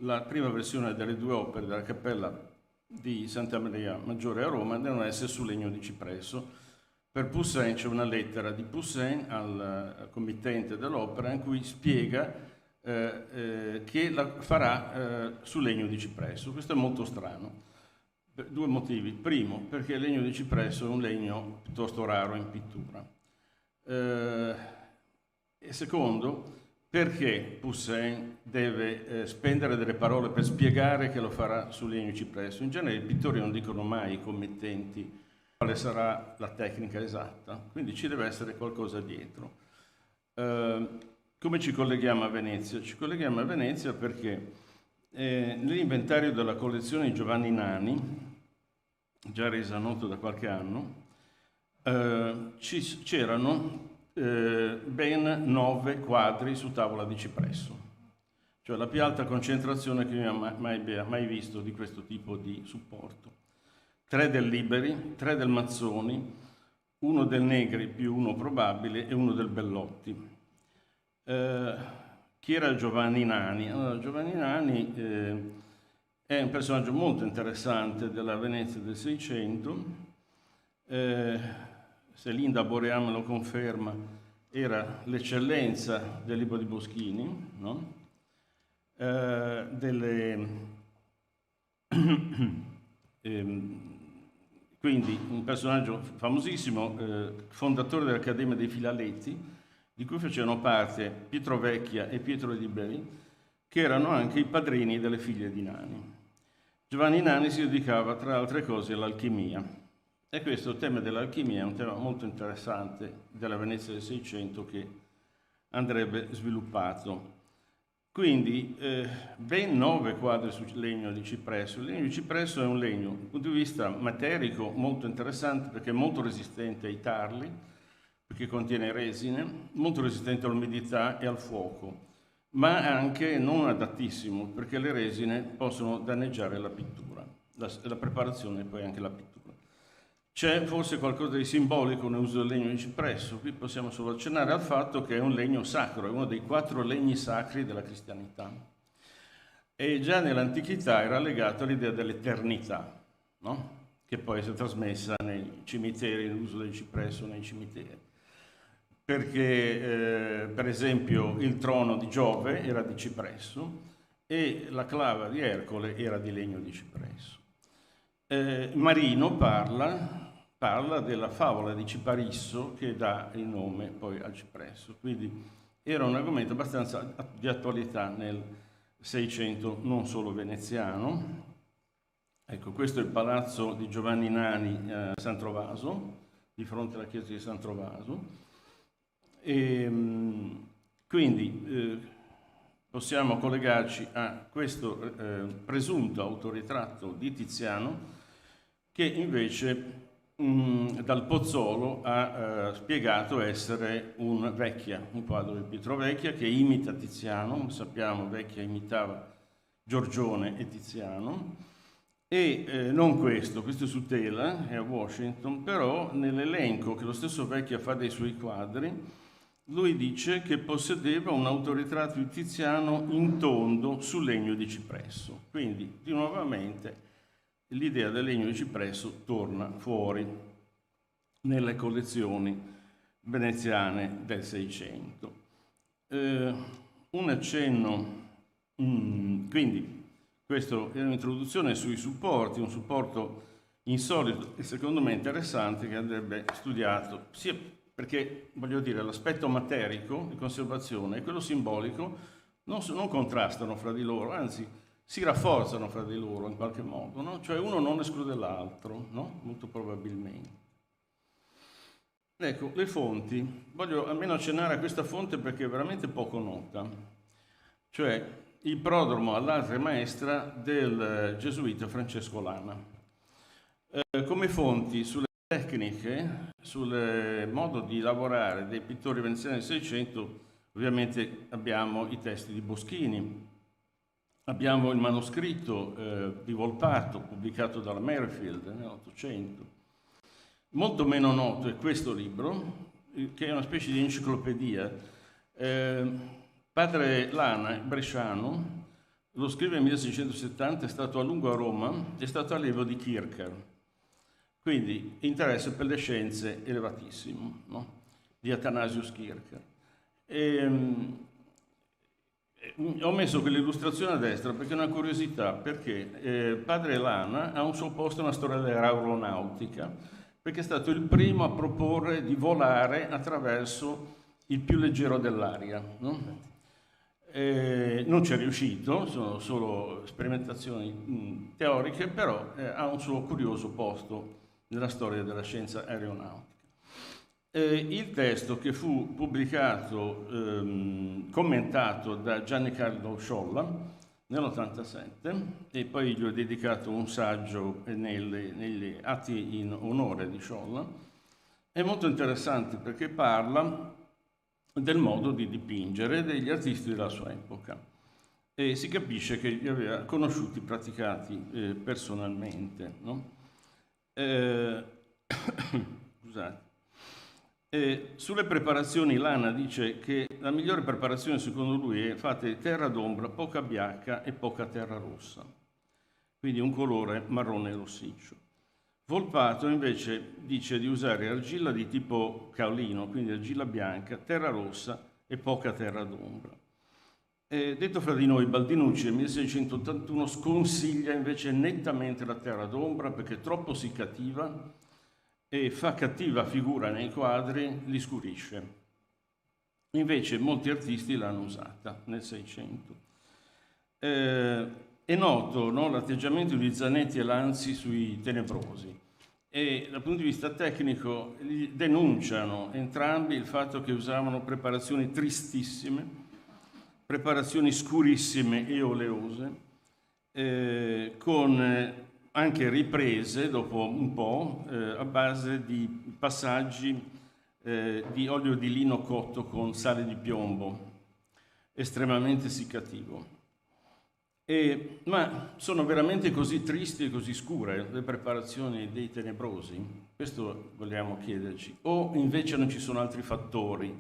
la prima versione delle due opere della Cappella di Santa Maria Maggiore a Roma devono essere su legno di cipresso. Per Poussin c'è una lettera di Poussin al committente dell'opera in cui spiega che la farà su legno di cipresso. Questo è molto strano. Per due motivi. Primo, perché il legno di cipresso è un legno piuttosto raro in pittura. E secondo, perché Poussin deve spendere delle parole per spiegare che lo farà su legno di cipresso. In genere i pittori non dicono mai ai committenti quale sarà la tecnica esatta, quindi ci deve essere qualcosa dietro. Come ci colleghiamo a Venezia? Ci colleghiamo a Venezia perché nell'inventario della collezione di Giovanni Nani, già resa noto da qualche anno, c'erano ben 9 quadri su tavola di cipresso, cioè la più alta concentrazione che io abbia mai visto di questo tipo di supporto. 3 del Liberi, 3 del Mazzoni, 1 del Negri più 1 probabile e 1 del Bellotti. Chi era Giovanni Nani? Allora, Giovanni Nani è un personaggio molto interessante della Venezia del 600. Se Linda Borea me lo conferma, era l'eccellenza del libro di Boschini, no? Quindi un personaggio famosissimo, fondatore dell'Accademia dei Filaletti, di cui facevano parte Pietro Vecchia e Pietro Liberi, che erano anche i padrini delle figlie di Nani. Giovanni Nani si dedicava, tra altre cose, all'alchimia. E questo tema dell'alchimia è un tema molto interessante della Venezia del Seicento che andrebbe sviluppato. Quindi ben 9 quadri su legno di cipresso. Il legno di cipresso è un legno, dal punto di vista materico, molto interessante perché è molto resistente ai tarli, perché contiene resine, molto resistente all'umidità e al fuoco, ma anche non adattissimo, perché le resine possono danneggiare la pittura, la preparazione e poi anche la pittura. C'è forse qualcosa di simbolico nell'uso del legno di cipresso. Qui possiamo solo accennare al fatto che è un legno sacro, è uno dei 4 legni sacri della cristianità. E già nell'antichità era legato all'idea dell'eternità, no? Che poi si è trasmessa nei cimiteri, l'uso del cipresso nei cimiteri. Perché, per esempio, il trono di Giove era di cipresso e la clava di Ercole era di legno di cipresso. Marino parla della favola di Ciparisso che dà il nome poi al cipresso, quindi era un argomento abbastanza di attualità nel Seicento, non solo veneziano. Ecco, questo è il palazzo di Giovanni Nani a San Trovaso, di fronte alla chiesa di San Trovaso. E, quindi possiamo collegarci a questo presunto autoritratto di Tiziano che invece dal Pozzolo ha spiegato essere un quadro di Pietro Vecchia che imita Tiziano. Sappiamo Vecchia imitava Giorgione e Tiziano. E non questo è su tela, è a Washington, però nell'elenco che lo stesso Vecchia fa dei suoi quadri, lui dice che possedeva un autoritratto di Tiziano in tondo su legno di cipresso. Quindi, di nuovamente, l'idea del legno di cipresso torna fuori nelle collezioni veneziane del Seicento. Un accenno, quindi, questa è un'introduzione sui supporti, un supporto insolito e secondo me interessante che andrebbe studiato, sia perché, voglio dire, l'aspetto materico di conservazione e quello simbolico non contrastano fra di loro, anzi si rafforzano fra di loro in qualche modo, no? Cioè uno non esclude l'altro, no? Molto probabilmente. Ecco, le fonti. Voglio almeno accennare a questa fonte perché è veramente poco nota. Cioè il prodromo all'arte maestra del gesuita Francesco Lana. Come fonti sulle tecniche, sul modo di lavorare dei pittori veneziani del Seicento, ovviamente abbiamo i testi di Boschini, abbiamo il manoscritto di Volpato, pubblicato dalla Merrifield nell'Ottocento. Molto meno noto è questo libro, che è una specie di enciclopedia. Padre Lana, bresciano, lo scrive nel 1670, è stato a lungo a Roma, è stato allievo di Kircher. Quindi interesse per le scienze elevatissimo, no? Di Athanasius Kircher. Ho messo quell'illustrazione a destra perché è una curiosità, perché padre Lana ha un suo posto nella storia dell'aeronautica, perché è stato il primo a proporre di volare attraverso il più leggero dell'aria, no? Non ci è riuscito, sono solo sperimentazioni teoriche, però ha un suo curioso posto nella storia della scienza aeronautica. Il testo che fu pubblicato, commentato da Gianni Carlo Sciolla nell'87 e poi gli ho dedicato un saggio negli atti in onore di Sciolla, è molto interessante perché parla del modo di dipingere degli artisti della sua epoca e si capisce che li aveva conosciuti, praticati personalmente, no? Scusate. Sulle preparazioni Lana dice che la migliore preparazione secondo lui è fatta di terra d'ombra, poca bianca e poca terra rossa, quindi un colore marrone rossiccio. Volpato invece dice di usare argilla di tipo caolino, quindi argilla bianca, terra rossa e poca terra d'ombra. Detto fra di noi, Baldinucci nel 1681 sconsiglia invece nettamente la terra d'ombra perché è troppo siccativa e fa cattiva figura nei quadri, li scurisce. Invece molti artisti l'hanno usata nel 600. È noto, no, l'atteggiamento di Zanetti e Lanzi sui tenebrosi e dal punto di vista tecnico denunciano entrambi il fatto che usavano preparazioni tristissime, preparazioni scurissime e oleose, con anche riprese dopo un po' a base di passaggi di olio di lino cotto con sale di piombo, estremamente essiccativo. Ma sono veramente così tristi e così scure le preparazioni dei tenebrosi? Questo vogliamo chiederci. O invece non ci sono altri fattori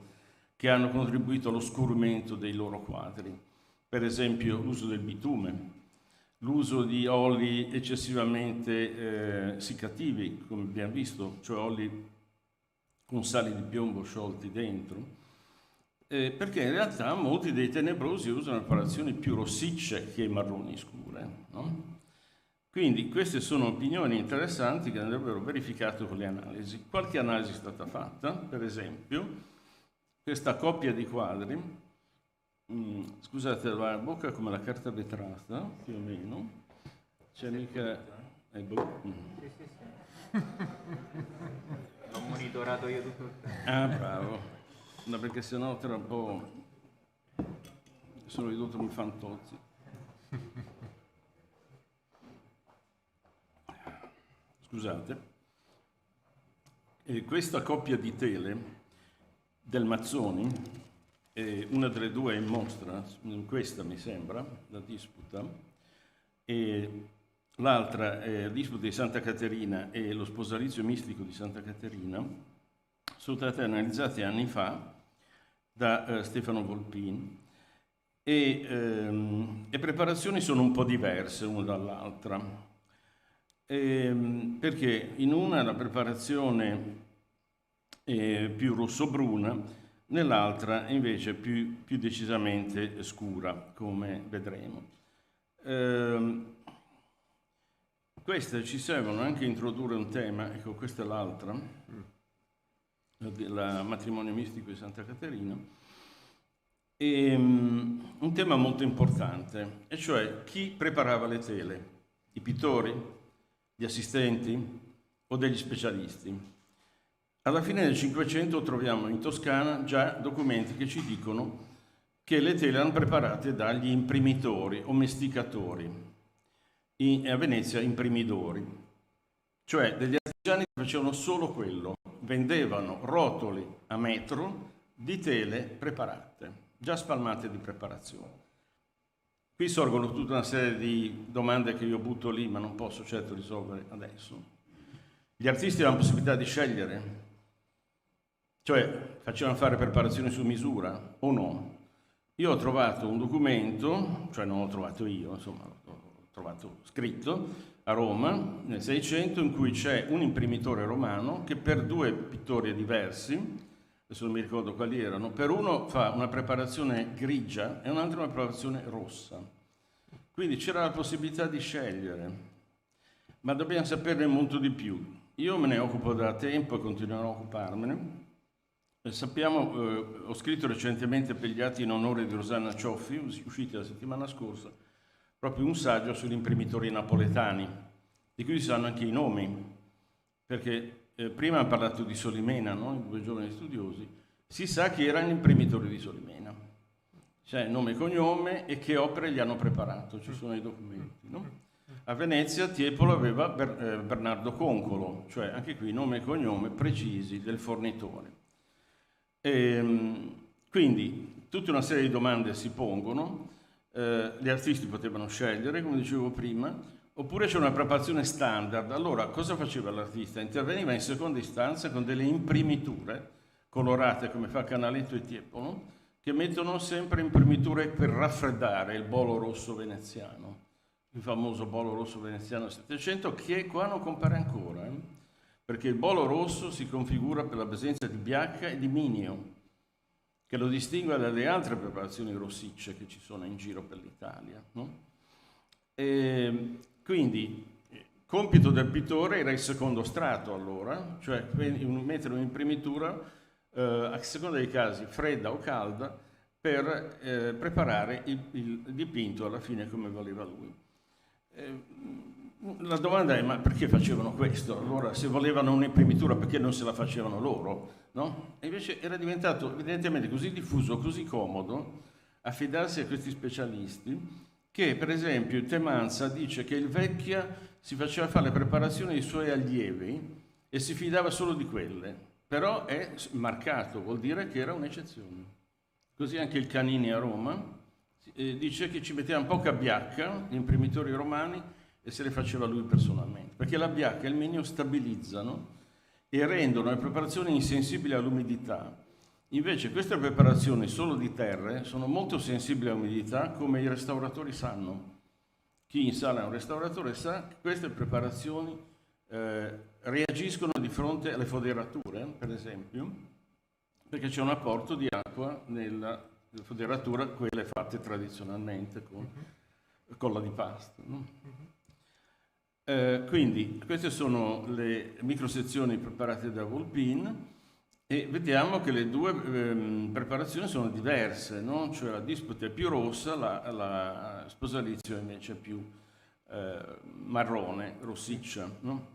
che hanno contribuito all'oscurimento dei loro quadri? Per esempio l'uso del bitume, l'uso di oli eccessivamente essicativi, come abbiamo visto, cioè oli con sali di piombo sciolti dentro. Perché in realtà molti dei tenebrosi usano preparazioni più rossicce che marroni scure, no? Quindi queste sono opinioni interessanti che andrebbero verificate con le analisi. Qualche analisi è stata fatta, per esempio, questa coppia di quadri, scusate, la bocca come la carta vetrata, più o meno, c'è mica... L'ho monitorato io tutto il tempo. Ah, bravo. No, perché sennò tra un po' sono ridotto un fantozzi. Scusate. Questa coppia di tele del Mazzoni, una delle due è in mostra, questa mi sembra, la disputa, e l'altra è la disputa di Santa Caterina e lo sposalizio mistico di Santa Caterina, sono state analizzate anni fa da Stefano Volpin e le preparazioni sono un po' diverse l'una dall'altra, perché in una la preparazione è più rosso-bruna, nell'altra invece più decisamente scura, come vedremo. Queste ci servono anche a introdurre un tema, ecco questa è l'altra, del matrimonio mistico di Santa Caterina, e un tema molto importante, e cioè chi preparava le tele, i pittori, gli assistenti o degli specialisti. Alla fine del Cinquecento troviamo in Toscana già documenti che ci dicono che le tele erano preparate dagli imprimitori o mesticatori, a Venezia imprimidori, cioè degli artigiani che facevano solo quello, vendevano rotoli a metro di tele preparate, già spalmate di preparazione. Qui sorgono tutta una serie di domande che io butto lì, ma non posso certo risolvere adesso. Gli artisti avevano possibilità di scegliere, cioè facevano fare preparazioni su misura o no. Io ho trovato un documento, cioè non l'ho trovato io, insomma, l'ho trovato scritto, a Roma nel 600, in cui c'è un imprimitore romano che per due pittori diversi, adesso non mi ricordo quali erano, per uno fa una preparazione grigia e un altro una preparazione rossa. Quindi c'era la possibilità di scegliere, ma dobbiamo saperne molto di più. Io me ne occupo da tempo e continuerò a occuparmene. Sappiamo, ho scritto recentemente per gli atti in onore di Rosanna Cioffi, usciti la settimana scorsa, proprio un saggio sugli imprimitori napoletani, di cui si sanno anche i nomi, perché prima ha parlato di Solimena, no? I due giovani studiosi, si sa chi erano gli imprimitori di Solimena, cioè nome e cognome e che opere gli hanno preparato, ci sono i documenti, no? A Venezia Tiepolo aveva Bernardo Concolo, cioè anche qui nome e cognome precisi del fornitore. Quindi tutta una serie di domande si pongono, gli artisti potevano scegliere, come dicevo prima, oppure c'è una preparazione standard. Allora, cosa faceva l'artista? Interveniva in seconda istanza con delle imprimiture colorate, come fa Canaletto e Tiepolo, che mettono sempre imprimiture per raffreddare il bolo rosso veneziano, il famoso bolo rosso veneziano del Settecento, che qua non compare ancora, perché il bolo rosso si configura per la presenza di biacca e di minio, che lo distingue dalle altre preparazioni rossicce che ci sono in giro per l'Italia, no? Quindi, compito del pittore era il secondo strato allora, cioè mettere un'imprimitura, a seconda dei casi, fredda o calda, per preparare il dipinto alla fine come voleva lui. La domanda è: ma perché facevano questo? Allora, se volevano un'imprimitura, perché non se la facevano loro? No? E invece era diventato evidentemente così diffuso, così comodo affidarsi a questi specialisti, che per esempio Temanza dice che il Vecchia si faceva fare le preparazioni dei suoi allievi e si fidava solo di quelle, però è marcato, vuol dire che era un'eccezione. Così anche il Canini a Roma dice che ci metteva poca biacca, gli imprimitori romani, e se le faceva lui personalmente, perché la biacca e il mignio stabilizzano e rendono le preparazioni insensibili all'umidità. Invece queste preparazioni solo di terre sono molto sensibili all'umidità, come i restauratori sanno. Chi in sala è un restauratore sa che queste preparazioni reagiscono di fronte alle foderature, per esempio, perché c'è un apporto di acqua nella foderatura, quelle fatte tradizionalmente con colla di pasta. No? Quindi queste sono le microsezioni preparate da Volpin, e vediamo che le due preparazioni sono diverse, no? Cioè la disputa è più rossa, la sposalizio invece è più marrone, rossiccia. No?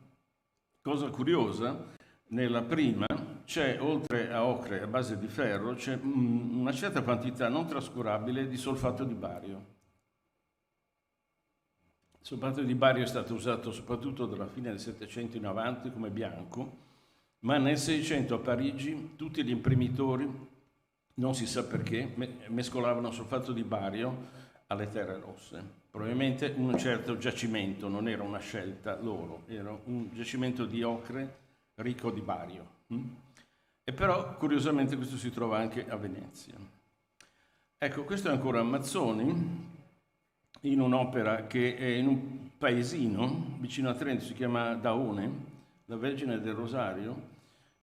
Cosa curiosa, nella prima c'è, oltre a ocre a base di ferro, c'è una certa quantità non trascurabile di solfato di bario. Il solfato di bario è stato usato soprattutto dalla fine del Settecento in avanti come bianco, ma nel Seicento a Parigi tutti gli imprimitori, non si sa perché, mescolavano solfato di bario alle terre rosse. Probabilmente un certo giacimento, non era una scelta loro, era un giacimento di ocre ricco di bario. E però curiosamente questo si trova anche a Venezia. Ecco, questo è ancora Mazzoni, in un'opera che è in un paesino vicino a Trento, si chiama Daone, la Vergine del Rosario,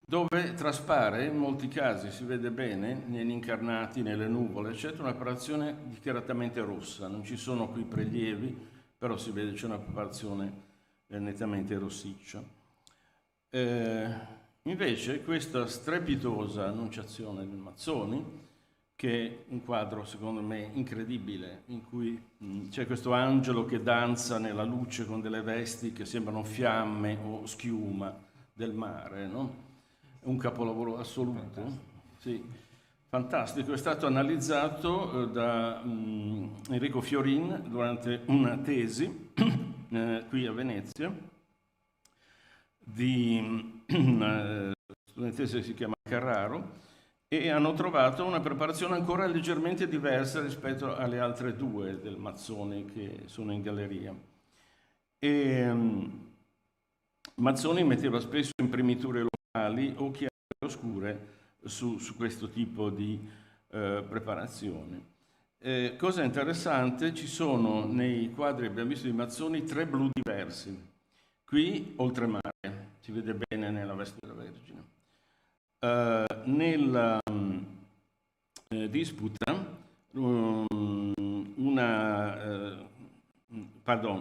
dove traspare, in molti casi si vede bene, negli incarnati, nelle nuvole, eccetera, una preparazione dichiaratamente rossa. Non ci sono qui prelievi, però si vede c'è una preparazione nettamente rossiccia. Invece questa strepitosa annunciazione di Mazzoni, che è un quadro secondo me incredibile, in cui c'è questo angelo che danza nella luce con delle vesti che sembrano fiamme o schiuma del mare, no? È un capolavoro assoluto. Sì, fantastico. È stato analizzato da Enrico Fiorin durante una tesi qui a Venezia di una studentessa che si chiama Carraro, e hanno trovato una preparazione ancora leggermente diversa rispetto alle altre due del Mazzoni che sono in galleria. E Mazzoni metteva spesso imprimiture locali o chiare oscure su questo tipo di preparazioni. Cosa interessante, ci sono nei quadri che abbiamo visto di Mazzoni 3 blu diversi. Qui oltremare, si vede bene nella veste della Vergine. Nella disputa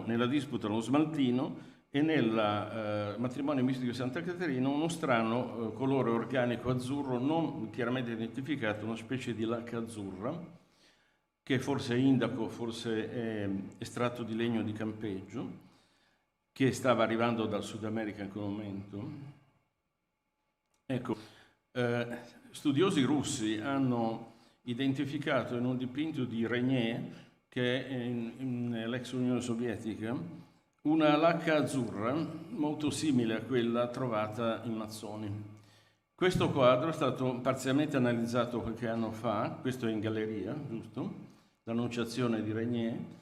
nella disputa lo smaltino, e nel matrimonio mistico di Santa Caterina uno strano colore organico azzurro non chiaramente identificato, una specie di lacca azzurra, che forse è indaco, forse è estratto di legno di campeggio, che stava arrivando dal Sud America in quel momento. Ecco, studiosi russi hanno identificato in un dipinto di Regnier, che è nell'ex Unione Sovietica, una lacca azzurra molto simile a quella trovata in Mazzoni. Questo quadro è stato parzialmente analizzato qualche anno fa, questo è in galleria, giusto? L'Annunciazione di Regnier.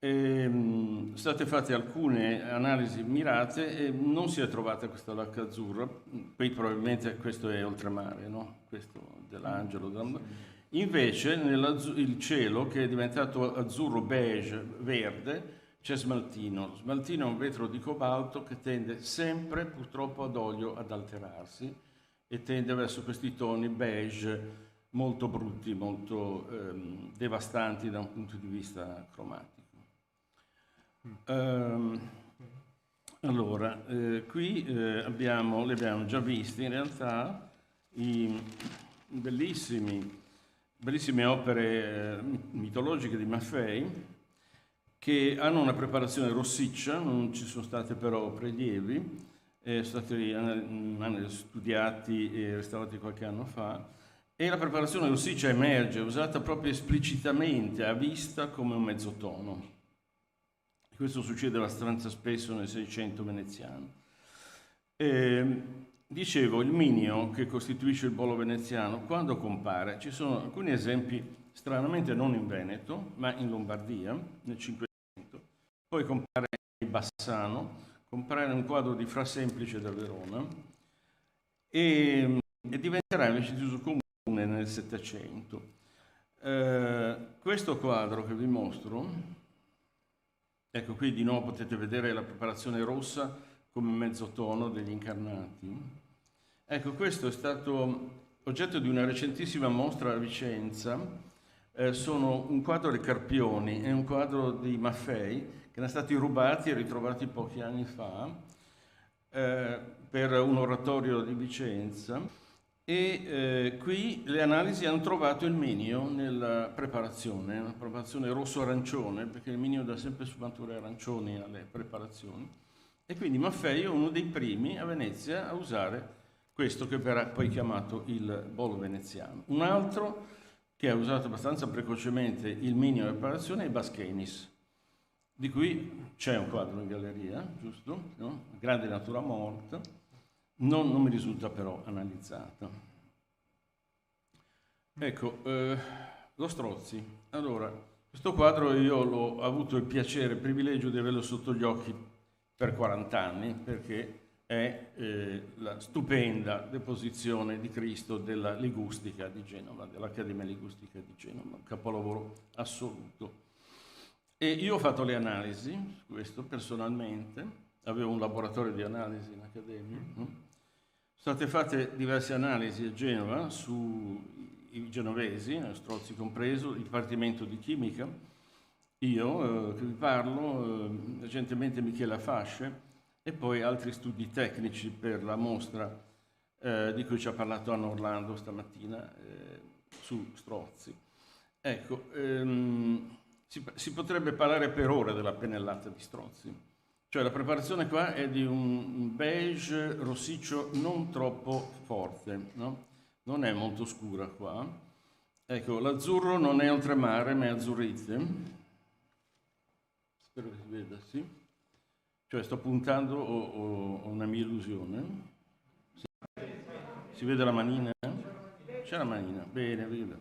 Sono state fatte alcune analisi mirate e non si è trovata questa lacca azzurra. Qui probabilmente questo è oltremare, no? Questo dell'angelo. Invece il cielo, che è diventato azzurro beige verde, c'è smaltino. Lo smaltino è un vetro di cobalto che tende sempre purtroppo ad olio ad alterarsi e tende verso questi toni beige molto brutti, molto devastanti da un punto di vista cromatico. Allora, qui li abbiamo già visti in realtà i bellissimi bellissime opere mitologiche di Maffei, che hanno una preparazione rossiccia, non ci sono state però prelievi, sono stati studiati e restaurati qualche anno fa, e la preparazione rossiccia emerge, usata proprio esplicitamente a vista come un mezzotono. Questo succede abbastanza spesso nel Seicento veneziano. Dicevo, il minio che costituisce il bolo veneziano, quando compare, ci sono alcuni esempi stranamente non in Veneto, ma in Lombardia, nel Cinquecento, poi compare in Bassano, compare in un quadro di Fra Semplice da Verona e diventerà invece di uso comune nel Settecento. Questo quadro che vi mostro, ecco qui di nuovo potete vedere la preparazione rossa come mezzotono degli incarnati. Ecco, questo è stato oggetto di una recentissima mostra a Vicenza. Sono un quadro di Carpioni e un quadro di Maffei che erano stati rubati e ritrovati pochi anni fa per un oratorio di Vicenza, e qui le analisi hanno trovato il minio nella preparazione, una preparazione rosso-arancione, perché il minio dà sempre sfumature arancioni alle preparazioni, e quindi Maffei è uno dei primi a Venezia a usare questo che verrà poi chiamato il bolo veneziano. Un altro che ha usato abbastanza precocemente il minio nella preparazione è Baschenis, di cui c'è un quadro in galleria, giusto? No? Grande natura morta, non mi risulta però analizzata. Ecco, lo Strozzi. Allora, questo quadro io l'ho avuto il piacere, il privilegio di averlo sotto gli occhi per 40 anni, perché è la stupenda deposizione di Cristo della Ligustica di Genova, dell'Accademia Ligustica di Genova, un capolavoro assoluto. E io ho fatto le analisi su questo personalmente, avevo un laboratorio di analisi in accademia, no? Sono state fatte diverse analisi a Genova sui genovesi, Strozzi compreso, il Dipartimento di Chimica, io che vi parlo, recentemente Michela Fasce, e poi altri studi tecnici per la mostra di cui ci ha parlato Anna Orlando stamattina su Strozzi. Ecco, si potrebbe parlare per ore della pennellata di Strozzi. Cioè la preparazione qua è di un beige rossiccio non troppo forte, no? Non è molto scura qua. Ecco, l'azzurro non è oltremare, ma è azzurrite. Spero che si veda, sì. Cioè sto puntando o una mia illusione? Sì. Si vede la manina? C'è la manina, bene, bene.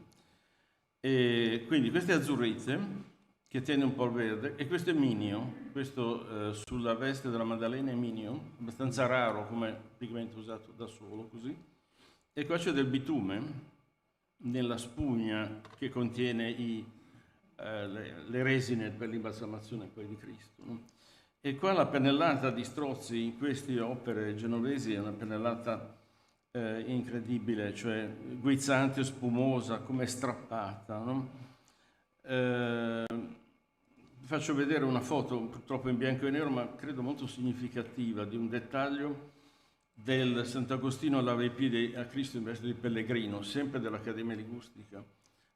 E quindi queste azzurrite, che tiene un po' il verde, e questo è minio, questo sulla veste della Maddalena è minio, abbastanza raro come pigmento usato da solo, così. E qua c'è del bitume nella spugna che contiene le resine per l'imbalsamazione poi di Cristo, no? E qua la pennellata di Strozzi in queste opere genovesi è una pennellata incredibile, cioè guizzante, spumosa, come strappata, no? Faccio vedere una foto, purtroppo in bianco e nero, ma credo molto significativa, di un dettaglio del Sant'Agostino lava i piedi a Cristo in veste di pellegrino, sempre dell'Accademia Ligustica,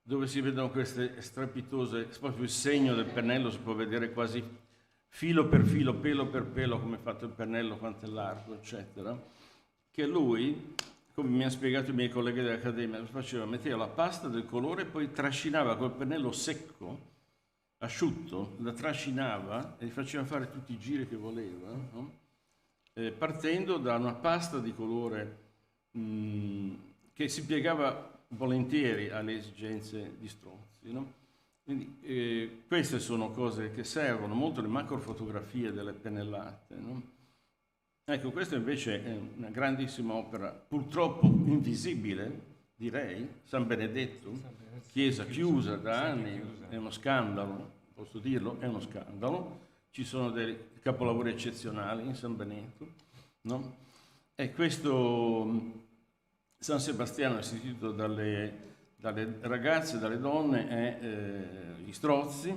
dove si vedono queste strepitose, proprio il segno del pennello si può vedere quasi filo per filo, pelo per pelo, come è fatto il pennello, quanto è largo, eccetera, che lui, come mi hanno spiegato i miei colleghi dell'Accademia, lo faceva, metteva la pasta del colore e poi trascinava col pennello secco, asciutto, la trascinava e gli faceva fare tutti i giri che voleva, no? Partendo da una pasta di colore che si piegava volentieri alle esigenze di Strozzi, no? Quindi, queste sono cose che servono molto, le macrofotografie delle pennellate, no? Ecco, questa invece è una grandissima opera, purtroppo invisibile, direi, San Benedetto, chiesa chiusa da anni, è uno scandalo, posso dirlo, è uno scandalo. Ci sono dei capolavori eccezionali in San Benedetto, no? E questo San Sebastiano, istituito dalle ragazze, dalle donne, è gli Strozzi,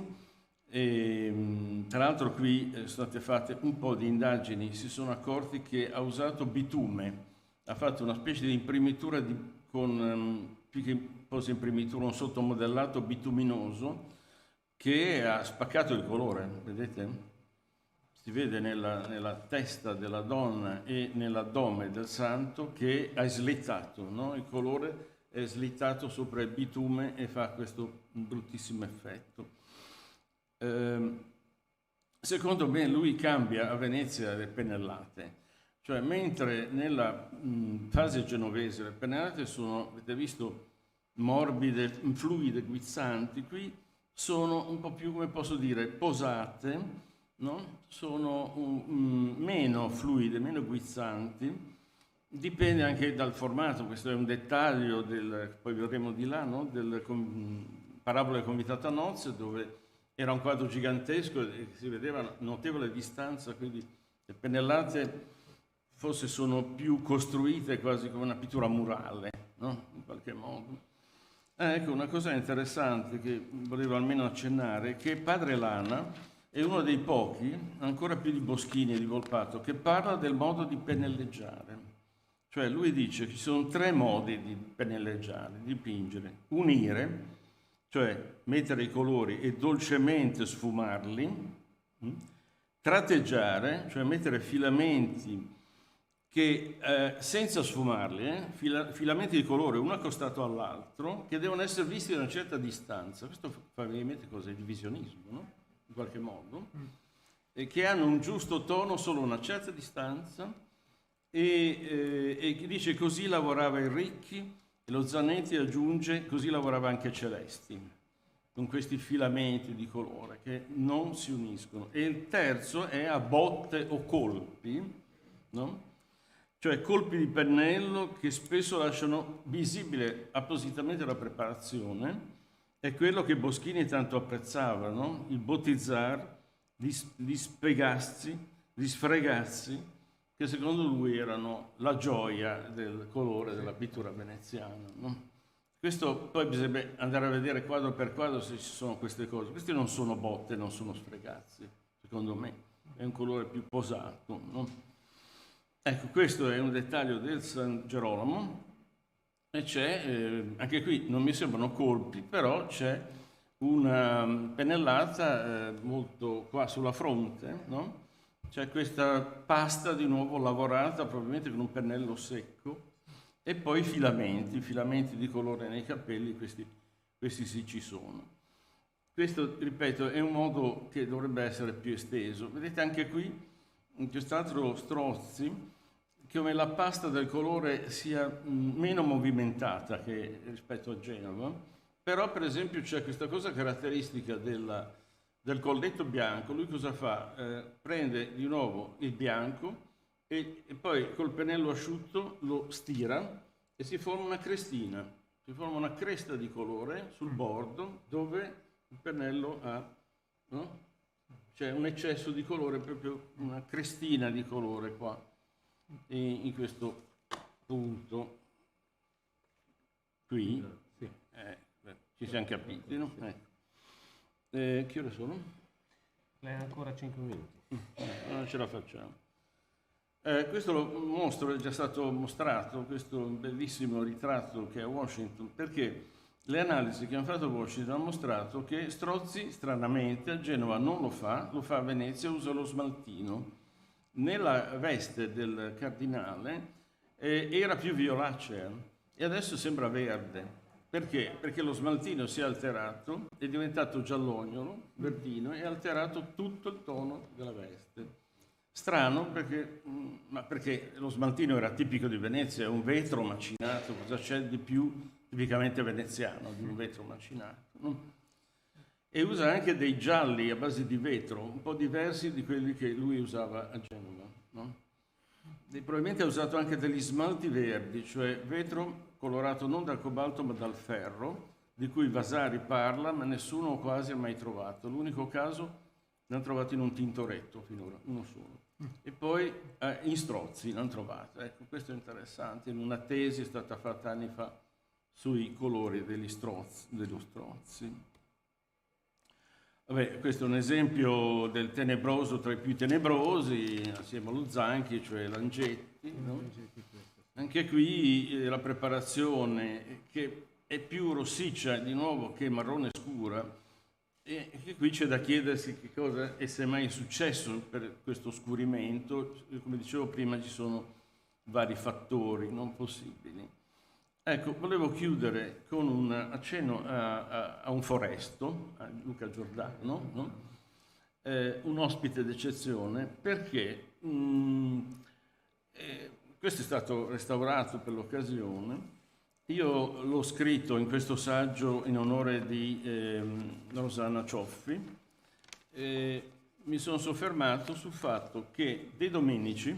e tra l'altro qui sono state fatte un po' di indagini, si sono accorti che ha usato bitume, ha fatto una specie di imprimitura più che posto in primitura un sottomodellato bituminoso che ha spaccato il colore, vedete? Si vede nella testa della donna e nell'addome del santo che è slittato, no? Il colore è slittato sopra il bitume e fa questo bruttissimo effetto. Secondo me lui cambia a Venezia le pennellate, cioè mentre nella fase genovese le pennellate sono, avete visto, morbide, fluide, guizzanti, qui sono un po' più, come posso dire, posate, no? Sono meno fluide, meno guizzanti, dipende anche dal formato, questo è un dettaglio poi vedremo di là, no? Del Parabola convitata a nozze, dove era un quadro gigantesco e si vedeva a notevole distanza, quindi le pennellate forse sono più costruite quasi come una pittura murale, no? In qualche modo. Ecco, una cosa interessante che volevo almeno accennare è che Padre Lana è uno dei pochi, ancora più di Boschini e di Volpato, che parla del modo di pennelleggiare. Cioè lui dice che ci sono 3 modi di pennelleggiare, di dipingere. Unire, cioè mettere i colori e dolcemente sfumarli. Tratteggiare, cioè mettere filamenti che senza sfumarli, filamenti di colore uno accostato all'altro, che devono essere visti da una certa distanza. Questo fa venire cos'è? Divisionismo, no? In qualche modo, e che hanno un giusto tono solo a una certa distanza, e dice così lavorava il Ricchi, e lo Zanetti aggiunge così lavorava anche Celesti, con questi filamenti di colore che non si uniscono. E il terzo è a botte o colpi, no? Cioè colpi di pennello che spesso lasciano visibile appositamente la preparazione. È quello che Boschini tanto apprezzava, no? Il bottizzar, gli spegazzi, gli sfregazzi, che secondo lui erano la gioia del colore della pittura veneziana, no? Questo poi bisogna andare a vedere quadro per quadro se ci sono queste cose. Questi non sono botte, non sono sfregazzi, secondo me. È un colore più posato, no? Ecco, questo è un dettaglio del San Gerolamo. E c'è, anche qui non mi sembrano colpi, però c'è una pennellata molto qua sulla fronte, no? C'è questa pasta di nuovo lavorata probabilmente con un pennello secco, e poi filamenti di colore nei capelli, questi sì ci sono. Questo, ripeto, è un modo che dovrebbe essere più esteso. Vedete anche qui, in quest'altro Strozzi, come la pasta del colore sia meno movimentata che rispetto a Genova, però per esempio c'è questa cosa caratteristica del colletto bianco. Lui cosa fa? Prende di nuovo il bianco e poi col pennello asciutto lo stira e si forma una crestina, si forma una cresta di colore sul bordo dove il pennello ha, no? C'è un eccesso di colore, proprio una crestina di colore qua. In questo punto qui ci siamo capiti, no? Che ore sono? Lei ha ancora 5 minuti. Non ce la facciamo. Questo lo mostro, è già stato mostrato, questo bellissimo ritratto che è a Washington, perché le analisi che hanno fatto a Washington hanno mostrato che Strozzi, stranamente, a Genova non lo fa a Venezia, usa lo smaltino. Nella veste del cardinale era più violacea e adesso sembra verde. Perché? Perché lo smaltino si è alterato, è diventato giallognolo, verdino, e ha alterato tutto il tono della veste. Strano perché lo smaltino era tipico di Venezia, è un vetro macinato, cosa c'è di più tipicamente veneziano di un vetro macinato, no? E usa anche dei gialli a base di vetro, un po' diversi di quelli che lui usava a Genova, no? E probabilmente ha usato anche degli smalti verdi, cioè vetro colorato non dal cobalto ma dal ferro, di cui Vasari parla, ma nessuno quasi ha mai trovato. L'unico caso l'hanno trovato in un tintoretto finora, uno solo. E poi in Strozzi l'hanno trovato. Ecco, questo è interessante, in una tesi è stata fatta anni fa sui colori dello Strozzi. Vabbè, questo è un esempio del tenebroso tra i più tenebrosi, assieme allo Zanchi, cioè Langetti, no? Anche qui la preparazione, che è più rossiccia di nuovo che marrone scura, e che qui c'è da chiedersi che cosa e se mai è successo per questo scurimento. Come dicevo prima, ci sono vari fattori non possibili. Ecco, volevo chiudere con un accenno a un foresto, a Luca Giordano, no? Un ospite d'eccezione, perché questo è stato restaurato per l'occasione. Io l'ho scritto in questo saggio in onore di Rosanna Cioffi. Mi sono soffermato sul fatto che De Domenici,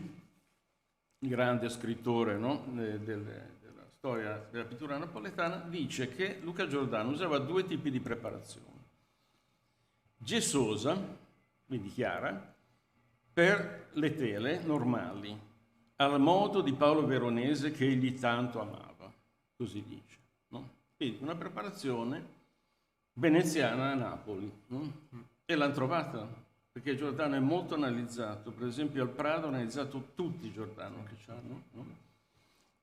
grande scrittore, no, della storia della pittura napoletana, dice che Luca Giordano usava 2 tipi di preparazione. Gessosa, quindi chiara, per le tele normali, al modo di Paolo Veronese che egli tanto amava. Così dice, no? Quindi una preparazione veneziana a Napoli, no? E l'hanno trovata, perché Giordano è molto analizzato. Per esempio al Prado ha analizzato tutti i Giordano che c'hanno, no?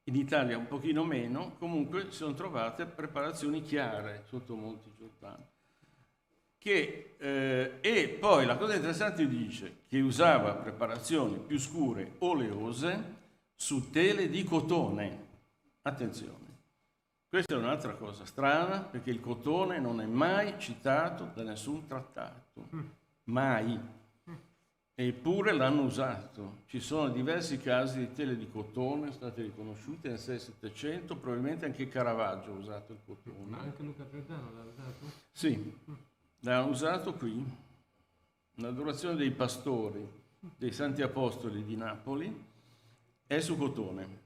In Italia un pochino meno, comunque si sono trovate preparazioni chiare sotto molti Giordano. E poi la cosa interessante dice che usava preparazioni più scure, oleose, su tele di cotone. Attenzione. Questa è un'altra cosa strana, perché il cotone non è mai citato da nessun trattato, mai. Eppure l'hanno usato. Ci sono diversi casi di tele di cotone stati riconosciuti nel 600-700, probabilmente anche Caravaggio ha usato il cotone. Ma anche Luca Giordano l'ha usato? Sì, l'hanno usato qui. L'adorazione dei pastori, dei Santi Apostoli di Napoli, è su cotone.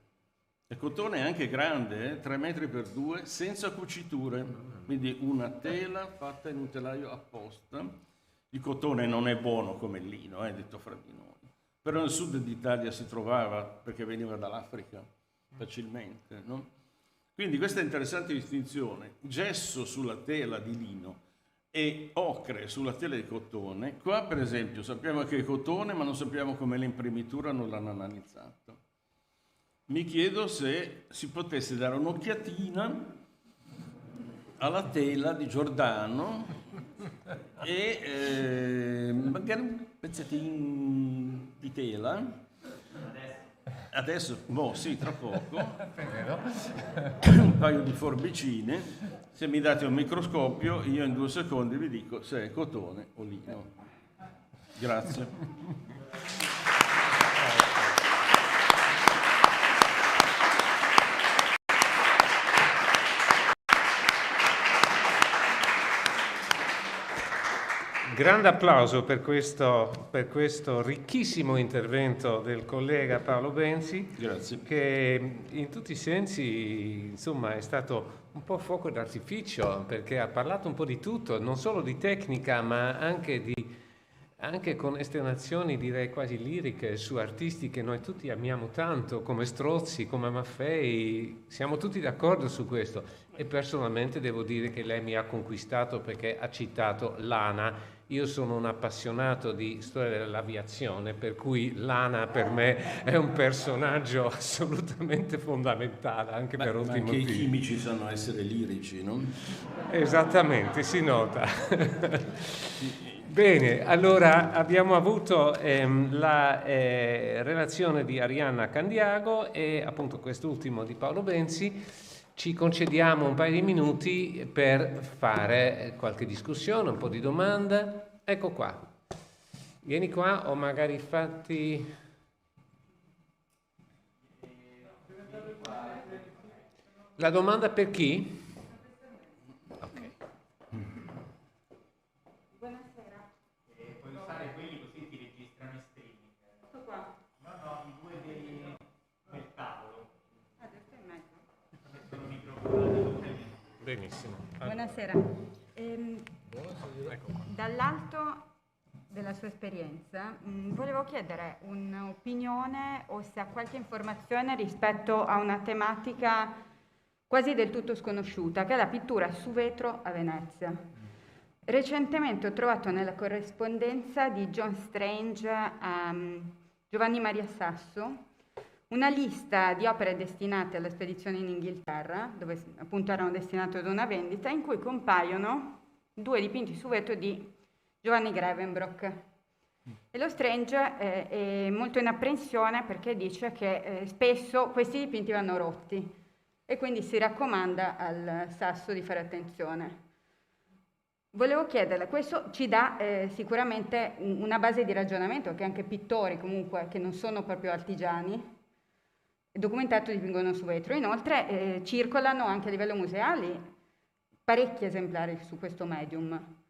Il cotone è anche grande, 3 metri per 2, senza cuciture, quindi una tela fatta in un telaio apposta. Il cotone non è buono come il lino, detto fra di noi, però nel sud d'Italia si trovava perché veniva dall'Africa facilmente, no? Quindi questa interessante distinzione, gesso sulla tela di lino e ocre sulla tela di cotone. Qua per esempio sappiamo che è cotone, ma non sappiamo come l'imprimitura, non l'hanno analizzato. Mi chiedo se si potesse dare un'occhiatina alla tela di Giordano e magari un pezzettino di tela. Adesso, sì, tra poco. Un paio di forbicine. Se mi date un microscopio, io in 2 secondi vi dico se è cotone o lino. Grazie. Grande applauso per questo ricchissimo intervento del collega Paolo Benzi. Grazie. Che in tutti i sensi, insomma, è stato un po' fuoco d'artificio, perché ha parlato un po' di tutto, non solo di tecnica, ma anche con esternazioni, direi quasi liriche, su artisti che noi tutti amiamo tanto, come Strozzi, come Maffei. Siamo tutti d'accordo su questo. E personalmente devo dire che lei mi ha conquistato, perché ha citato Lana. Io sono un appassionato di storia dell'aviazione, per cui Lana per me è un personaggio assolutamente fondamentale, anche per altri motivi. Anche i chimici sanno essere lirici, no? Esattamente, si nota. Bene, allora abbiamo avuto la relazione di Arianna Candiago e appunto quest'ultimo di Paolo Benzi. Ci concediamo un paio di minuti per fare qualche discussione, un po' di domanda. Ecco qua. Vieni qua, o magari fatti... La domanda per chi? Ok. Buonasera. Puoi usare quelli così ti registrano in streaming. Ecco qua. No, i 2 del tavolo. Adesso è in mezzo. Benissimo. Buonasera. Dall'alto della sua esperienza volevo chiedere un'opinione o se ha qualche informazione rispetto a una tematica quasi del tutto sconosciuta, che è la pittura su vetro a Venezia. Recentemente ho trovato nella corrispondenza di John Strange a Giovanni Maria Sasso una lista di opere destinate alla spedizione in Inghilterra, dove appunto erano destinate ad una vendita, in cui compaiono 2 dipinti su vetro di Giovanni Grevenbroich. E lo Strange è molto in apprensione perché dice che spesso questi dipinti vanno rotti e quindi si raccomanda al Sasso di fare attenzione. Volevo chiederle, questo ci dà sicuramente una base di ragionamento, che anche pittori comunque che non sono proprio artigiani, documentato dipingono su vetro. Inoltre circolano anche a livello museale parecchi esemplari su questo medium.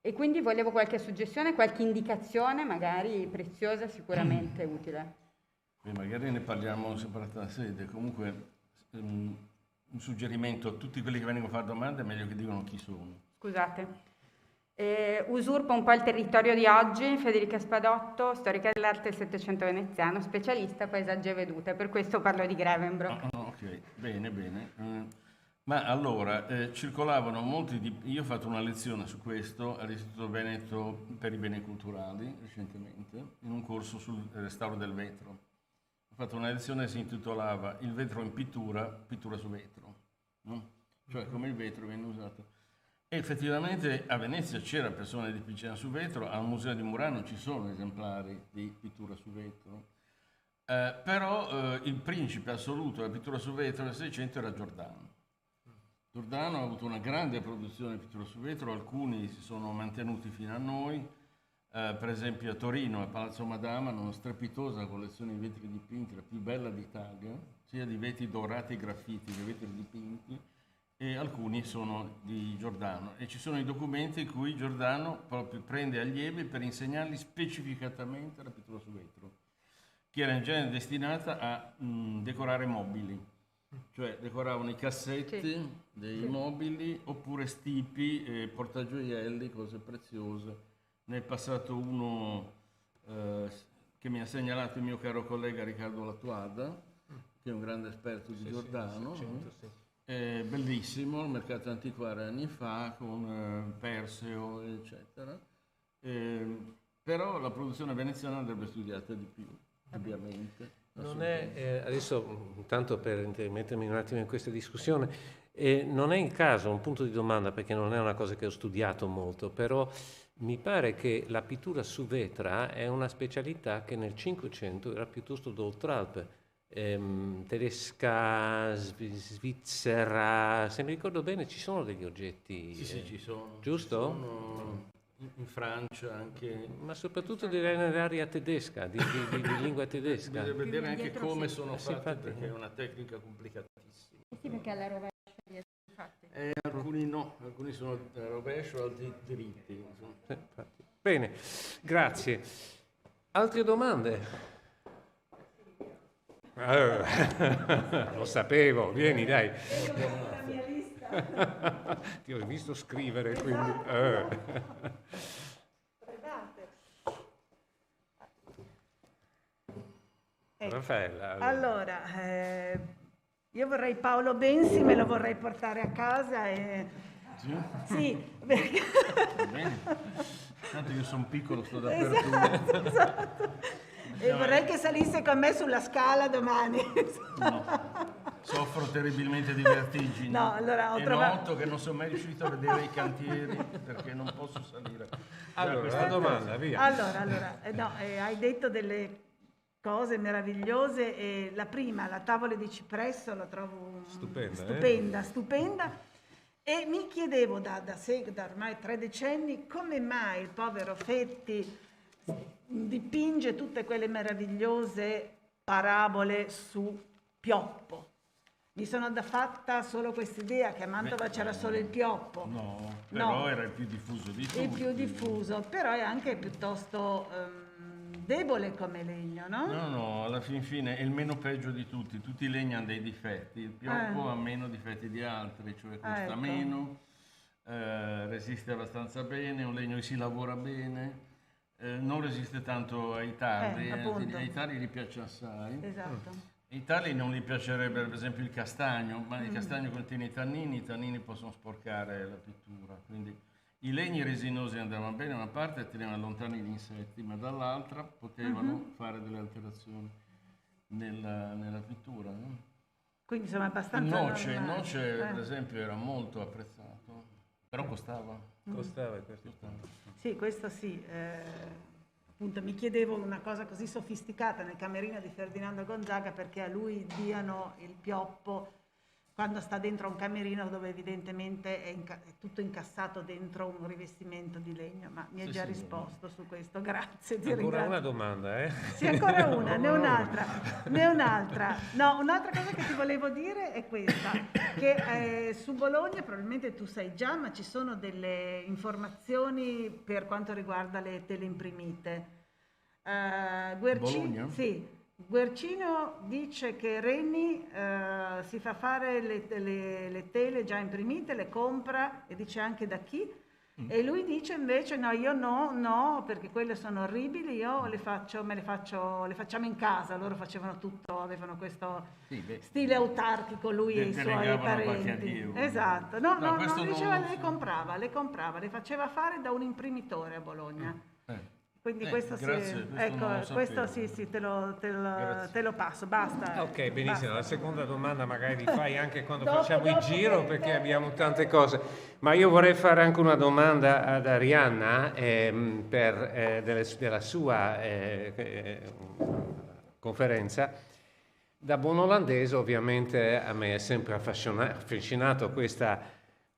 E quindi volevo qualche suggestione, qualche indicazione, magari preziosa, sicuramente utile. Beh, magari ne parliamo separata sede. Comunque un suggerimento a tutti quelli che vengono a fare domande è meglio che dicano chi sono. Scusate. Usurpa un po' il territorio di oggi, Federica Spadotto, storica dell'arte del Settecento veneziano, specialista paesaggi e vedute, per questo parlo di Grevenbroich. Ok, bene, bene. Ma allora, circolavano molti io ho fatto una lezione su questo all'Istituto Veneto per i Beni Culturali recentemente, in un corso sul restauro del vetro. Ho fatto una lezione che si intitolava Il vetro in pittura, pittura su vetro, no? Cioè come il vetro viene usato. E effettivamente a Venezia c'era persone che dipingevano su vetro, al Museo di Murano ci sono esemplari di pittura su vetro, però il principe assoluto della pittura su vetro del Seicento era Giordano. Giordano ha avuto una grande produzione di pittura su vetro, alcuni si sono mantenuti fino a noi, per esempio a Torino, a Palazzo Madama, hanno una strepitosa collezione di vetri dipinti, la più bella d'Italia, sia di vetri dorati e graffiti che vetri dipinti, e alcuni sono di Giordano. E ci sono i documenti in cui Giordano proprio prende allievi per insegnargli specificatamente la pittura su vetro, che era in genere destinata a decorare mobili. Cioè decoravano i cassetti dei mobili oppure stipi, portagioielli, cose preziose. Nel passato uno che mi ha segnalato il mio caro collega Riccardo Lattuada, che è un grande esperto di Giordano, è bellissimo, il mercato antiquario anni fa con Perseo eccetera, però la produzione veneziana andrebbe studiata di più, ovviamente. Non è, adesso intanto per mettermi un attimo in questa discussione, non è il caso, un punto di domanda perché non è una cosa che ho studiato molto, però mi pare che la pittura su vetra è una specialità che nel Cinquecento era piuttosto d'oltralpe, tedesca, svizzera, se mi ricordo bene ci sono degli oggetti. Sì, ci sono. Giusto? Ci sono in Francia anche. Ma soprattutto nell'area tedesca, di lingua tedesca. Bisogna vedere anche come sono sì, fatti, infatti. perché è una tecnica complicatissima. Sì, perché alla rovescia dietro, infatti. Alcuni no, alcuni sono a rovescio, altri dritti. Infatti. Bene, grazie. Altre domande? Lo sapevo, vieni dai. Ti ho visto scrivere, quindi... Raffaella. Allora, io vorrei Paolo Bensi, me lo vorrei portare a casa e... Sì, perché... Va bene. Tanto io sono piccolo, sto dappertutto. Esatto. E vorrei che salisse con me sulla scala domani. No. Soffro terribilmente di vertigini. No, allora noto che non sono mai riuscito a vedere i cantieri perché non posso salire. Allora, la domanda, via. Allora, hai detto delle cose meravigliose e la prima, la tavola di cipresso, la trovo stupenda. E mi chiedevo da ormai 3 decenni come mai il povero Fetti dipinge tutte quelle meravigliose parabole su Pioppo. Mi sono fatta solo quest'idea che a Mantova c'era solo il Pioppo. No, però era il più diffuso di tutti. Il più diffuso, però è anche piuttosto debole come legno, no? No, alla fine è il meno peggio di tutti. Tutti i legni hanno dei difetti. Il Pioppo ha meno difetti di altri, cioè costa meno, resiste abbastanza bene, è un legno che si lavora bene. Non resiste tanto ai tarli, ai tarli gli piace assai. Esatto. Ai tarli non gli piacerebbe per esempio il castagno, ma il castagno contiene i tannini possono sporcare la pittura, quindi i legni resinosi andavano bene da una parte e tenevano lontani gli insetti, ma dall'altra potevano fare delle alterazioni. nella pittura. No? Quindi insomma abbastanza il normale. noce per esempio era molto apprezzato, però costava. Costava questo. Sì, questo sì. Appunto mi chiedevo una cosa così sofisticata nel camerino di Ferdinando Gonzaga, perché a lui diano il pioppo quando sta dentro un camerino dove evidentemente è tutto incassato dentro un rivestimento di legno, ma mi hai già risposto su questo, grazie. Ti Ancora ringrazio. una domanda, Sì, ancora una, ne ho un'altra. No, un'altra cosa che ti volevo dire è questa, che su Bologna probabilmente tu sai già, ma ci sono delle informazioni per quanto riguarda le teleimprimite. Bologna? Sì. Guercino dice che Reni si fa fare le tele già imprimite, le compra e dice anche da chi, e lui dice invece no, io no, perché quelle sono orribili, io le facciamo in casa, loro facevano tutto, avevano questo stile autarchico, lui e i suoi parenti. Esatto, no, diceva le comprava, le faceva fare da un imprimitore a Bologna. Quindi questo grazie, sì, questo sì, te lo passo, basta. Ok, benissimo. Basta. La seconda domanda magari fai anche quando facciamo il giro, perché abbiamo tante cose. Ma io vorrei fare anche una domanda ad Arianna della sua conferenza. Da buon olandese ovviamente a me è sempre affascinato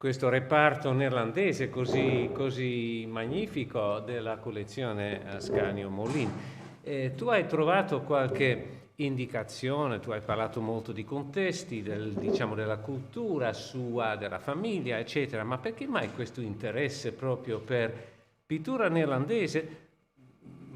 questo reparto neerlandese così magnifico della collezione Ascanio Molin. Tu hai trovato qualche indicazione, tu hai parlato molto di contesti, della cultura sua, della famiglia, eccetera, ma perché mai questo interesse proprio per pittura neerlandese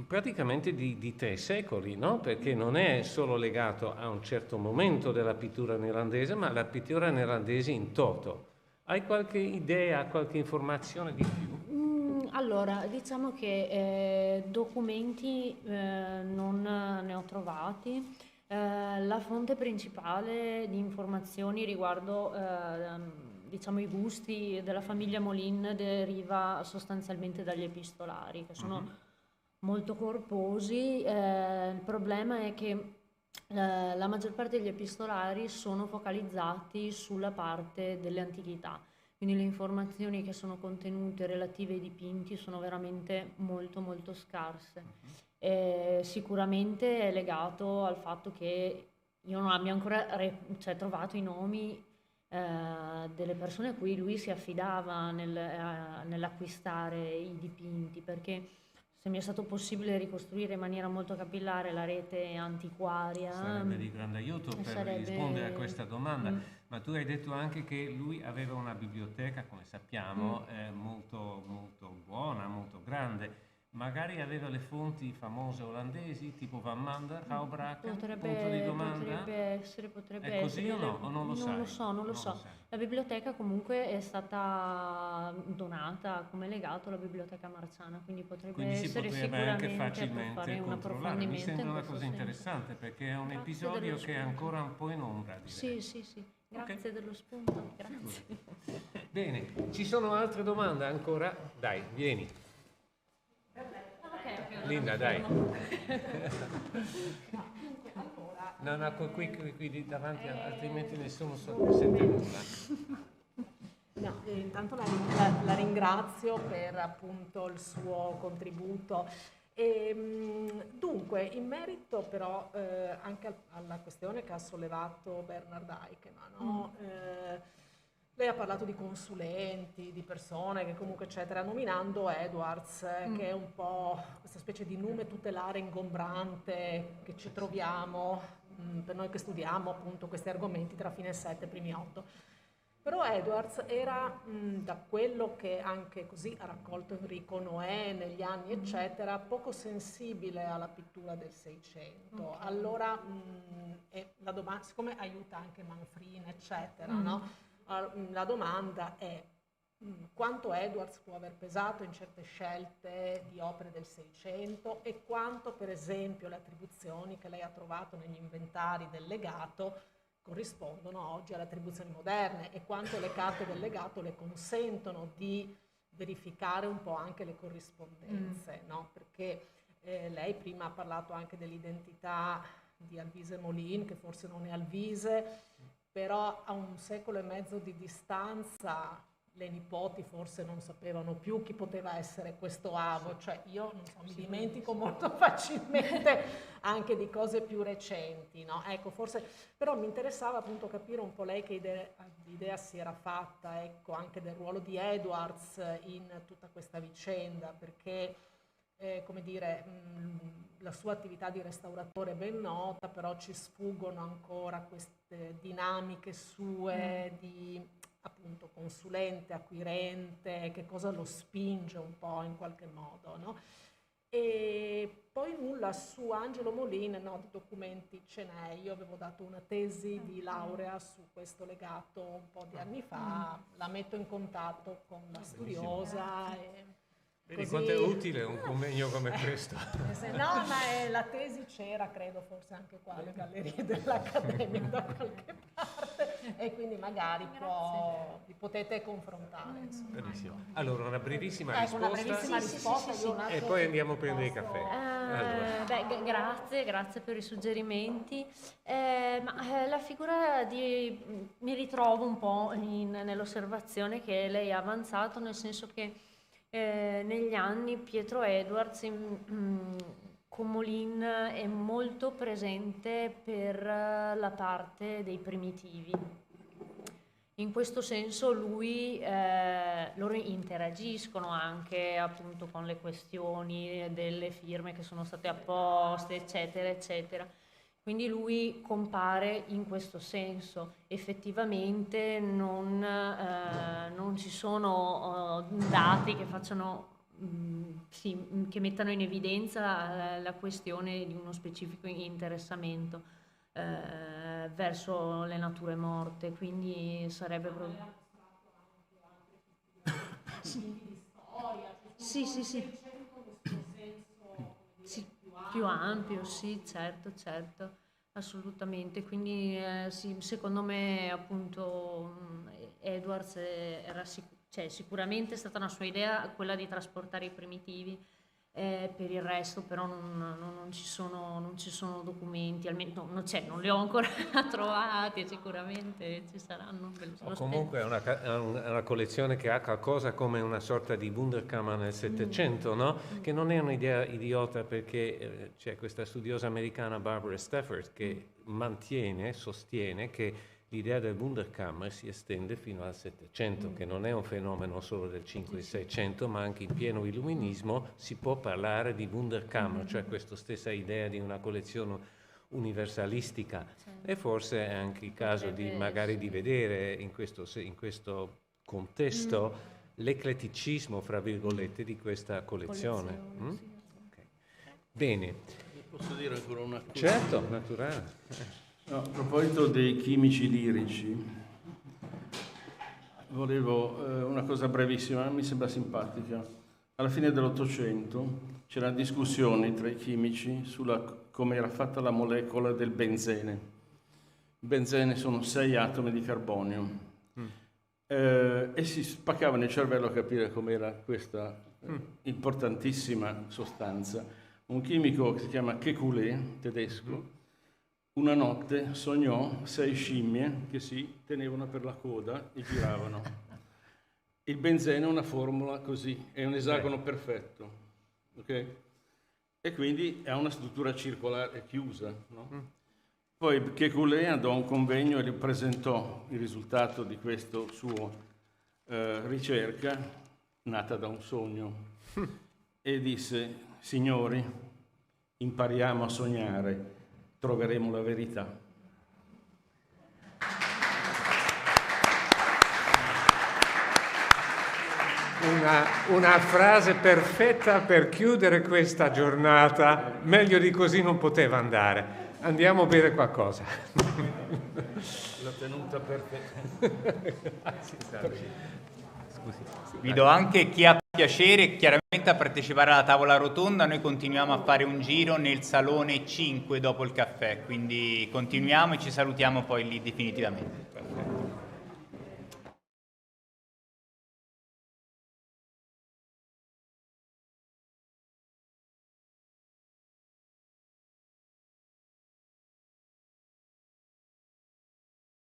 praticamente di 3 secoli, no? Perché non è solo legato a un certo momento della pittura neerlandese, ma la pittura neerlandese in toto. Hai qualche idea, qualche informazione di più? Allora, diciamo che documenti non ne ho trovati. La fonte principale di informazioni riguardo diciamo, i gusti della famiglia Molin deriva sostanzialmente dagli epistolari, che sono molto corposi. Il problema è che la maggior parte degli epistolari sono focalizzati sulla parte delle antichità, quindi le informazioni che sono contenute relative ai dipinti sono veramente molto molto scarse. Sicuramente è legato al fatto che io non abbia ancora trovato i nomi delle persone a cui lui si affidava nell'acquistare i dipinti, perché se mi è stato possibile ricostruire in maniera molto capillare la rete antiquaria, sarebbe di grande aiuto per rispondere a questa domanda. Ma tu hai detto anche che lui aveva una biblioteca, come sappiamo, molto, molto buona, molto grande. Magari aveva le fonti famose olandesi, tipo Van Mander, Houbraken, punto di domanda? Potrebbe essere. È così o no? O non lo sai? Non lo so. La biblioteca comunque è stata donata come legato alla Biblioteca Marciana, quindi si potrebbe anche facilmente fare un controllare. Mi approfondimento sembra una in questo cosa senso. interessante, perché è un Grazie episodio dello che è spunto. ancora un po' in ombra, direi. Sì. Grazie dello spunto. Grazie. Bene, ci sono altre domande ancora? Dai, vieni. Linda, dai. No, qui davanti, altrimenti nessuno sente nulla. No, intanto la ringrazio per appunto il suo contributo. Dunque, in merito però anche alla questione che ha sollevato Bernard Eikeman, no? Lei ha parlato di consulenti, di persone che comunque eccetera, nominando Edwards, che è un po' questa specie di nume tutelare ingombrante che ci troviamo per noi che studiamo appunto questi argomenti tra fine 7 e primi 8. Però Edwards era, da quello che anche così ha raccolto Enrico Noè negli anni eccetera, poco sensibile alla pittura del Seicento. Okay. Allora la domanda, siccome aiuta anche Manfrin eccetera, no? La domanda è quanto Edwards può aver pesato in certe scelte di opere del Seicento e quanto per esempio le attribuzioni che lei ha trovato negli inventari del legato corrispondono oggi alle attribuzioni moderne e quanto le carte del legato le consentono di verificare un po' anche le corrispondenze, no? Perché lei prima ha parlato anche dell'identità di Alvise Molin, che forse non è Alvise, però a 1 secolo e mezzo di distanza le nipoti forse non sapevano più chi poteva essere questo avo, cioè io non so, mi dimentico molto facilmente anche di cose più recenti, no? Ecco, forse, però mi interessava appunto capire un po' lei che idea si era fatta, ecco, anche del ruolo di Edwards in tutta questa vicenda, perché come dire, la sua attività di restauratore è ben nota, però ci sfuggono ancora queste dinamiche sue di appunto consulente, acquirente, che cosa lo spinge un po' in qualche modo, no? E poi nulla su Angelo Molin, no, di documenti ce n'è. Io avevo dato una tesi di laurea su questo legato un po' di anni fa, la metto in contatto con la studiosa e vedi quanto è utile un convegno come questo. No, ma la tesi c'era, credo, forse anche qua alle gallerie dell'Accademia da qualche parte, e quindi magari vi potete confrontare. Insomma. Benissimo. Allora, una brevissima risposta. Una brevissima risposta. E poi andiamo a prendere il caffè. Allora. Grazie per i suggerimenti. La figura mi ritrovo un po' nell'osservazione che lei ha avanzato, nel senso che negli anni Pietro Edwards con Molin è molto presente per la parte dei primitivi. In questo senso loro interagiscono anche appunto con le questioni delle firme che sono state apposte, eccetera, eccetera. Quindi lui compare in questo senso. Effettivamente non ci sono dati che facciano, che mettano in evidenza la questione di uno specifico interessamento verso le nature morte, quindi sarebbe proprio... Sì, più ampio, sì, certo, assolutamente. Quindi secondo me appunto Edwards era sicuramente è stata una sua idea quella di trasportare i primitivi, per il resto però non ci sono documenti, almeno non li ho ancora trovati, sicuramente ci saranno. Comunque è una collezione che ha qualcosa come una sorta di Wunderkammer nel Settecento, no? Che non è un'idea idiota, perché c'è questa studiosa americana Barbara Stafford che sostiene che l'idea del Wunderkammer si estende fino al Settecento, che non è un fenomeno solo del 5 e 600, ma anche in pieno illuminismo si può parlare di Wunderkammer, cioè questa stessa idea di una collezione universalistica. E forse è anche il caso magari di vedere in questo contesto l'ecletticismo, fra virgolette, di questa collezione. Okay. Bene. Posso dire ancora una cosa? Certo, naturale. No, a proposito dei chimici lirici, volevo una cosa brevissima, mi sembra simpatica. Alla fine dell'Ottocento c'erano discussioni tra i chimici sulla come era fatta la molecola del benzene. Il benzene sono 6 atomi di carbonio e si spaccavano il cervello a capire com'era questa importantissima sostanza. Un chimico che si chiama Kekulé, tedesco, una notte sognò 6 scimmie che si tenevano per la coda e giravano. Il benzene è una formula così, è un esagono perfetto, ok? E quindi ha una struttura circolare chiusa, no? Poi Kekulé andò a un convegno e gli presentò il risultato di questo suo ricerca, nata da un sogno, e disse: signori, impariamo a sognare, troveremo la verità. Una frase perfetta per chiudere questa giornata, meglio di così non poteva andare. Andiamo a bere qualcosa. La tenuta perfetta. Scusi. Vi do anche chi ha piacere chiaramente a partecipare alla tavola rotonda. Noi continuiamo a fare un giro nel salone 5 dopo il caffè, quindi continuiamo e ci salutiamo poi lì definitivamente.